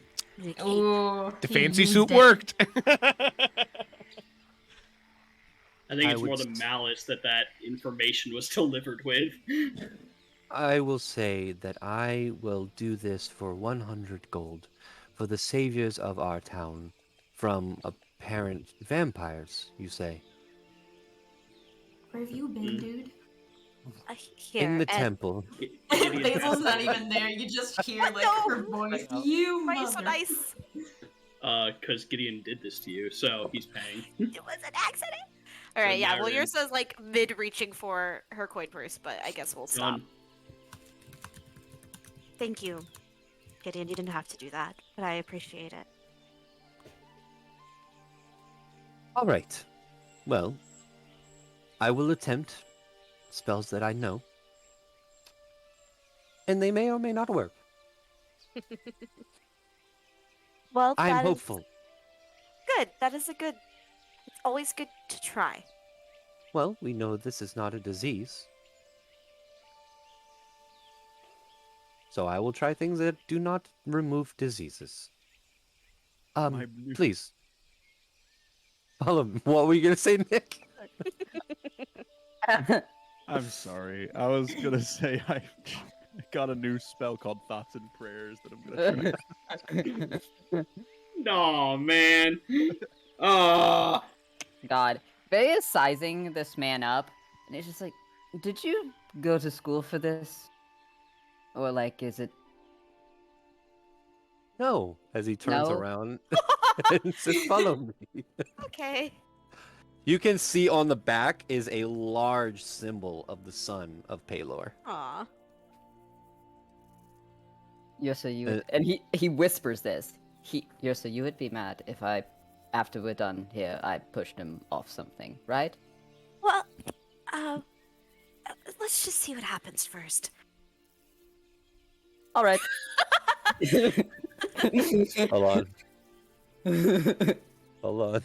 Ooh, The he fancy used suit it. worked. I think I it's more would the malice that information was delivered with. I will say that I will do this for 100 gold for the saviors of our town from apparent vampires, you say? Where have you been, dude? Here, In the and temple. Basil's not even there. You just hear like her voice. You Why are you so mother. nice? Because Gideon did this to you, so he's paying. It was an accident. All right, yeah. Well, Marin. yours says like mid reaching for her coin purse, but I guess we'll stop. Done. Thank you, Gideon. You didn't have to do that, but I appreciate it. All right. Well, I will attempt spells that I know. And they may or may not work. Well, I'm that is hopeful. good. That is a good. It's always good to try. Well, we know this is not a disease. So I will try things that do not remove diseases. Please. What were you going to say, Nick? I'm sorry. I was gonna say I got a new spell called Thoughts and Prayers that I'm gonna try. No, man. Oh. God. Faye is sizing this man up, and it's just like, did you go to school for this? Or, like, is it... No, as he turns No? around and says, follow me. Okay. You can see on the back is a large symbol of the sun of Palor. Aw. Yosa, you would... And he whispers this. Yosa, you would be mad if I, after we're done here, I pushed him off something, right? Well, let's just see what happens first. All right. Hold on. Hold on.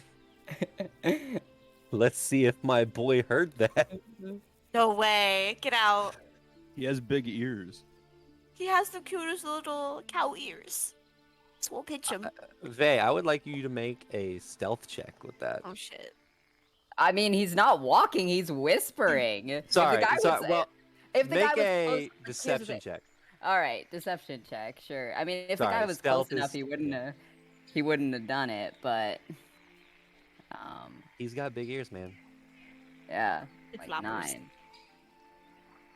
Let's see if my boy heard that. No way. Get out. He has big ears. He has the cutest little cow ears. So we'll pinch him. Vey, I would like you to make a stealth check with that. Oh shit. I mean, he's not walking, he's whispering. Sorry, If the guy sorry. was, Well, if the guy make was a close, deception check. All right, deception check, sure. I mean, if the Sorry, guy was close stealth enough, is- he wouldn't have done it. But, He's got big ears, man. yeah, It's like loppers. 9.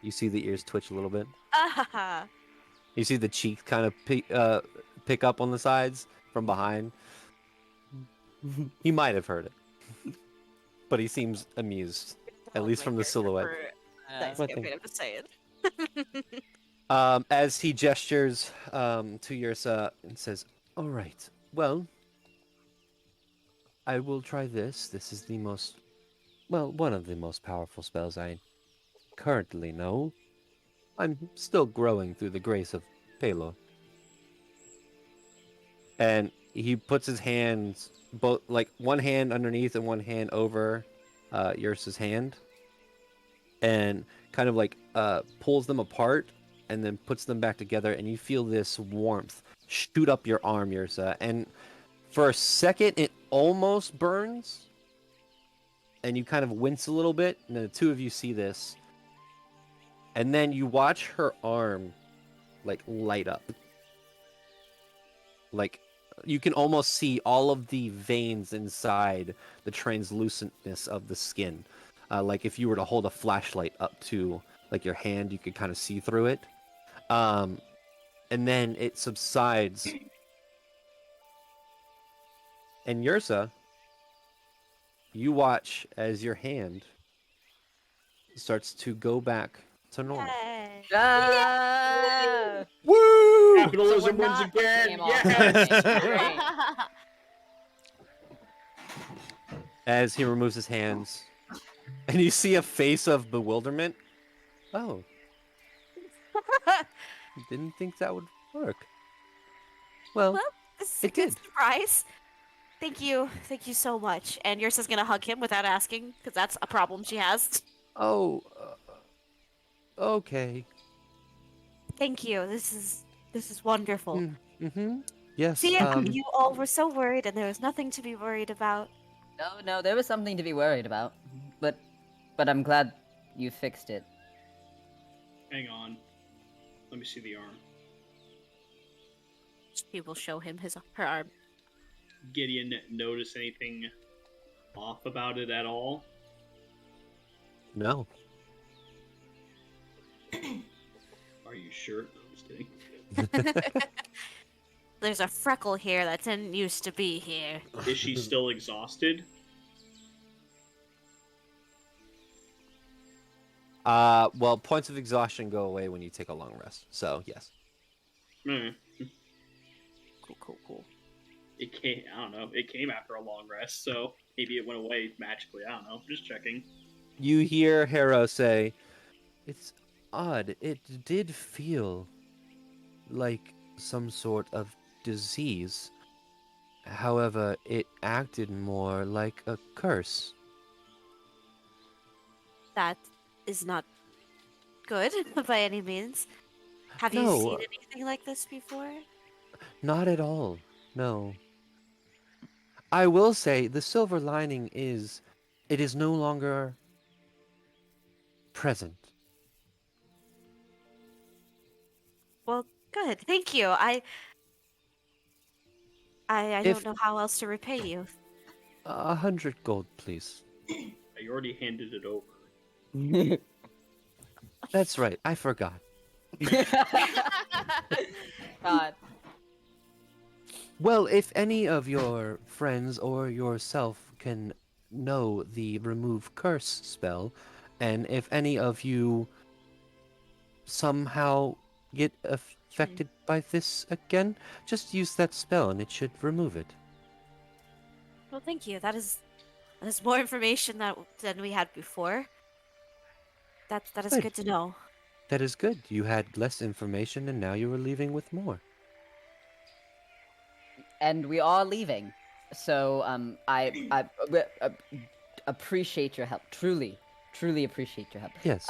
You see the ears twitch a little bit. Ah, You see the cheeks kind of pick up on the sides from behind. He might have heard it, but he seems amused, at least from the silhouette. Nice, What I thing? mean, I'm just saying. As he gestures to Yrsa and says, "All right, well, I will try this. This is the most, well, one of the most powerful spells I currently know. I'm still growing through the grace of Palor." And he puts his hands, both like one hand underneath and one hand over Yrsa's hand, and kind of like pulls them apart and then puts them back together, and you feel this warmth shoot up your arm, Yrsa. And for a second, it almost burns, and you kind of wince a little bit. And the two of you see this, and then you watch her arm like light up. Like you can almost see all of the veins inside the translucentness of the skin. Like if you were to hold a flashlight up to like your hand, you could kind of see through it. And then it subsides. And Yrsa, you watch as your hand starts to go back to normal. Yay. Ah! Woo! Capitalism we're wins not ripping again. him off. Yes. Great. As he removes his hands, and you see a face of bewilderment. Oh. Didn't think that would work. Well, Well, this is a it good did. surprise. Thank you so much. And Yrsa's gonna hug him without asking, because that's a problem she has. Oh, okay. Thank you. This is wonderful. Mm-hmm. Yes. See, you all were so worried, and there was nothing to be worried about. No, there was something to be worried about, but I'm glad you fixed it. Hang on. Let me see the arm. She will show him her arm. Gideon notice anything off about it at all? No. Are you sure? No, I'm just kidding. There's a freckle here that didn't used to be here. Is she still exhausted? Well, points of exhaustion go away when you take a long rest. So, yes. Hmm. Cool. It came. I don't know. It came after a long rest, so maybe it went away magically. I don't know. Just checking. You hear Harrow say, "It's odd. It did feel like some sort of disease. However, it acted more like a curse." That is not good by any means. Have you No. seen anything like this before? Not at all. No. I will say the silver lining is it is no longer present. Well, good. Thank you. I If- don't know how else to repay you. 100 gold, please. I already handed it over. That's right. I forgot. God. Well, if any of your friends or yourself can know the remove curse spell, and if any of you somehow get affected by this again, just use that spell and it should remove it. Well, thank you. That is more information than we had before. That is Good. good to know. That is good. You had less information and now you are leaving with more. And we are leaving. So I appreciate your help. Truly appreciate your help. Yes.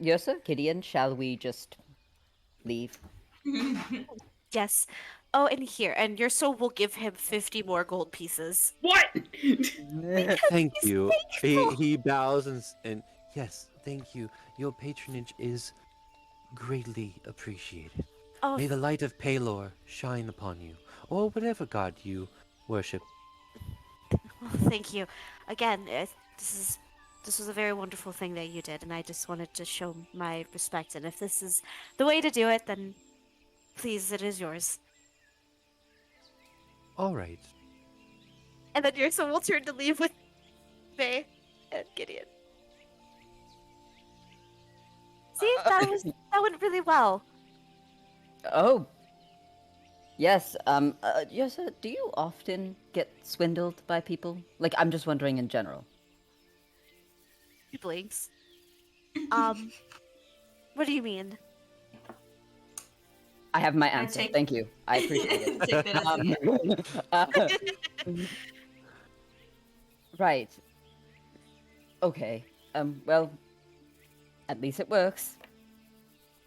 Yrsa, Gideon, shall we just leave? Yes. Oh, and here, and your soul will give him 50 more gold pieces. What? Thank he's you. faithful. He bows and yes, thank you. Your patronage is greatly appreciated. Oh, May the light of Palor shine upon you, or whatever god you worship. well, thank you. Again, this was a very wonderful thing that you did, and I just wanted to show my respect. And if this is the way to do it, then please, it is yours. All right. And then your soul will turn to leave with Faye and Gideon. See, that went really well. Oh. Yes, Yrsa, do you often get swindled by people? Like, I'm just wondering in general. He blinks. What do you mean? I have my answer. take- Thank you. I appreciate it. Take that as a yes. Right. Okay. Well, at least it works.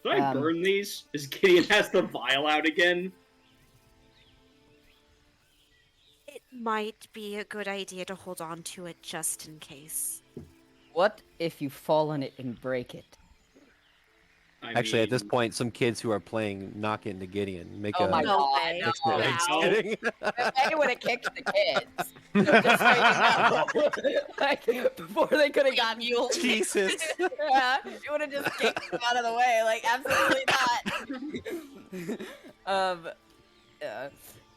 Should I burn these? Is Gideon has the vial out again? It might be a good idea to hold on to it just in case. What if you fall on it and break it? Actually, at this point, some kids who are playing knock into Gideon. Make Oh a my No god, way. Just no. kidding. They would have kicked the kids. No, just so you know. Like, before they could have gotten you. Jesus. Yeah, you would have just kicked them out of the way. Like, absolutely not. Yeah.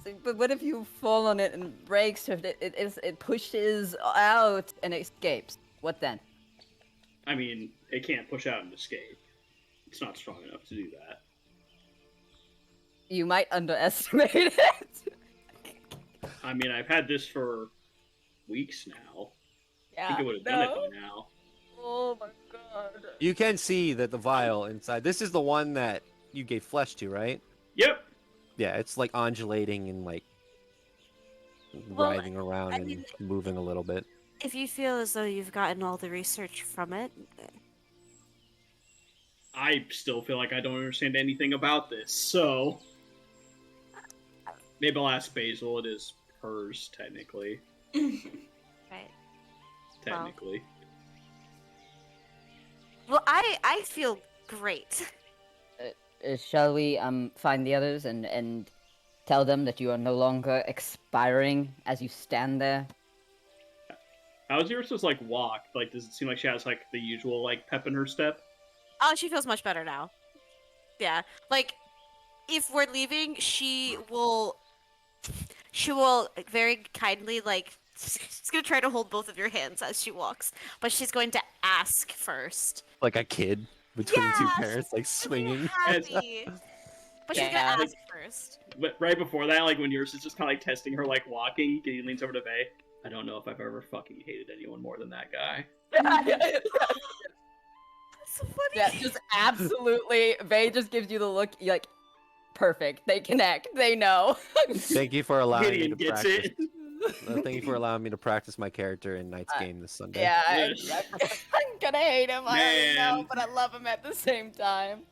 So, but what if you fall on it and breaks it? It pushes out and escapes. What then? I mean, it can't push out and escape. It's not strong enough to do that. You might underestimate it. I mean, I've had this for weeks now. Yeah. I think it would have done it by now. Oh my god. You can see that the vial inside. This is the one that you gave flesh to, right? Yep. Yeah, it's like undulating and like Well, writhing around I and mean- moving a little bit. If you feel as though you've gotten all the research from it, I still feel like I don't understand anything about this, so maybe I'll ask Basil. It is hers, technically. right? Technically. Well, I feel great. Shall we find the others and tell them that you are no longer expiring as you stand there? How's yours just like walk? Like, does it seem like she has like the usual like pep in her step? Oh, she feels much better now. Yeah, like if we're leaving, she will very kindly like. She's gonna try to hold both of your hands as she walks, but she's going to ask first. Like a kid between two Yeah, parents, like swinging. Happy. But she's Yeah. gonna ask first. But right before that, like when yours is just kind of like testing her like walking, Gideon leans over to Vay. I don't know if I've ever fucking hated anyone more than that guy. That's so funny. Yeah, just absolutely. Vay just gives you the look. You're like, perfect. They connect. They know. Thank you for allowing Gideon me to gets practice. it. Thank you for allowing me to practice my character in Knight's game this Sunday. Yeah, Yes. I'm gonna hate him. I already know, Man. but I love him at the same time.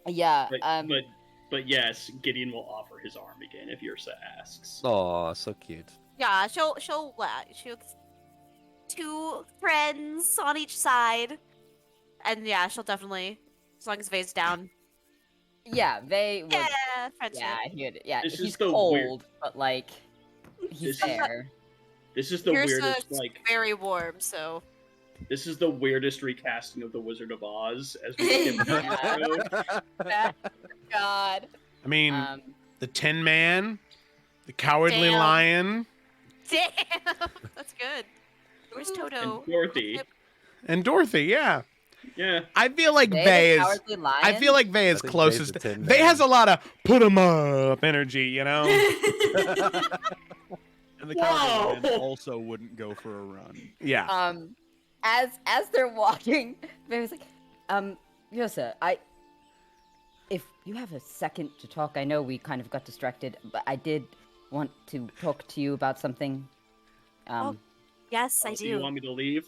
Yeah. But yes, Gideon will offer his arm again if Ursa asks. Oh, so cute. Yeah, she'll two friends on each side, and yeah, she'll definitely, as long as Vay's down. Yeah, Vay. Would, Yeah, friendship. yeah, This is he's the cold, weird- but like, he's This is- there. This is the Ursa's weirdest like very warm, so this is the weirdest recasting of the Wizard of Oz as we skip down the road. God. I mean, Um, the Tin Man, the Cowardly Damn. Lion, damn, that's good. Where's Toto? And Dorothy. and Dorothy. Yeah, Yeah. I feel like Vay, Vay the is. Cowardly Lion? I feel like Vay I is think Vay's closest. the Tin Vay Man. has a lot of put 'em up energy, you know. And the Whoa! Cowardly Lion also wouldn't go for a run. Yeah. As they're walking, Vay was like, Yosa, if you have a second to talk, I know we kind of got distracted, but I did want to talk to you about something. Yes, I Do you do. want me to leave?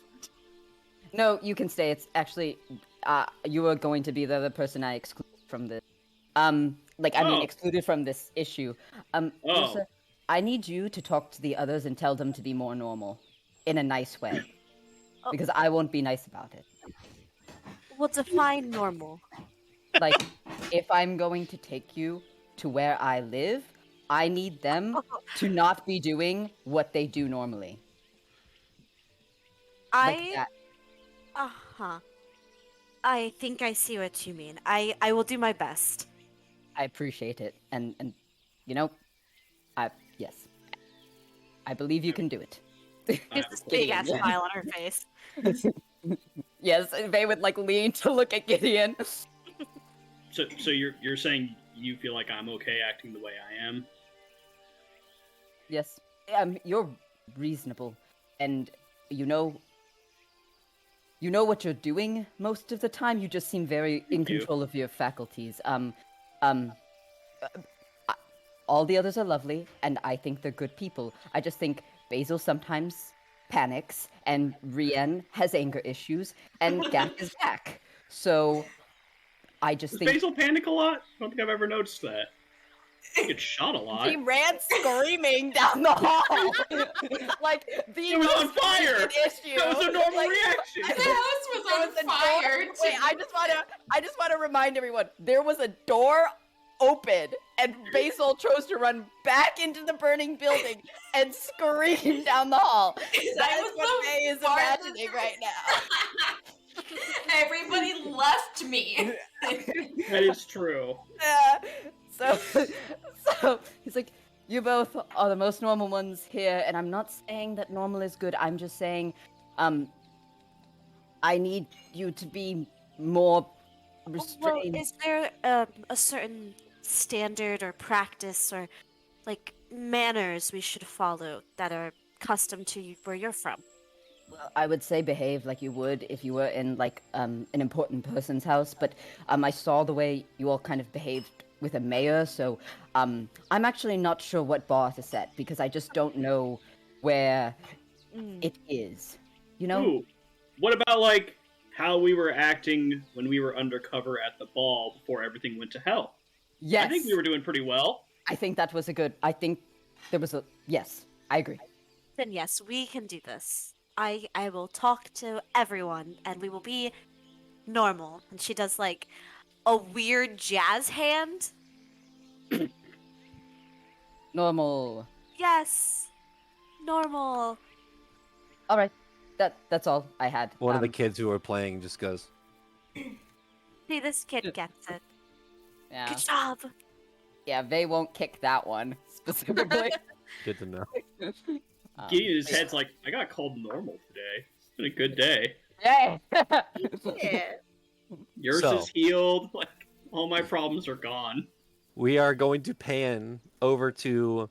No, you can stay. It's actually, you are going to be the other person I exclude from this. Excluded from this issue. Yosa, I need you to talk to the others and tell them to be more normal, in a nice way, Oh. because I won't be nice about it. Well, define normal. Like, if I'm going to take you to where I live, I need them to not be doing what they do normally. Like that. Uh-huh. I think I see what you mean. I will do my best. I appreciate it, and you know, yes, I believe you can do it. There's this big ass smile on her face. Yes, they would like lean to look at Gideon. So you're saying you feel like I'm okay acting the way I am? Yes, you're reasonable, and you know what you're doing most of the time. You just seem very in you. control of your faculties. All the others are lovely, and I think they're good people. I just think Basil sometimes panics, and Rien has anger issues, and Gak is Gak. So I just Does think Basil panic a lot? I don't think I've ever noticed that. He gets shot a lot. he ran screaming down the hall. Like the It was on fire! issue. That was a normal Like, reaction! The house was there on was a fire. door. Wait, I just wanna remind everyone, there was a door open and Basil chose to run back into the burning building and scream down the hall. That is what Faye is imagining right now. Everybody left me. That is true. So he's like, you both are the most normal ones here, and I'm not saying that normal is good. I'm just saying, I need you to be more Well, restrained. is there a certain standard or practice or like manners we should follow that are custom to where you're from? Well, I would say behave like you would if you were in like an important person's house, but I saw the way you all kind of behaved with a mayor, so I'm actually not sure what bar to set because I just don't know where it is. You know? Ooh, what about like how we were acting when we were undercover at the ball before everything went to hell? Yes. I think we were doing pretty well. I think that was I think there was yes, I agree. Then yes, we can do this. I will talk to everyone and we will be normal. And she does like a weird jazz hand. Normal. Yes. Normal. All right. That's all I had. One of the kids who were playing just goes, See, this kid gets it. Yeah. Good job. Yeah, they won't kick that one specifically. good to know. Gideon in his head's like, I got called normal today. It's been a good day. Yay! Yeah. Yours So- is healed. Like, all my problems are gone. We are going to pan over to.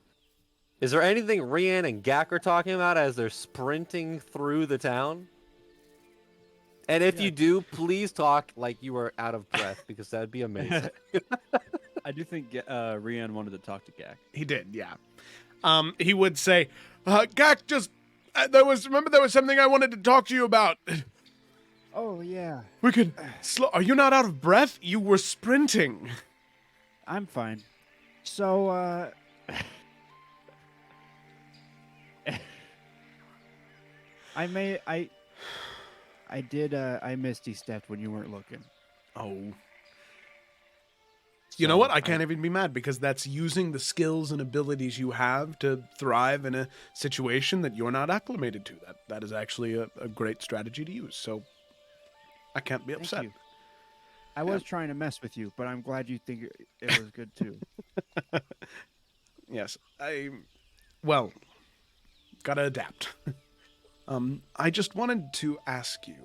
Is there anything Rian and Gak are talking about as they're sprinting through the town? And if you do, please talk like you are out of breath because that'd be amazing. I do think Rian wanted to talk to Gak. He did, yeah. He would say, Gak, just there was something I wanted to talk to you about. Oh, yeah. We could Are you not out of breath? You were sprinting. I'm fine. So, I misty stepped when you weren't looking. Oh. You know what? I can't even be mad because that's using the skills and abilities you have to thrive in a situation that you're not acclimated to. That is actually a great strategy to use. So I can't be upset. Thank you. I was trying to mess with you, but I'm glad you think it was good too. Yes. Gotta adapt. I just wanted to ask you,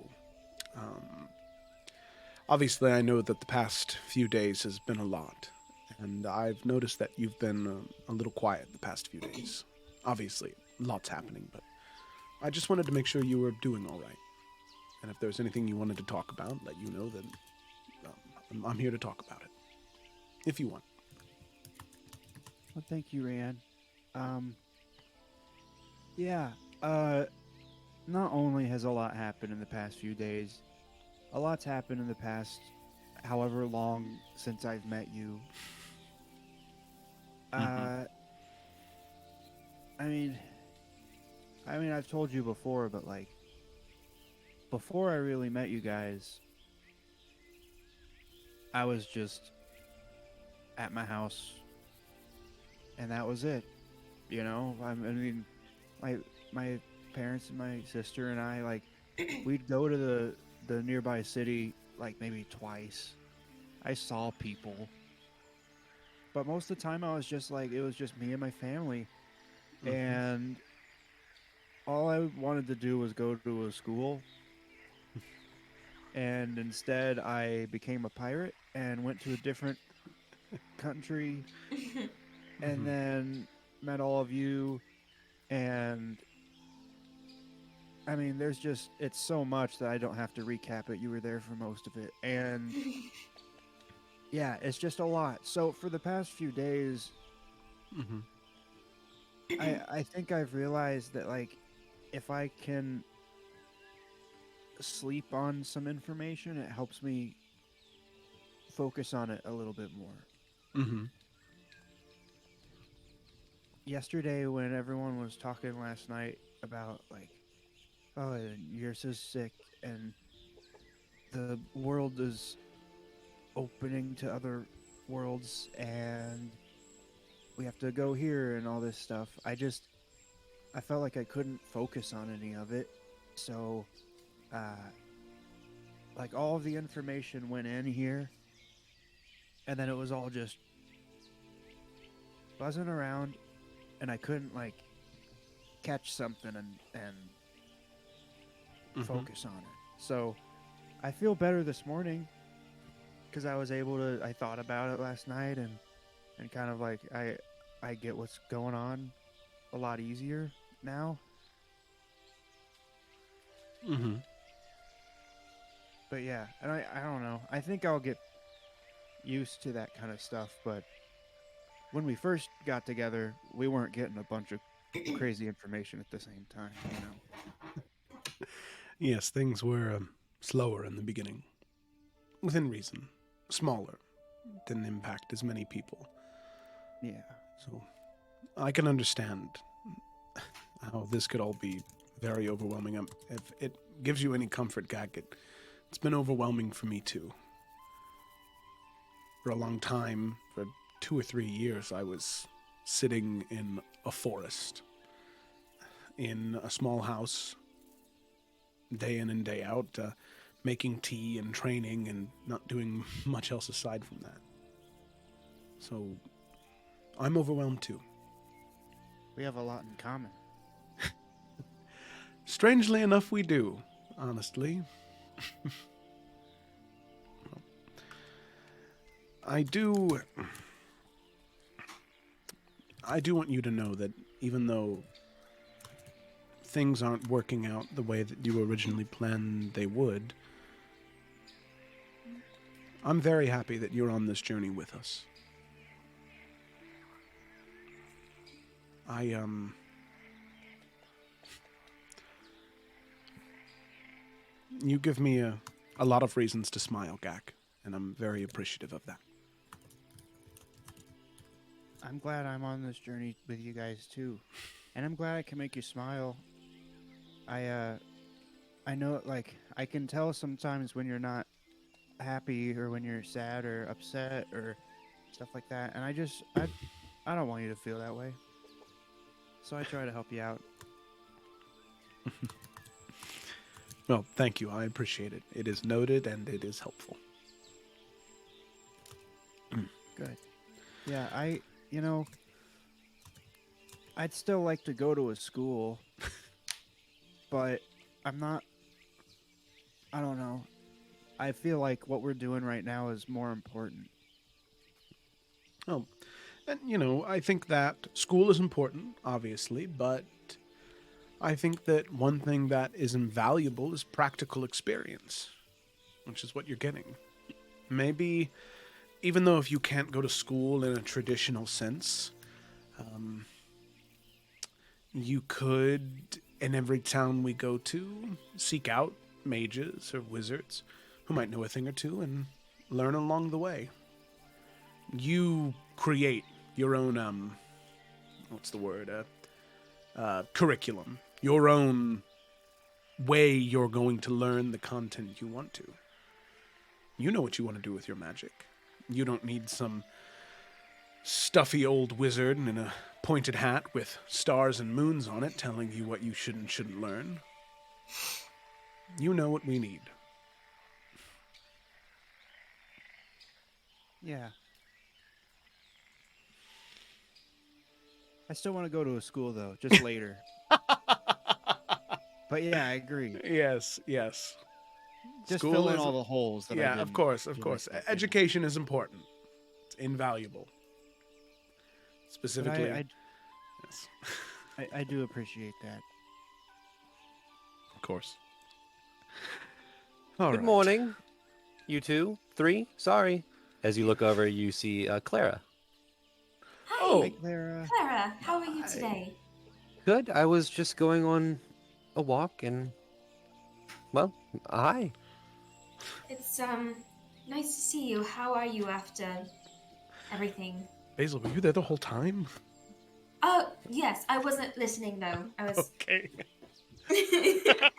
obviously I know that the past few days has been a lot, and I've noticed that you've been a little quiet the past few days. Obviously, lots happening, but I just wanted to make sure you were doing all right. And if there's anything you wanted to talk about, let you know that I'm here to talk about it, if you want. Well, thank you, Ryan. Not only has a lot happened in the past few days, a lot's happened in the past however long since I've met you. I mean, I've told you before, but like, before I really met you guys, I was just at my house, and that was it. You know, my parents and my sister and I, like, we'd go to the nearby city like maybe twice. I saw people, but most of the time I was just like, it was just me and my family, and all I wanted to do was go to a school. And instead I became a pirate and went to a different country and then met all of you, and I mean, it's so much that I don't have to recap it. You were there for most of it. And yeah, it's just a lot. So for the past few days, I think I've realized that, like, if I can sleep on some information, it helps me focus on it a little bit more. Mm-hmm. Yesterday, when everyone was talking last night about, like, oh, you're so sick, and the world is opening to other worlds, and we have to go here and all this stuff, I felt like I couldn't focus on any of it. So, like, all of the information went in here, and then it was all just buzzing around, and I couldn't, like, catch something and focus on it. So, I feel better this morning because I was able to. I thought about it last night, and kind of like I get what's going on a lot easier now. Mm-hmm. But yeah, and I don't know. I think I'll get used to that kind of stuff. But when we first got together, we weren't getting a bunch of crazy information at the same time, you know. Yes, things were slower in the beginning. Within reason. Smaller. Didn't impact as many people. Yeah. So I can understand how this could all be very overwhelming. If it gives you any comfort, Gag, it's been overwhelming for me too. For a long time, for 2 or 3 years, I was sitting in a forest, in a small house, day in and day out, making tea and training and not doing much else aside from that. So I'm overwhelmed too. We have a lot in common. Strangely enough, we do, honestly. I do want you to know that even though things aren't working out the way that you originally planned they would, I'm very happy that you're on this journey with us. You give me a lot of reasons to smile, Gak, and I'm very appreciative of that. I'm glad I'm on this journey with you guys too, and I'm glad I can make you smile. I know, like, I can tell sometimes when you're not happy or when you're sad or upset or stuff like that, and I don't want you to feel that way. So I try to help you out. Well, thank you. I appreciate it. It is noted and it is helpful. Good. Yeah, I'd still like to go to a school, but I don't know. I feel like what we're doing right now is more important. Oh, and I think that school is important, obviously, but I think that one thing that is invaluable is practical experience, which is what you're getting. Maybe, even though if you can't go to school in a traditional sense, you could, in every town we go to, seek out mages or wizards who might know a thing or two and learn along the way. You create your own, curriculum, your own way you're going to learn the content you want to. You know what you want to do with your magic. You don't need some stuffy old wizard in a pointed hat with stars and moons on it telling you what you should and shouldn't learn. You know what we need. Yeah. I still want to go to a school, though, just later. But yeah, I agree. Yes. Just School fill in is- all the holes. That I Yeah, didn't of course. do myself in. Education is important. It's invaluable. But Specifically, I yes. do appreciate that. Of course. Good morning, you 2, 3. Sorry. As you look over, you see Clara. Hi, Oh. Hi, Clara. Clara. How are you today? Good. I was just going on a walk, and well, Hi. It's nice to see you. How are you after everything? Basil, were you there the whole time? Oh, yes, I wasn't listening though. I was Okay.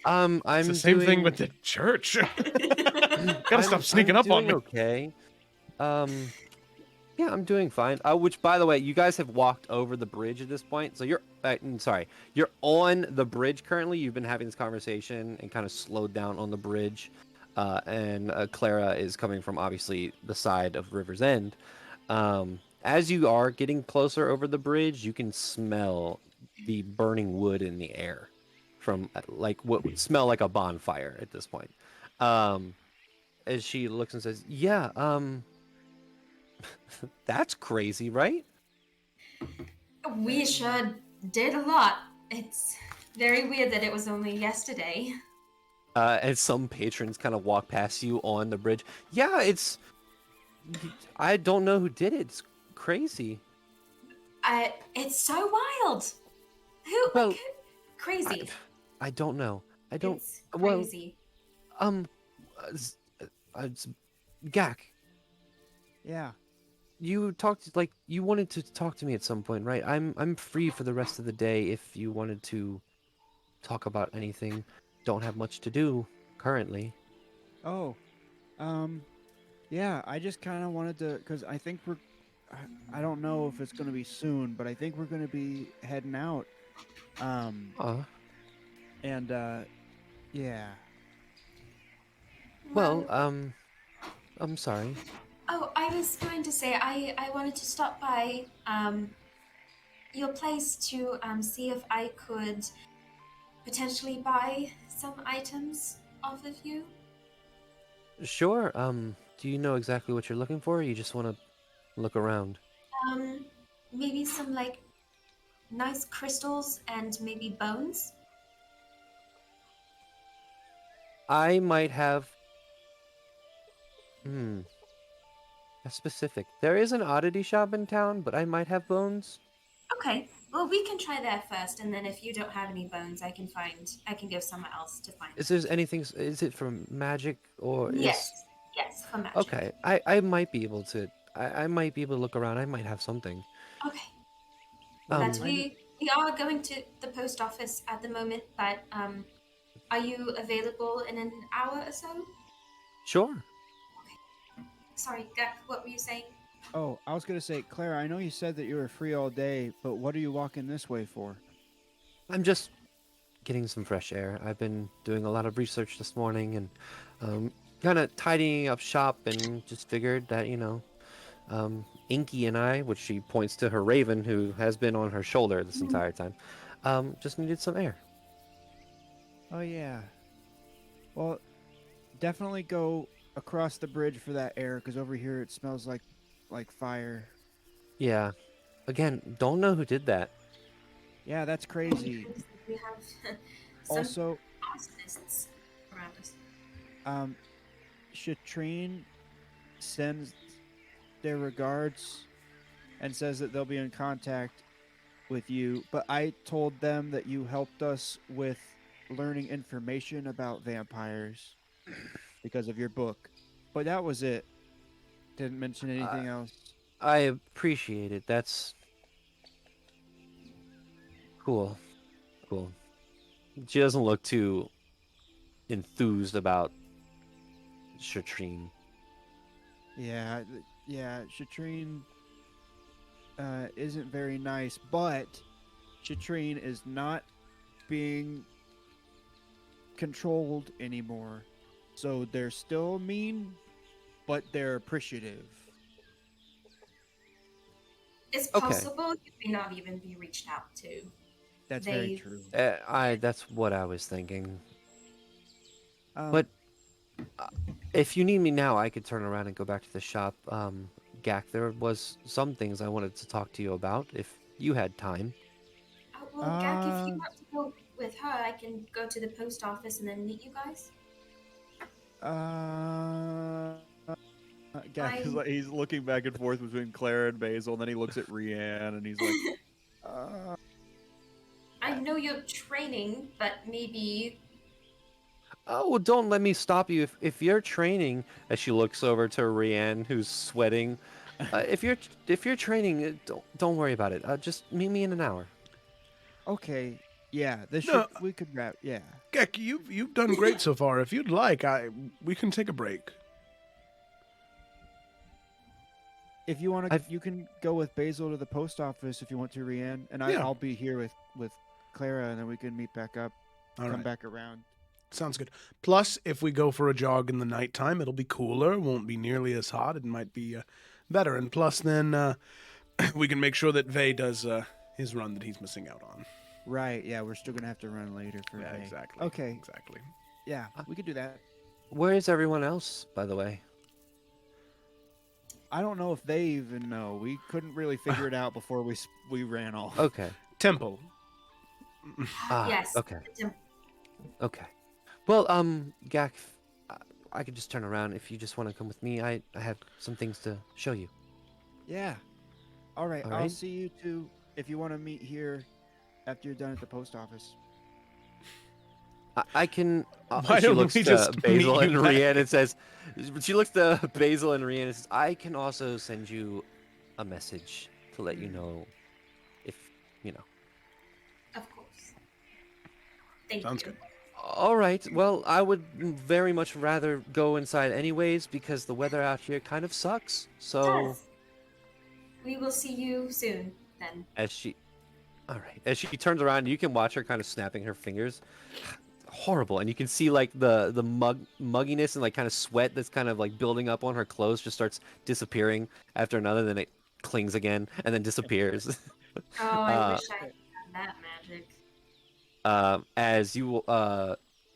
I'm It's the same thing doing. with the church. Gotta I'm, stop sneaking I'm up on doing me. okay. Yeah, I'm doing fine. Which, by the way, you guys have walked over the bridge at this point, so you're. Sorry, you're on the bridge currently. You've been having this conversation and kind of slowed down on the bridge, and Clara is coming from obviously the side of River's End. As you are getting closer over the bridge, you can smell the burning wood in the air, from like what would smell like a bonfire at this point. As she looks and says, "Yeah, that's crazy, right?" We sure did a lot. It's very weird that it was only yesterday. As some patrons kind of walk past you on the bridge. Yeah, I don't know who did it. It's crazy. It's so wild. Who Well, like crazy? I don't know. I don't. It's Well, crazy. s- s- Gak, Yeah. you talked like you wanted to talk to me at some point, right? I'm free for the rest of the day if you wanted to talk about anything. Don't have much to do currently. Oh, yeah. I just kind of wanted to, cause I think I don't know if it's gonna be soon, but I think we're gonna be heading out. Um, Uh, and yeah. well, I'm sorry. Oh, I was going to say I wanted to stop by your place to see if I could potentially buy some items off of you. Sure. Do you know exactly what you're looking for, or you just want to look around? Um, maybe some like nice crystals and maybe bones. I might have. Hmm. That's specific. There is an oddity shop in town, but I might have bones. Okay. Well, we can try there first, and then if you don't have any bones, I can go somewhere else to find. Is there anything? Is it from magic or is? Yes. Yes, for magic. Okay. I might be able to. I might be able to look around. I might have something. Okay. Um. But we are going to the post office at the moment, but are you available in an hour or so? Sure. Sorry, Gek, what were you saying? Oh, I was gonna say, Clara. I know you said that you were free all day, but what are you walking this way for? I'm just getting some fresh air. I've been doing a lot of research this morning and kind of tidying up shop, and just figured that Inky and I, which she points to her raven, who has been on her shoulder this entire time, just needed some air. Oh yeah. Well, definitely go across the bridge for that air, because over here it smells like fire. Yeah. Again, don't know who did that. Yeah, that's crazy. We have some Also, arsonists around us. Shatrine sends their regards and says that they'll be in contact with you, but I told them that you helped us with learning information about vampires because of your book. But that was it. Didn't mention anything else. I appreciate it. That's cool. Cool. She doesn't look too enthused about Shatrine. Yeah, Shatrine isn't very nice, but Shatrine is not being controlled anymore. So they're still mean, but they're appreciative. It's Okay. possible you may not even be reached out to. That's very true. That's what I was thinking. Um, But if you need me now, I could turn around and go back to the shop. Gak, there was some things I wanted to talk to you about if you had time. Well, Gak, if you want to go with her, I can go to the post office and then meet you guys. Gak is like, he's looking back and forth between Clara and Basil, and then he looks at Rianne and he's like, I know you're training, but maybe. Oh, well, don't let me stop you. If you're training, as she looks over to Rianne, who's sweating, if you're training, don't worry about it. Just meet me in an hour. Okay. Yeah, this No. should we could wrap. Yeah. Gek, you've done great so far. If you'd like, we can take a break. If you want to, I've- you can go with Basil to the post office if you want to, Rianne, and Yeah. I'll be here with Clara, and then we can meet back up, All come right. back around. Sounds good. Plus, if we go for a jog in the nighttime, it'll be cooler. Won't be nearly as hot. It might be better. And plus, then we can make sure that Vey does his run that he's missing out on. Right. Yeah, we're still gonna have to run later for Yeah, Vey. exactly. Okay. Exactly. Yeah, we could do that. Where is everyone else, by the way? I don't know if they even know. We couldn't really figure it out before we ran off. Okay. Temple. Yes. Okay. the temp- Okay. Well, Gak, I could just turn around if you just want to come with me. I have some things to show you. Yeah. All right. All I'll right. see you two if you want to meet here after you're done at the post office. I can. Why she don't looks we to just Basil meet and you back? Rianne and says, she looks to Basil and Rianne and says, I can also send you a message to let you know if, you know. Of course. Thank Sounds you. good. All right. Well, I would very much rather go inside anyways because the weather out here kind of sucks. So, Yes. We will see you soon then. as she turns around, you can watch her kind of snapping her fingers. Horrible, and you can see like the mugginess and like kind of sweat that's kind of like building up on her clothes just starts disappearing after another, then it clings again and then disappears. Oh, I Uh, wish I had that magic.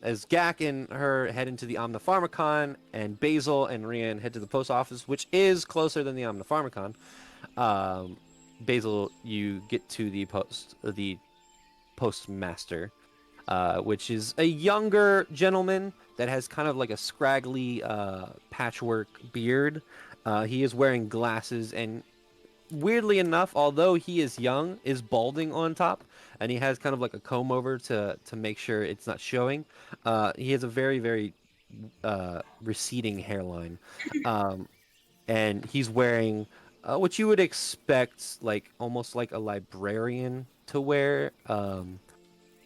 As Gak and her head into the Omnipharmacon, and Basil and Rian head to the post office, which is closer than the Omnipharmacon. Basil, you get to the postmaster, which is a younger gentleman that has kind of like a scraggly patchwork beard. He is wearing glasses and, weirdly enough, although he is young, is balding on top, and he has kind of like a comb over to make sure it's not showing. He has a very, very receding hairline, and he's wearing what you would expect, like almost like a librarian to wear,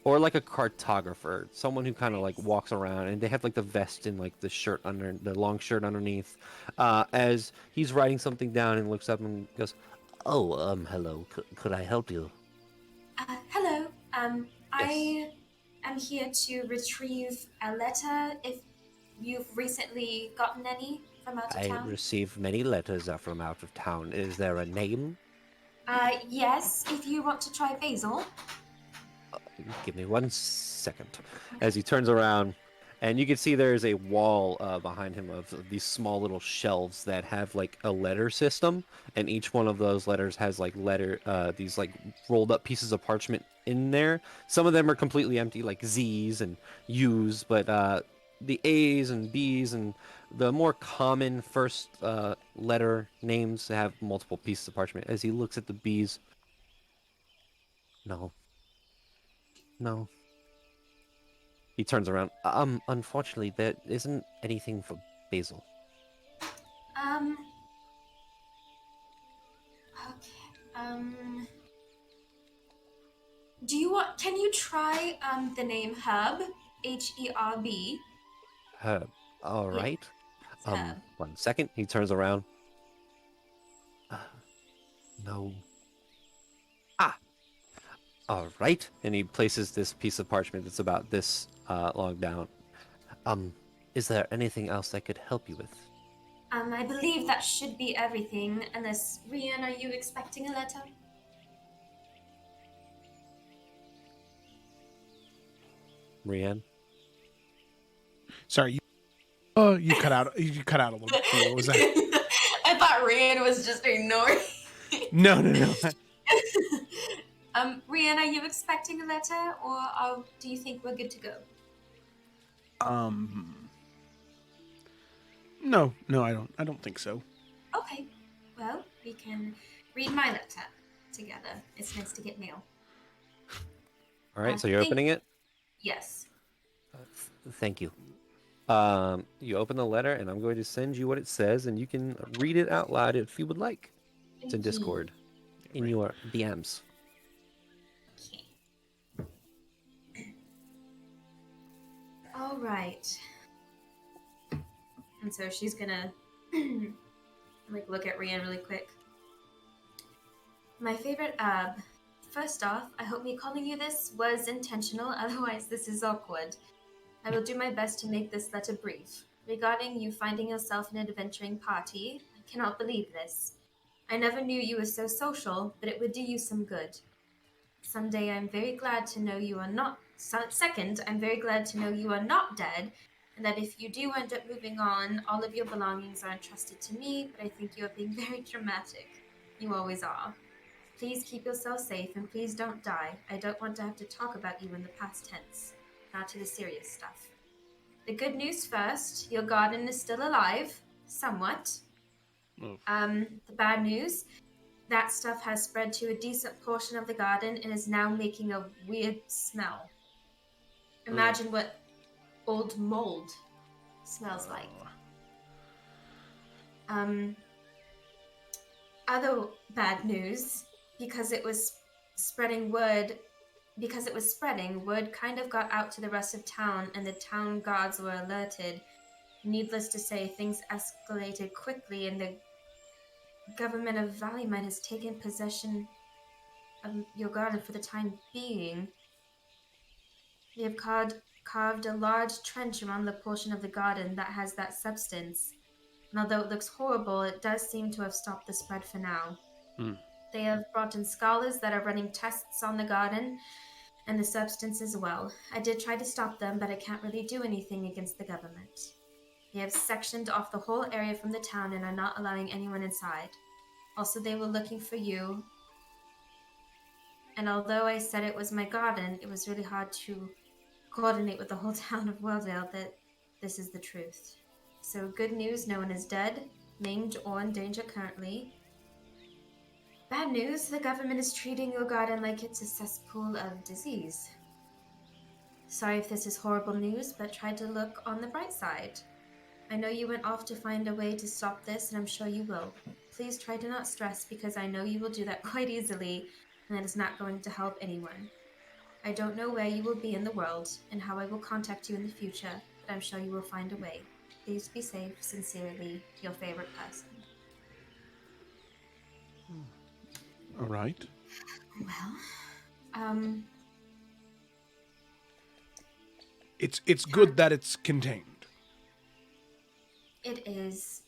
or like a cartographer, someone who kind of like walks around, and they have like the vest and like the long shirt underneath. As he's writing something down and looks up and goes, "Oh, hello. Could I help you?" Hello. I am here to retrieve a letter. If you've recently gotten any from out of I town. receive many letters from out of town. Is there a name? Yes. If you want to try Basil. Give me 1 second. As he turns around, and you can see there's a wall behind him of these small little shelves that have like a letter system, and each one of those letters has like these like rolled up pieces of parchment in there. Some of them are completely empty, like Z's and U's, but the A's and B's and the more common first letter names have multiple pieces of parchment. As he looks at the B's, no. He turns around. Unfortunately, there isn't anything for Basil. Okay. Can you try the name Herb? Herb. Herb. All Yeah, right. it's Herb. 1 second. He turns around. No. All right. And he places this piece of parchment that's about this long down. Is there anything else I could help you with? I believe that should be everything. Unless Rian, are you expecting a letter? Rianne? Sorry, you cut out. You cut out a little bit. What was that? I thought Rian was just ignoring. No. Rian, are you expecting a letter, or do you think we're good to go? No, I don't think so. Okay. Well, we can read my letter together. It's nice to get mail. All right. So you're opening it? Yes. Thank you. You open the letter, and I'm going to send you what it says, and you can read it out loud if you would like. It's in Discord, in your DMs. All right. And so she's gonna like look at Rian really quick. My favorite Ab. First off, I hope me calling you this was intentional, otherwise this is awkward. I will do my best to make this letter brief. Regarding you finding yourself in an adventuring party, I cannot believe this. I never knew you were so social, but it would do you some good. Someday I'm very glad to know you are not... Second, I'm very glad to know you are not dead, and that if you do end up moving on, all of your belongings are entrusted to me, but I think you are being very dramatic. You always are. Please keep yourself safe, and please don't die. I don't want to have to talk about you in the past tense. Now to the serious stuff. The good news first, your garden is still alive. Somewhat. Oof. The bad news, that stuff has spread to a decent portion of the garden and is now making a weird smell. Imagine what old mold smells like. Other bad news, because it was spreading, word kind of got out to the rest of town, and the town guards were alerted. Needless to say, things escalated quickly, and the government of Valimine has taken possession of your garden for the time being. They have carved a large trench around the portion of the garden that has that substance. And although it looks horrible, it does seem to have stopped the spread for now. They have brought in scholars that are running tests on the garden and the substance as well. I did try to stop them, but I can't really do anything against the government. They have sectioned off the whole area from the town and are not allowing anyone inside. Also, they were looking for you. And although I said it was my garden, it was really hard to coordinate with the whole town of Worldvale that this is the truth. So good news, no one is dead, maimed, or in danger currently. Bad news, the government is treating your garden like it's a cesspool of disease. Sorry if this is horrible news, but try to look on the bright side. I know you went off to find a way to stop this, and I'm sure you will. Please try to not stress, because I know you will do that quite easily, and that is not going to help anyone. I don't know where you will be in the world, and how I will contact you in the future, but I'm sure you will find a way. Please be safe. Sincerely, your favorite person. All right. Well, It's good that it's contained. it is.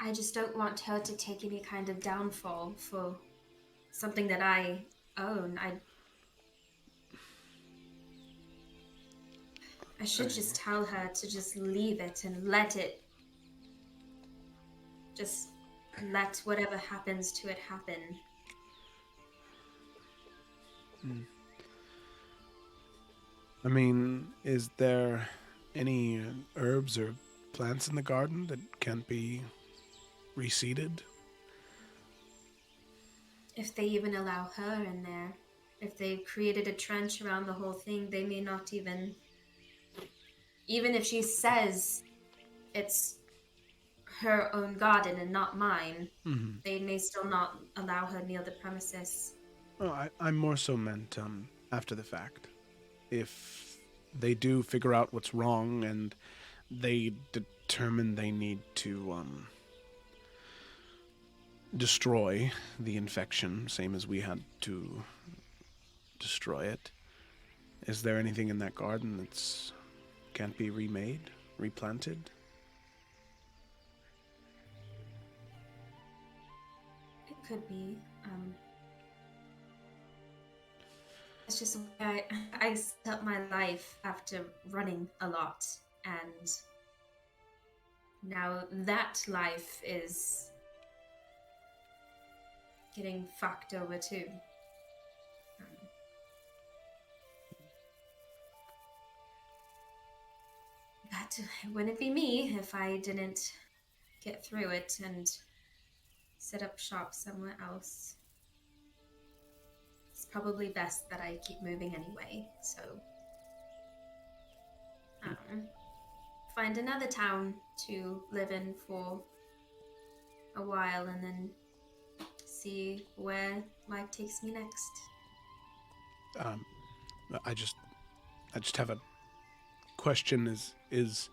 I just don't want her to take any kind of downfall for something that I own. I should just tell her to just leave it and let it. Just let whatever happens to it happen. I mean, is there any herbs or plants in the garden that can't be reseeded? If they even allow her in there. If they've created a trench around the whole thing, they may not even... Even if she says it's her own garden and not mine, they may still not allow her near the premises. Oh, I'm more so meant after the fact. If they do figure out what's wrong and they determine they need to destroy the infection, same as we had to destroy it, is there anything in that garden that's can't be remade, replanted? It could be. It's just I set up my life after running a lot, and now that life is getting fucked over too. But it wouldn't be me if I didn't get through it and set up shop somewhere else. It's probably best that I keep moving anyway, so... find another town to live in for a while and then see where life takes me next. I just have a question. Is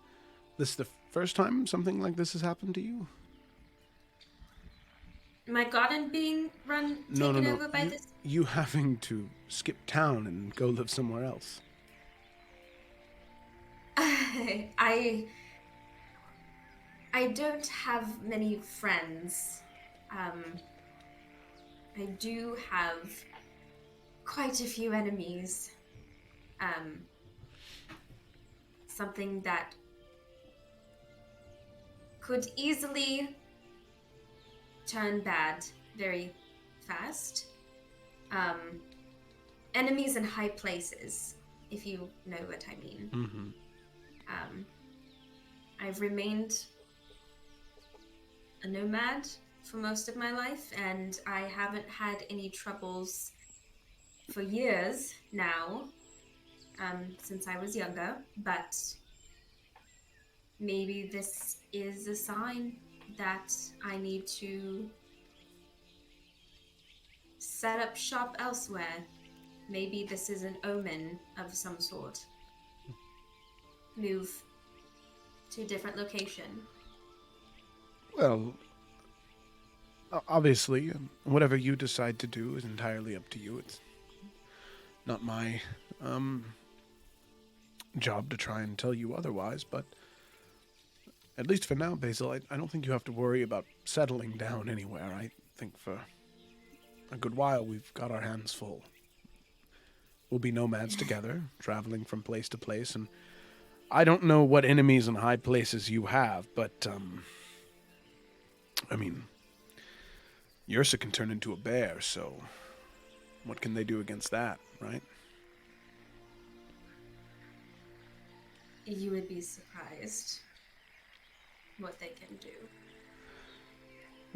this the first time something like this has happened to you? My garden being taken over by this? You having to skip town and go live somewhere else. I don't have many friends. I do have quite a few enemies. Something that could easily turn bad very fast. Enemies in high places, if you know what I mean. Mm-hmm. I've remained a nomad for most of my life, and I haven't had any troubles for years now, since I was younger, but maybe this is a sign that I need to set up shop elsewhere. Maybe this is an omen of some sort. Move to a different location. Well, obviously, whatever you decide to do is entirely up to you. It's not my job to try and tell you otherwise, but at least for now, Basil, I don't think you have to worry about settling down anywhere. I think for a good while we've got our hands full. We'll be nomads together, traveling from place to place, and I don't know what enemies in high places you have, but, I mean, Ursa can turn into a bear, so what can they do against that, right? You would be surprised what they can do.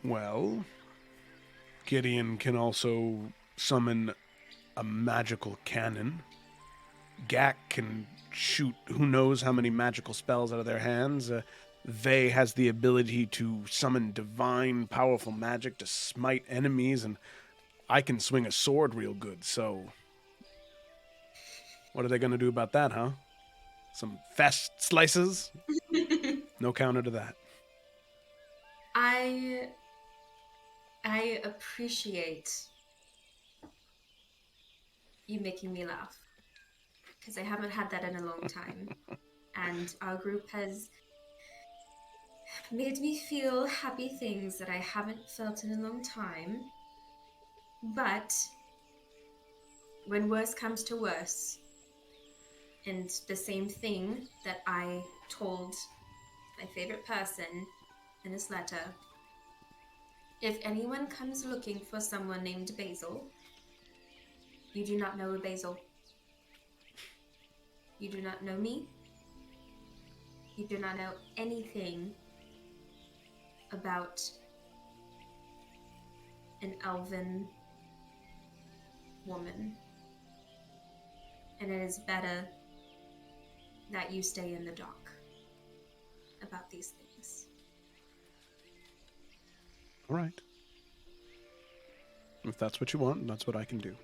Well, Gideon can also summon a magical cannon. Gak can shoot who knows how many magical spells out of their hands. Vey has the ability to summon divine, powerful magic to smite enemies, and I can swing a sword real good, so what are they going to do about that, huh? Some fast slices? No counter to that. I appreciate you making me laugh, because I haven't had that in a long time. And our group has made me feel happy things that I haven't felt in a long time. But when worse comes to worse, and the same thing that I told my favorite person in this letter, if anyone comes looking for someone named Basil, you do not know a Basil. You do not know me. You do not know anything about an elven woman. And it is better that you stay in the dark about these things. All right. If that's what you want, that's what I can do.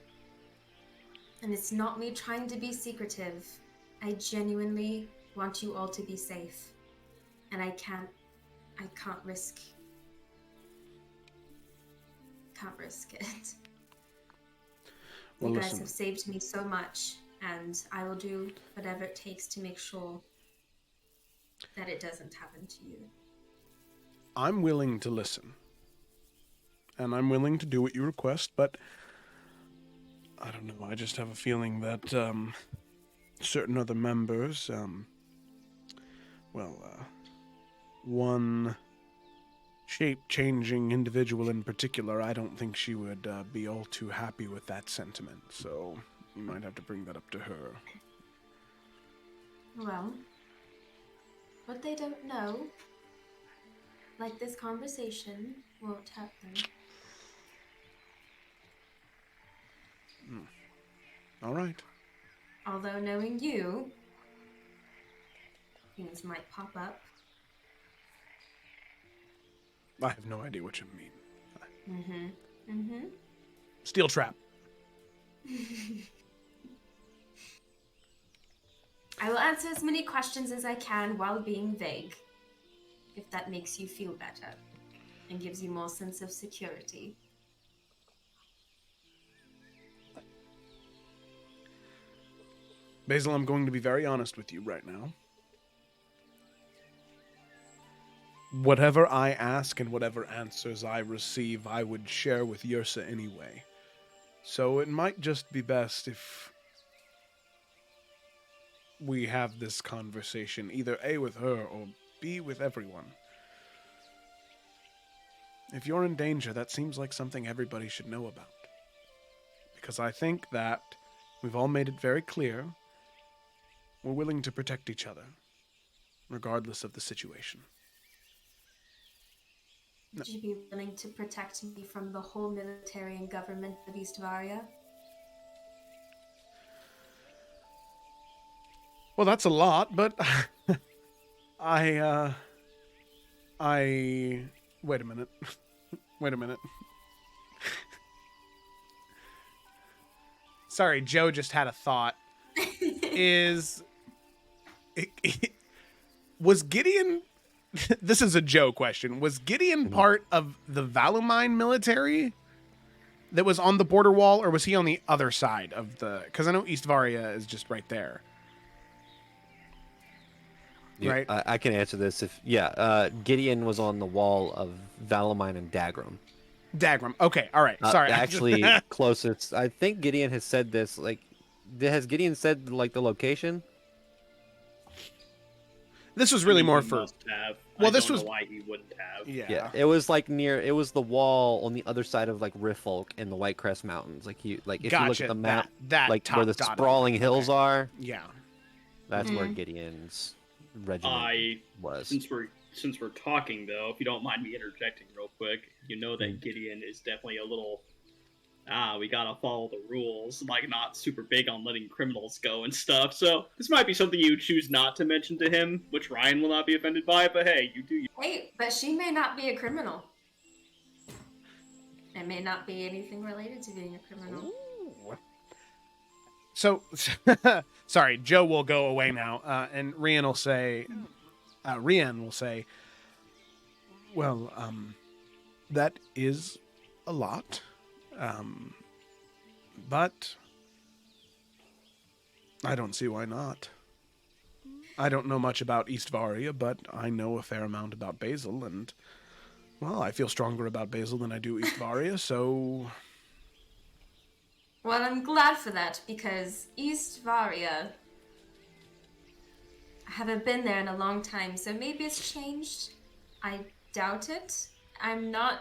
And it's not me trying to be secretive. I genuinely want you all to be safe. And I can't risk it. Well, You guys listen. have saved me so much, and I will do whatever it takes to make sure that it doesn't happen to you. I'm willing to listen. And I'm willing to do what you request, but I don't know, I just have a feeling that certain other members, one shape-changing individual in particular, I don't think she would be all too happy with that sentiment, so you might have to bring that up to her. Well, what they don't know, like this conversation, won't hurt them. All right. Although knowing you, things might pop up. I have no idea what you mean. Steel trap. I will answer as many questions as I can while being vague, if that makes you feel better and gives you more sense of security. Basil, I'm going to be very honest with you right now. Whatever I ask and whatever answers I receive, I would share with Yrsa anyway. So it might just be best if we have this conversation, either A, with her, or B, with everyone. If you're in danger, that seems like something everybody should know about. Because I think that we've all made it very clear we're willing to protect each other, regardless of the situation. Would you be willing to protect me from the whole military and government of East Varia? Well, that's a lot, but I wait a minute. Wait a minute. Sorry, Joe just had a thought. Was Gideon, this is a Joe question, was Gideon part of the Valumine military that was on the border wall, or was he on the other side of the, because I know East Varia is just right there. Yeah, Right? I can answer this. Gideon was on the wall of Valumine and Dagram. Dagram. Okay, all right. Sorry. Actually, closest. I think Gideon has said this. Like, has Gideon said like the location? This was really more He for. must have. Well, I this don't was know why he wouldn't have. Yeah. It was like near. It was the wall on the other side of like Riffolk and the Whitecrest Mountains. Like if you look Gotcha, at the map, that like where the top dotted sprawling line. hills Okay. are. Yeah. That's where Gideon's regiment was. Since we're talking though, if you don't mind me interjecting real quick, you know that Gideon is definitely a little. We gotta follow the rules, like not super big on letting criminals go and stuff. So this might be something you choose not to mention to him, which Ryan will not be offended by. But hey, you do you. Hey, but she may not be a criminal. It may not be anything related to being a criminal. So, sorry, Joe will go away now, and Rian will say, well, that is a lot, but I don't see why not. I don't know much about East Varia, but I know a fair amount about Basil, and, well, I feel stronger about Basil than I do East Varia, so... Well, I'm glad for that, because East Varia... I haven't been there in a long time, so maybe it's changed. I doubt it. I'm not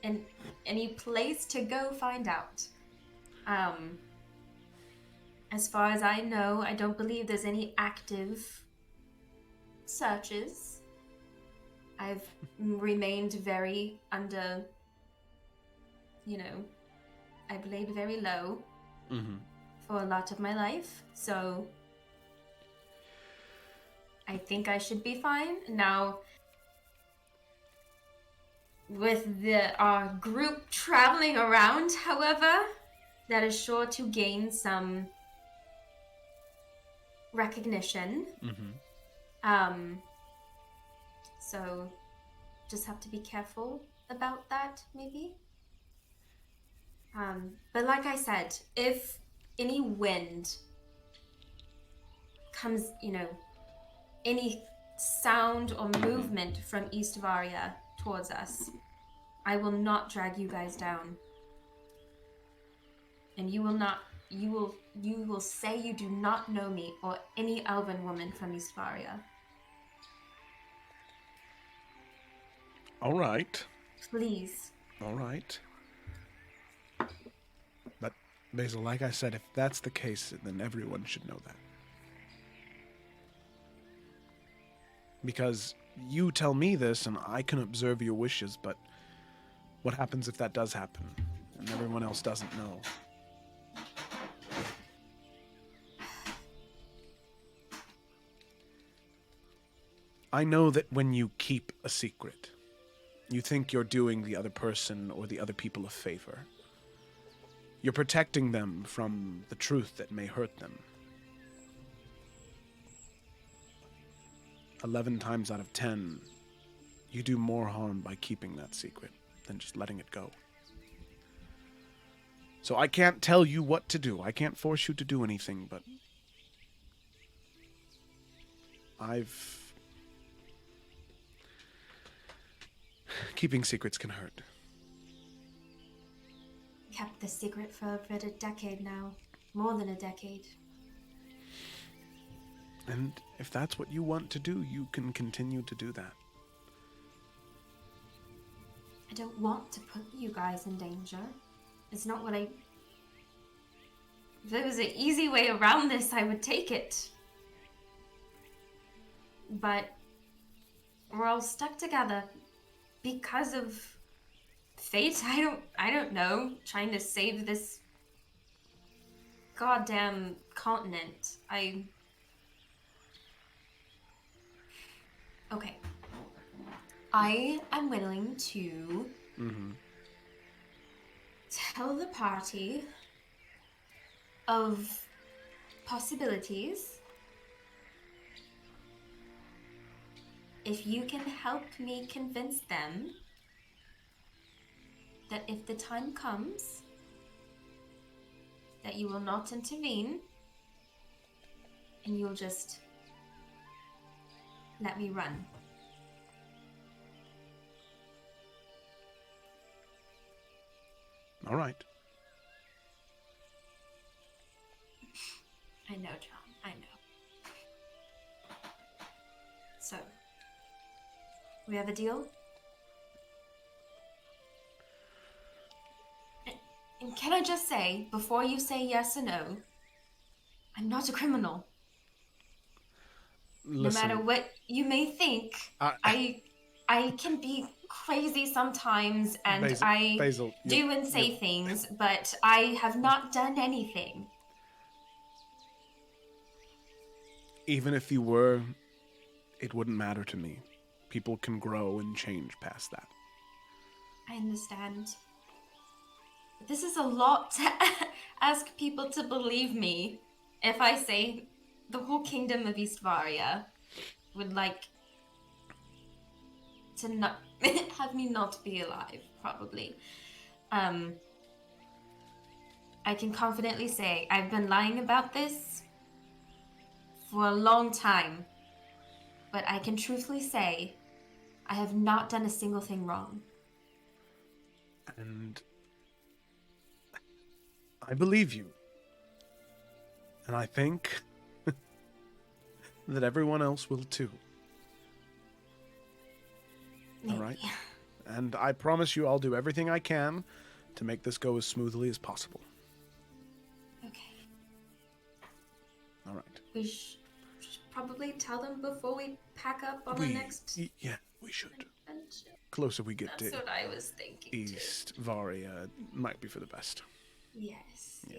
in any place to go find out. As far as I know, I don't believe there's any active searches. I've remained very under, I've laid very low for a lot of my life, so I think I should be fine. Now, with our group traveling around, however, that is sure to gain some recognition. So just have to be careful about that, maybe. But like I said, if any wind comes, any sound or movement from East Varia towards us, I will not drag you guys down. And you will say you do not know me or any elven woman from East Varia. All right. Please. All right. But, Basil, like I said, if that's the case, then everyone should know that. Because you tell me this, and I can observe your wishes, but what happens if that does happen, and everyone else doesn't know? I know that when you keep a secret, you think you're doing the other person or the other people a favor. You're protecting them from the truth that may hurt them. 11 times out of 10, you do more harm by keeping that secret than just letting it go. So I can't tell you what to do. I can't force you to do anything, but keeping secrets can hurt. Kept the secret for over a decade now. More than a decade. And if that's what you want to do, you can continue to do that. I don't want to put you guys in danger. It's not what I... If there was an easy way around this, I would take it. But we're all stuck together because of fate. I don't know. Trying to save this goddamn continent. Okay. I am willing to tell the party of possibilities if you can help me convince them that if the time comes that you will not intervene and you'll just let me run. All right. I know, John. I know. So, we have a deal? And can I just say, before you say yes or no, I'm not a criminal. Listen, no matter what you may think, I can be crazy sometimes, and Basil, do and say things, but I have not done anything. Even if you were, it wouldn't matter to me. People can grow and change past that. I understand. This is a lot to ask people to believe me if I say the whole kingdom of Eastvaria would like to not have me not be alive, probably. I can confidently say I've been lying about this for a long time, but I can truthfully say I have not done a single thing wrong. And I believe you. And I think that everyone else will too. Maybe. All right? And I promise you I'll do everything I can to make this go as smoothly as possible. Okay. All right. We should probably tell them before we pack up on the next... Yeah, we should. adventure. Closer we get That's to what I was thinking, East Varia, might be for the best. Yes. Yeah,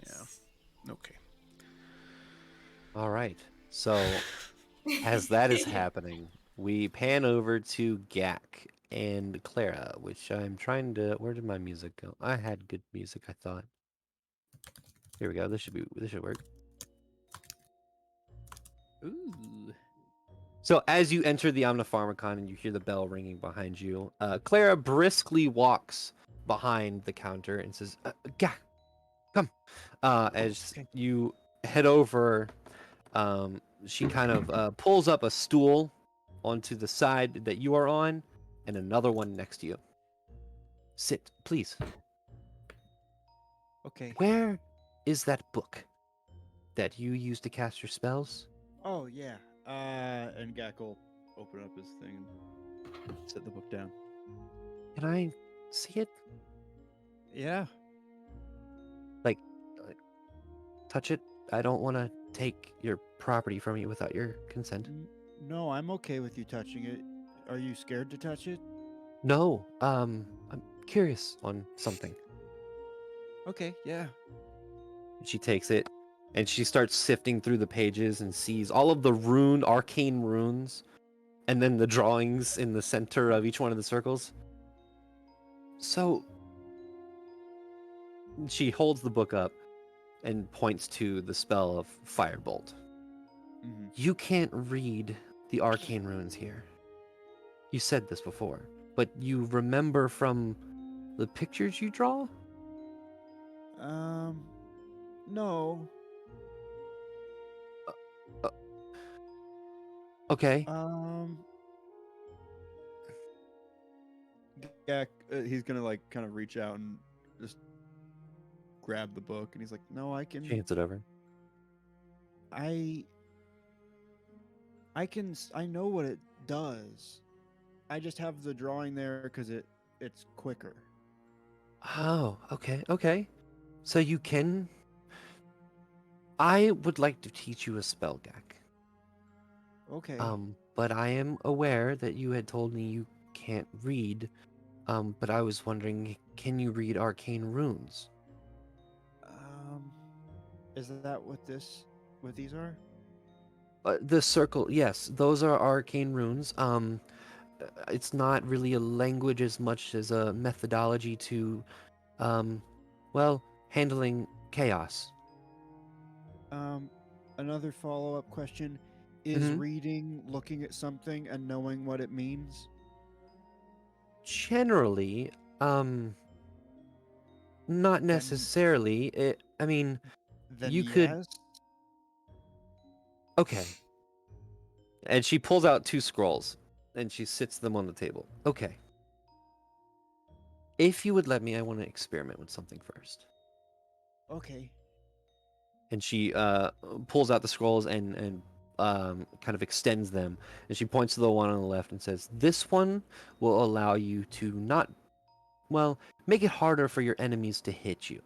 yeah. Okay. All right. So, as that is happening, we pan over to Gak and Clara, which I'm trying to... Where did my music go? I had good music, I thought. Here we go. This should work. Ooh. So as you enter the Omnipharmacon and you hear the bell ringing behind you, Clara briskly walks behind the counter and says, Gak, come. As you head over, she kind of pulls up a stool onto the side that you are on and another one next to you. Sit, please. Okay. Where is that book that you use to cast your spells? Oh, yeah. And Gak will open up his thing and set the book down. Can I see it? Yeah. Like, touch it? I don't want to take your property from you without your consent. No, I'm okay with you touching it. Are you scared to touch it? No, I'm curious on something. Okay, yeah. She takes it and she starts sifting through the pages and sees all of the arcane runes and then the drawings in the center of each one of the circles. So she holds the book up and points to the spell of Firebolt. Mhm. You can't read the arcane runes here. You said this before, but you remember from the pictures you draw? No. Okay. Yeah, he's gonna like kind of reach out and just grab the book, and he's like, "No, I can. She hands it over. I can. I know what it does. I just have the drawing there because it's quicker." Oh, okay, okay. So you can... I would like to teach you a spell, Gak. Okay. But I am aware that you had told me you can't read. But I was wondering, can you read arcane runes? Is that what these are? The circle, yes, those are arcane runes. It's not really a language as much as a methodology to, well, handling chaos. Another follow-up question. Is Mhm. reading looking at something and knowing what it means? Generally, not necessarily. I mean, Then you could... yes. Okay. And she pulls out 2 scrolls, and she sits them on the table. Okay. If you would let me, I want to experiment with something first. Okay. And she pulls out the scrolls and kind of extends them. And she points to the one on the left and says, "This one will allow you to not, well, make it harder for your enemies to hit you.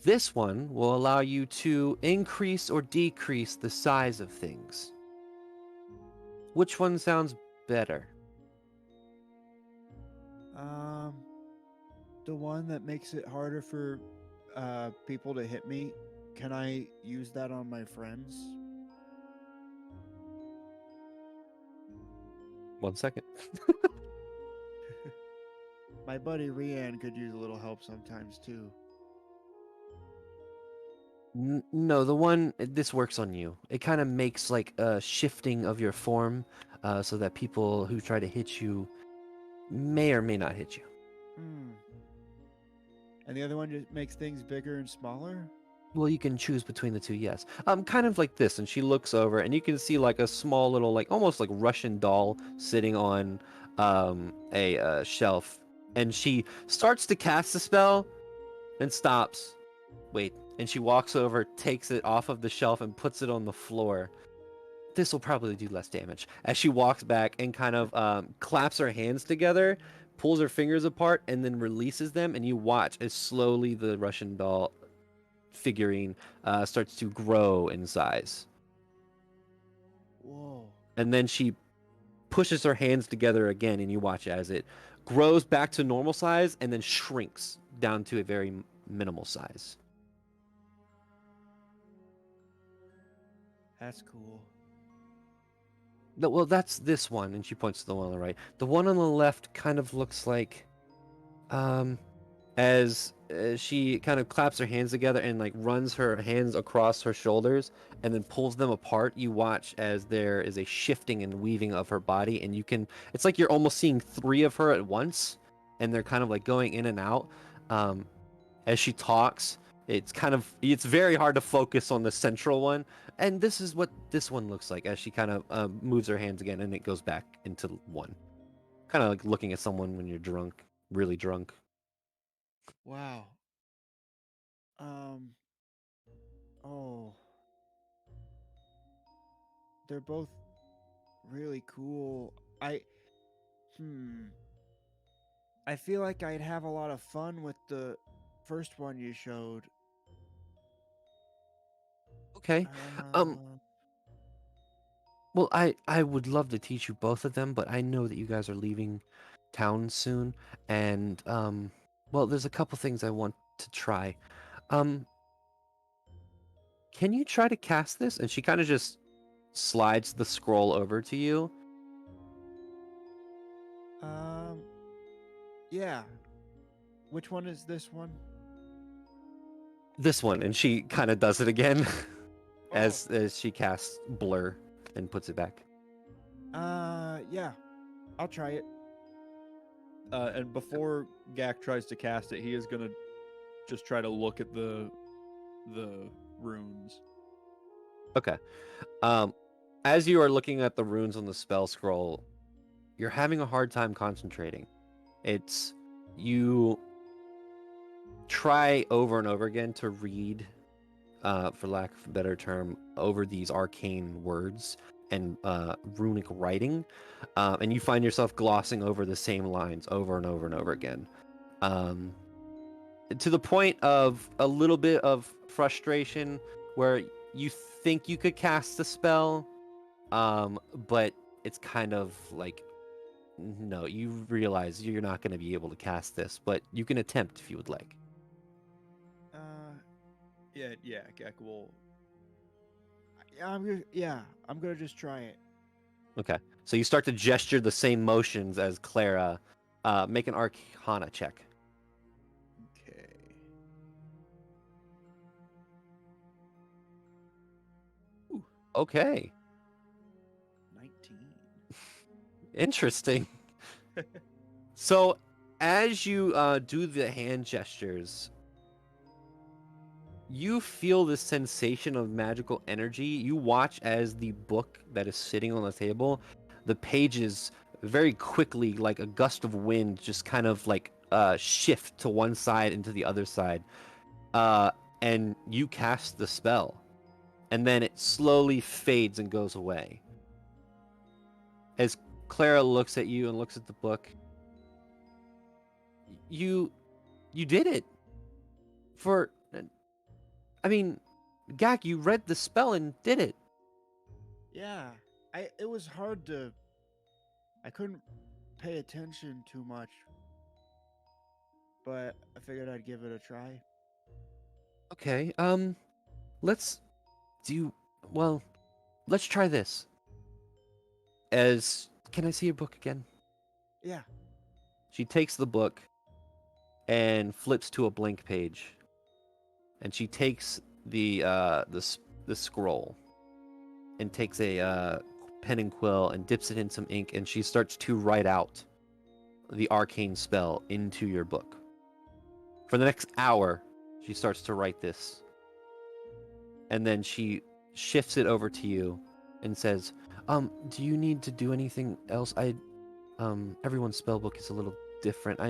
This one will allow you to increase or decrease the size of things. Which one sounds better?" The one that makes it harder for people to hit me. Can I use that on my friends? 1 second. My buddy Rian could use a little help sometimes too. No, the one, this works on you. It kind of makes like a shifting of your form so that people who try to hit you may or may not hit you. And the other one just makes things bigger and smaller? Well, you can choose between the two, yes. Kind of like this, and she looks over, and you can see like a small little, like almost like Russian doll sitting on a shelf, and she starts to cast the spell, then stops. Wait, and she walks over, takes it off of the shelf, and puts it on the floor. This will probably do less damage. As she walks back and kind of claps her hands together, pulls her fingers apart, and then releases them, and you watch as slowly the Russian doll figurine starts to grow in size. Whoa. And then she pushes her hands together again, and you watch as it grows back to normal size and then shrinks down to a very minimal size. That's cool. Well, that's this one, and she points to the one on the right. The one on the left kind of looks like, as she kind of claps her hands together and like runs her hands across her shoulders and then pulls them apart. You watch as there is a shifting and weaving of her body, and it's like you're almost seeing 3 of her at once, and they're kind of like going in and out. As she talks, it's very hard to focus on the central one, and this is what this one looks like as she kind of moves her hands again, and it goes back into one. Kind of like looking at someone when you're drunk, really drunk. Wow. Oh. They're both really cool. I feel like I'd have a lot of fun with the first one you showed. Okay. Well, I would love to teach you both of them, but I know that you guys are leaving town soon, and well, there's a couple things I want to try. Can you try to cast this? And she kind of just slides the scroll over to you. Yeah. Which one is this one? This one, and she kind of does it again as she casts blur and puts it back. Yeah. I'll try it. And before Gak tries to cast it, he is gonna just try to look at the runes. Okay. As you are looking at the runes on the spell scroll, you're having a hard time concentrating. You try over and over again to read, for lack of a better term, over these arcane words and runic writing, and you find yourself glossing over the same lines over and over and over again, to the point of a little bit of frustration where you think you could cast the spell, but it's kind of like, no, you realize you're not going to be able to cast this, but you can attempt if you would like. Yeah, Gak will. I'm gonna just try it. Okay, so you start to gesture the same motions as Clara. Make an Arcana check. Okay. Okay, 19. interesting. So, as you do the hand gestures, you feel this sensation of magical energy. You watch as the book that is sitting on the table, the pages very quickly, like a gust of wind, just kind of like shift to one side and to the other side. And you cast the spell, and then it slowly fades and goes away. As Clara looks at you and looks at the book, you did it. I mean, Gak, you read the spell and did it. Yeah, it was hard to. I couldn't pay attention too much, but I figured I'd give it a try. Okay, let's let's try this. Can I see your book again? Yeah. She takes the book and flips to a blank page, and she takes the scroll and takes a pen and quill and dips it in some ink, and she starts to write out the arcane spell into your book. For the next hour, she starts to write this, and then she shifts it over to you and says, do you need to do anything else? Everyone's spell book is a little different.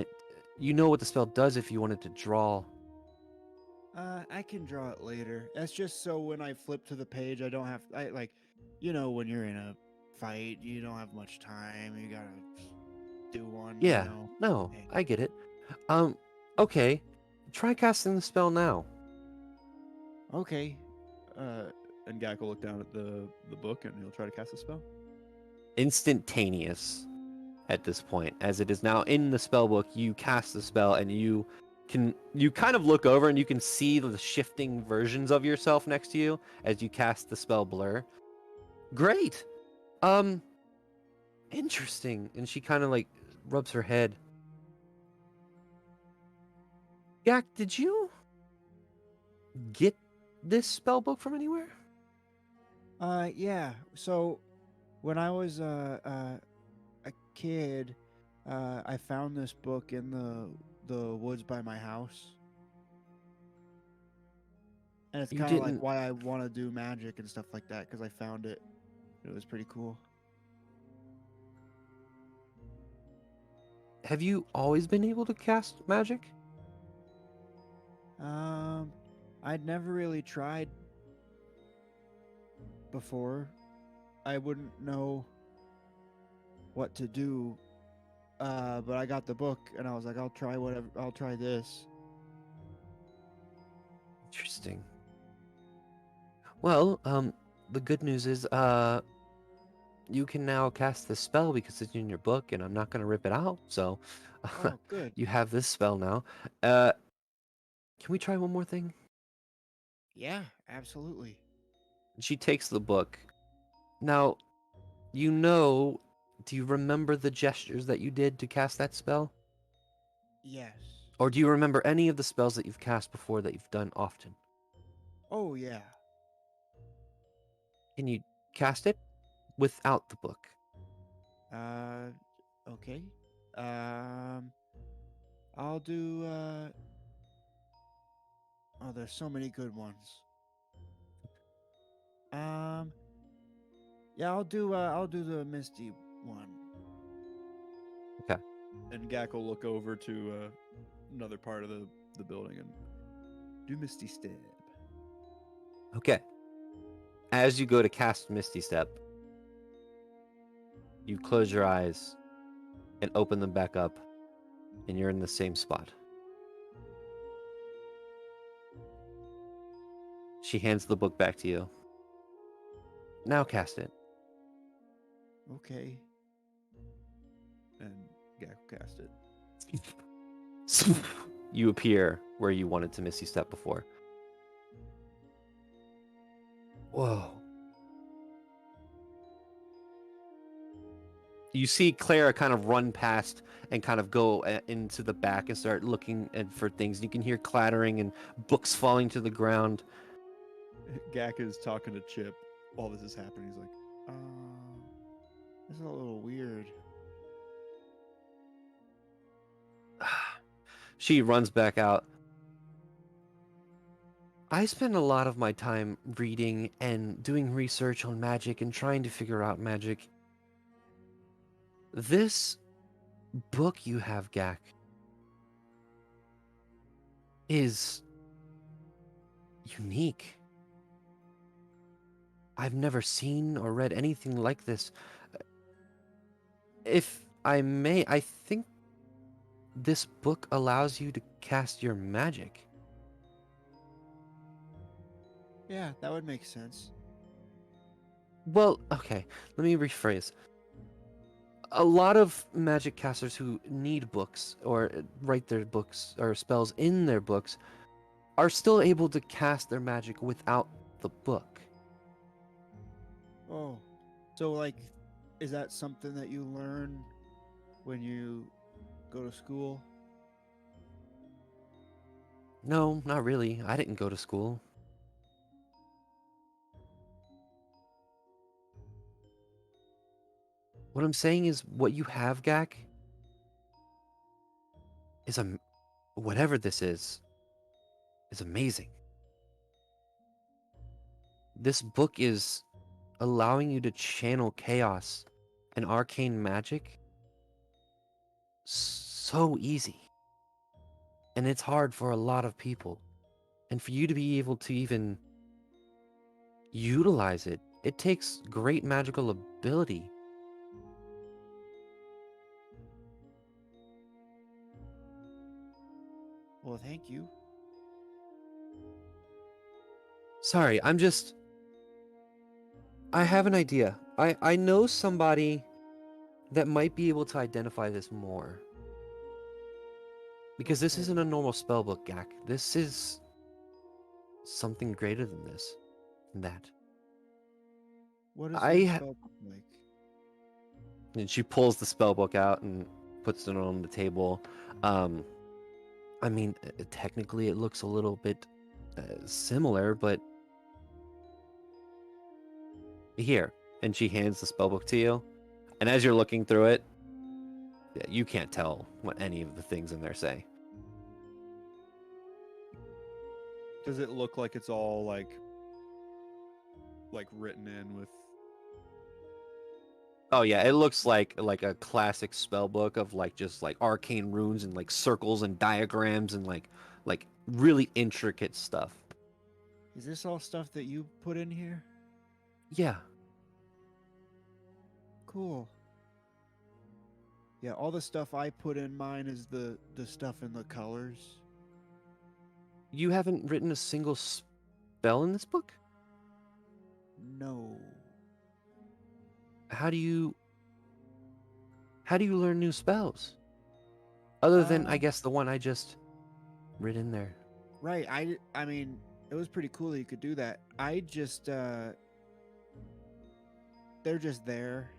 You know what the spell does if you wanted to draw. I can draw it later. That's just so when I flip to the page, I don't have. When you're in a fight, you don't have much time. You gotta do one. Yeah, You know? no, I get it. Okay, try casting the spell now. Okay. And Gak will look down at the book and he'll try to cast a spell. Instantaneous at this point, as it is now in the spell book. You cast the spell, and you kind of look over and you can see the shifting versions of yourself next to you as you cast the spell blur. Great. Interesting. And she kind of like rubs her head. Gak, did you get this spell book from anywhere? Yeah. So when I was a kid, I found this book in the woods by my house. And it's kind of like why I want to do magic and stuff like that, because I found it. It was pretty cool. Have you always been able to cast magic? I'd never really tried before. I wouldn't know what to do. But I got the book and I was like, I'll try this. Interesting. Well, the good news is, you can now cast this spell because it's in your book, and I'm not going to rip it out. So, Oh, good. you have this spell now. Can we try one more thing? Yeah, absolutely. She takes the book Now, do you remember the gestures that you did to cast that spell? Yes. Or do you remember any of the spells that you've cast before that you've done often? Oh, yeah. Can you cast it without the book? Okay. I'll do, oh, there's so many good ones. Yeah, I'll do the Misty one. Okay. And Gak will look over to another part of the building and do Misty Stab. Okay. As you go to cast Misty Step, you close your eyes and open them back up, and you're in the same spot. She hands the book back to you. Now cast it. Okay. And Gak will cast it. You appear where you wanted to Misty Step before. Whoa. You see Clara kind of run past and kind of go into the back and start looking for things. You can hear clattering and books falling to the ground. Gak is talking to Chip while this is happening. He's like, this is a little weird. She runs back out. I spend a lot of my time reading and doing research on magic and trying to figure out magic. This book you have, Gak, is unique. I've never seen or read anything like this. If I may, I think this book allows you to cast your magic. Yeah, that would make sense. Well, okay, let me rephrase. A lot of magic casters who need books or write their books or spells in their books are still able to cast their magic without the book. Oh, so like, is that something that you learn when you go to school? No, not really. I didn't go to school. What I'm saying is what you have, Gak, is whatever this is amazing. This book is allowing you to channel chaos and arcane magic so easy. And it's hard for a lot of people. And for you to be able to even utilize it, it takes great magical ability. Well, thank you. Sorry, I have an idea. I know somebody that might be able to identify this more. Because this isn't a normal spellbook, Gak. This is something greater than this. Than that. What is your ha- spell like? And she pulls the spellbook out and puts it on the table. I mean, technically it looks a little bit similar, but here. And she hands the spellbook to you. And as you're looking through it, you can't tell what any of the things in there say. does it look like it's all like written in with? Oh yeah, it looks like a classic spell book of just arcane runes and circles and diagrams and like really intricate stuff. Is this all stuff that you put in here? Yeah. Cool. Yeah, all the stuff I put in mine is the stuff in the colors. You haven't written a single spell in this book? No. How do you learn new spells? Other than I guess the one I just writ in there. Right. I mean, it was pretty cool that you could do that. I just they're just there.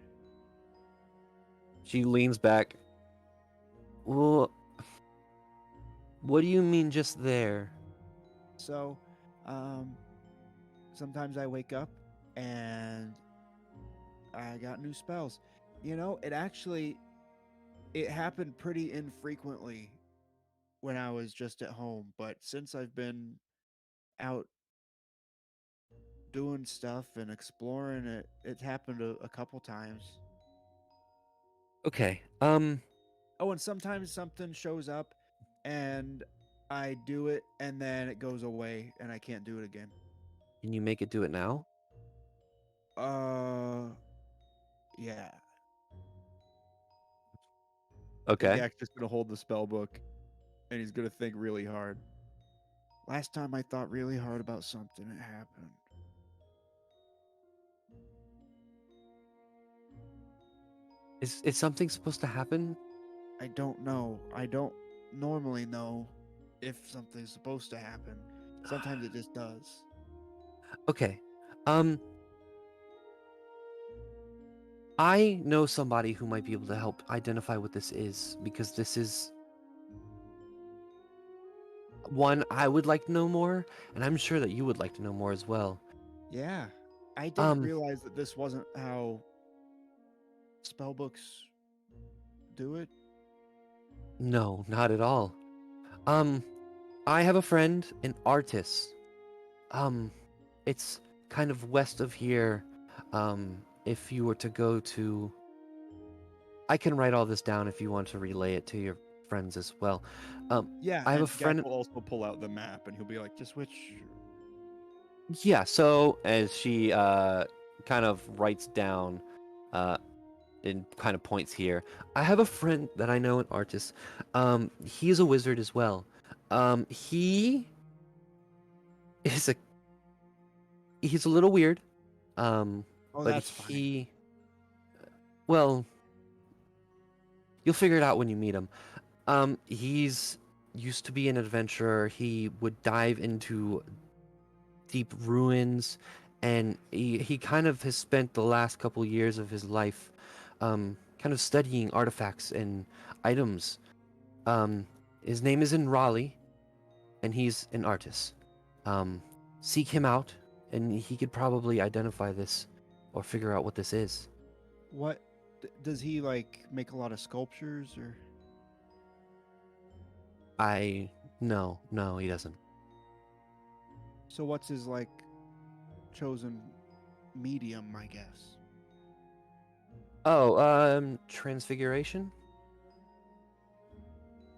She leans back. Well, what do you mean just there? So, sometimes I wake up and I got new spells. You know, it happened pretty infrequently when I was just at home, but since I've been out doing stuff and exploring it, it's happened a couple times. Okay. Oh, and sometimes something shows up and I do it and then it goes away and I can't do it again. Can you make it do it now? Yeah. Okay. Gak's just gonna hold the spell book, and he's gonna think really hard. Last time I thought really hard about something, it happened. Is something supposed to happen? I don't know. I don't normally know if something's supposed to happen. Sometimes it just does. Okay. I know somebody who might be able to help identify what this is, because this is one I would like to know more, and I'm sure that you would like to know more as well. Yeah. I didn't realize that this wasn't how spellbooks do it. No, not at all. I have a friend, an artist. It's kind of west of here. If you were to go to, I can write all this down if you want to relay it to your friends as well. Yeah, I have and a friend. Gak will also pull out the map, and he'll be like, "Just which?" Yeah. So as she kind of writes down, and kind of points here. I have a friend that I know, an artist. He is a wizard as well. He is a he's a little weird. Oh, But that's fine. well, you'll figure it out when you meet him. He's used to be an adventurer. He would dive into deep ruins, and he kind of has spent the last couple years of his life kind of studying artifacts and items. His name is in Raleigh, and he's an artist. Seek him out, and he could probably identify this or figure out what this is. What does he like make a lot of sculptures or No, he doesn't. so what's his like chosen medium, I guess? Oh, transfiguration?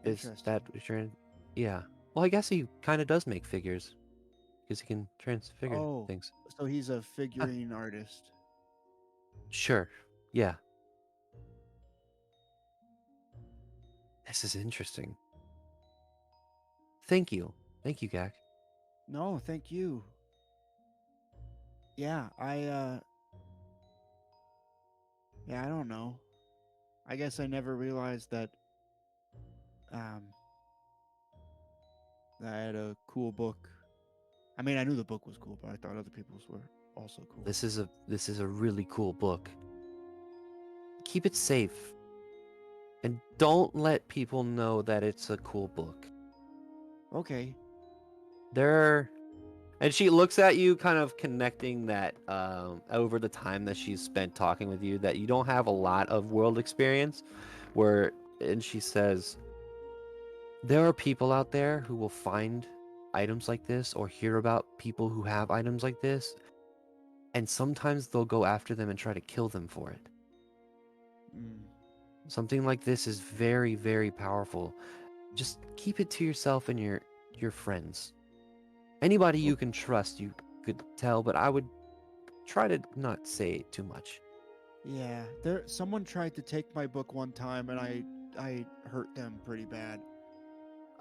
Is Interesting. that what you're in? Yeah. Well, I guess he kind of does make figures because he can transfigure Oh, things. so he's a figurine artist. Sure. Yeah. This is interesting. Thank you. Thank you, Gak. No, thank you. Yeah, I don't know. I guess I never realized that that I had a cool book. I mean, I knew the book was cool, but I thought other people's were also cool. This is a really cool book. Keep it safe. And don't let people know that it's a cool book. Okay. And she looks at you, kind of connecting that over the time that she's spent talking with you, that you don't have a lot of world experience. And she says, there are people out there who will find items like this or hear about people who have items like this, and sometimes they'll go after them and try to kill them for it. Something like this is very, very powerful. Just keep it to yourself and your friends. Anybody you can trust, you could tell, but I would try to not say too much. Yeah, someone tried to take my book one time and I hurt them pretty bad.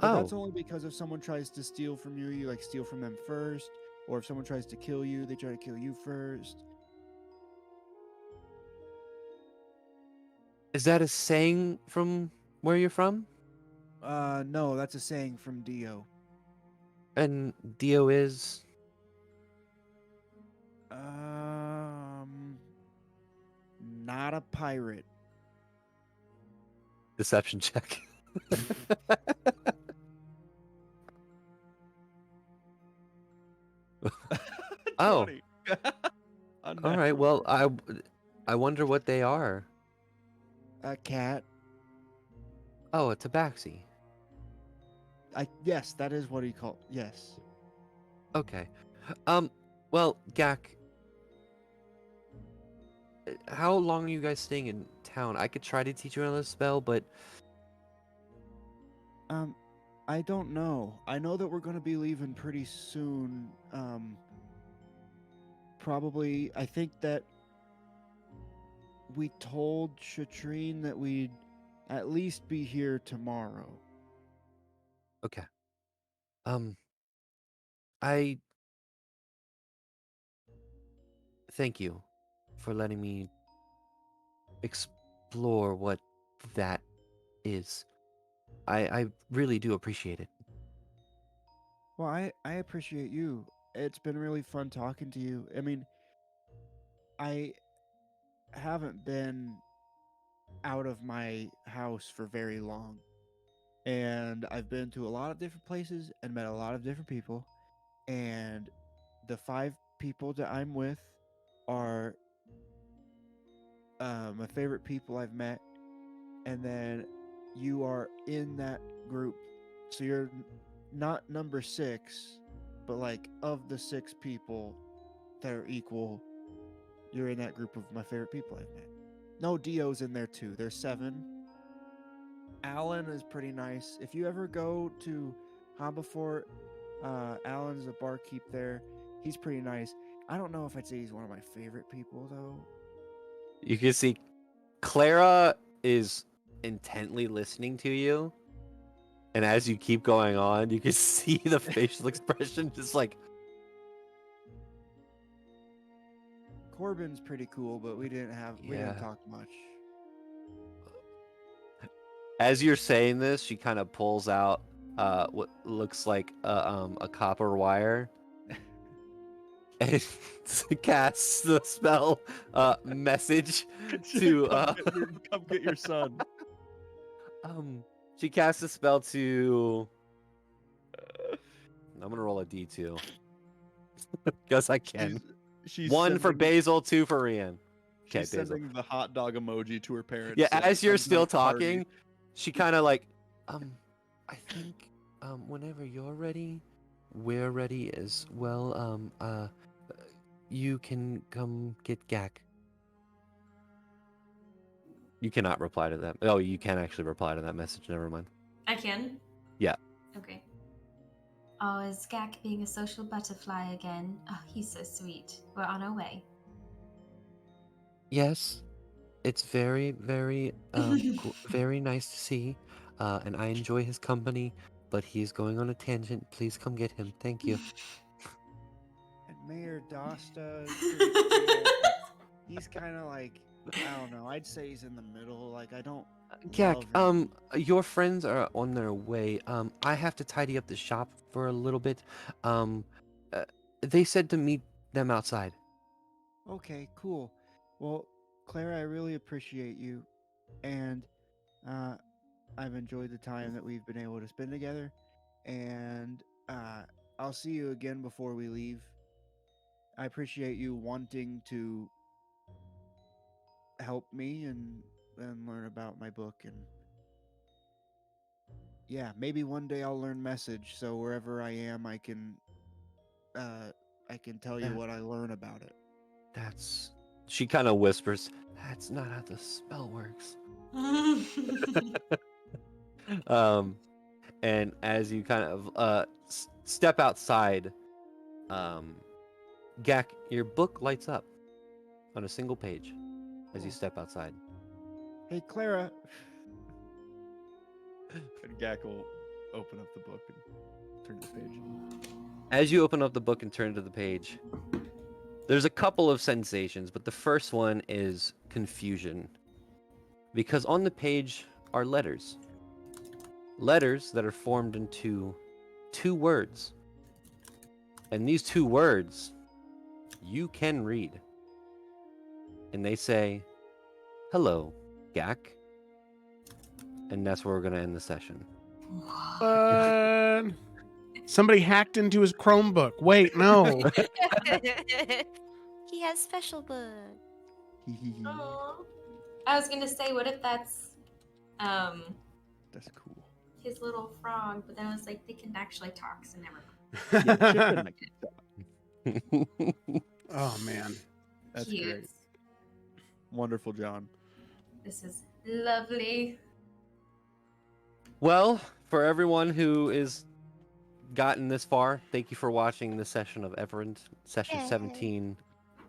But that's only because if someone tries to steal from you, you like steal from them first, or if someone tries to kill you, they try to kill you first. Is that a saying from where you're from? No, that's a saying from Dio. And Dio is? not a pirate. Deception check. Oh. 20. All right. Well, I wonder what they are. A cat. Oh, a tabaxi. Yes, that is what he called. Yes. Okay. Well, Gak, how long are you guys staying in town? I could try to teach you another spell, but I don't know. I know that we're going to be leaving pretty soon. Probably, I think that we told Shatrine that we'd at least be here tomorrow. okay. I thank you for letting me explore what that is. I really do appreciate it. Well, I appreciate you. It's been really fun talking to you. I mean, I haven't been out of my house for very long. And I've been to a lot of different places and met a lot of different people. And the 5 people that I'm with are my favorite people I've met. And then you are in that group. So you're not number 6, but like of the 6 people that are equal, you're in that group of my favorite people I've met. No, Dio's in there too. There's 7. Alan is pretty nice. If you ever go to Hambafort, Alan's a barkeep there. He's pretty nice. I don't know if I'd say he's one of my favorite people though. You can see Clara is intently listening to you. And as you keep going on, you can see the facial expression just like Corbin's pretty cool, but we didn't talk much. as you're saying this, she kind of pulls out what looks like a copper wire and casts the spell message to come get your son. She casts a spell to I'm gonna roll a d2 because I can. She's 1 for Basil, 2 for Rian. Okay, She's Basil. sending the hot dog emoji to her parents. Yeah, saying, as you're "I'm still gonna party." talking, she kind of like, I think, whenever you're ready, we're ready as well. You can come get Gak. You cannot reply to that. Oh, you can actually reply to that message. Never mind. I can? Yeah. Okay. Oh, is Gak being a social butterfly again? Oh, he's so sweet. We're on our way. Yes, it's very, very, very nice to see, and I enjoy his company. But he is going on a tangent. Please come get him. Thank you. And Mayor Dosta is pretty cool. He's kind of like, I don't know. I'd say he's in the middle. Like, I don't. Gak, love him. your friends are on their way. I have to tidy up the shop for a little bit. They said to meet them outside. Okay, cool. Well, Clara, I really appreciate you, and I've enjoyed the time that we've been able to spend together, and I'll see you again before we leave. I appreciate you wanting to help me and learn about my book, and yeah, maybe one day I'll learn message, so wherever I am, I can tell you what I learn about it. That's. She kind of whispers. That's not how the spell works. And as you kind of step outside, Gak, your book lights up on a single page as you step outside. Hey, Clara. And Gak will open up the book and turn to the page. As you open up the book and turn to the page, there's a couple of sensations, but the first one is confusion. Because on the page are letters. Letters that are formed into 2 words. And these 2 words, you can read. And they say, hello, Gak. And that's where we're going to end the session. Somebody hacked into his Chromebook. Wait, no. He has special book. Aw. I was gonna say, what if that's That's cool. his little frog? But then I was like, they can actually talk, so never mind. Yeah, Chip and Oh man. That's Cute. great. Wonderful, John. This is lovely. Well, for everyone who is gotten this far, thank you for watching this session of Evrand, session Yay. 17.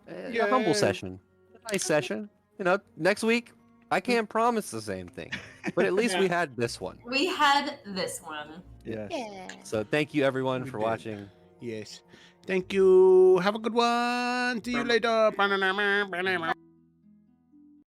A Yay. humble session. A nice session. You know, next week, I can't promise the same thing, but at least we had this one. We had this one. Yes. Yeah. So thank you, everyone, We for did. watching. Yes. Thank you. Have a good one. See you later.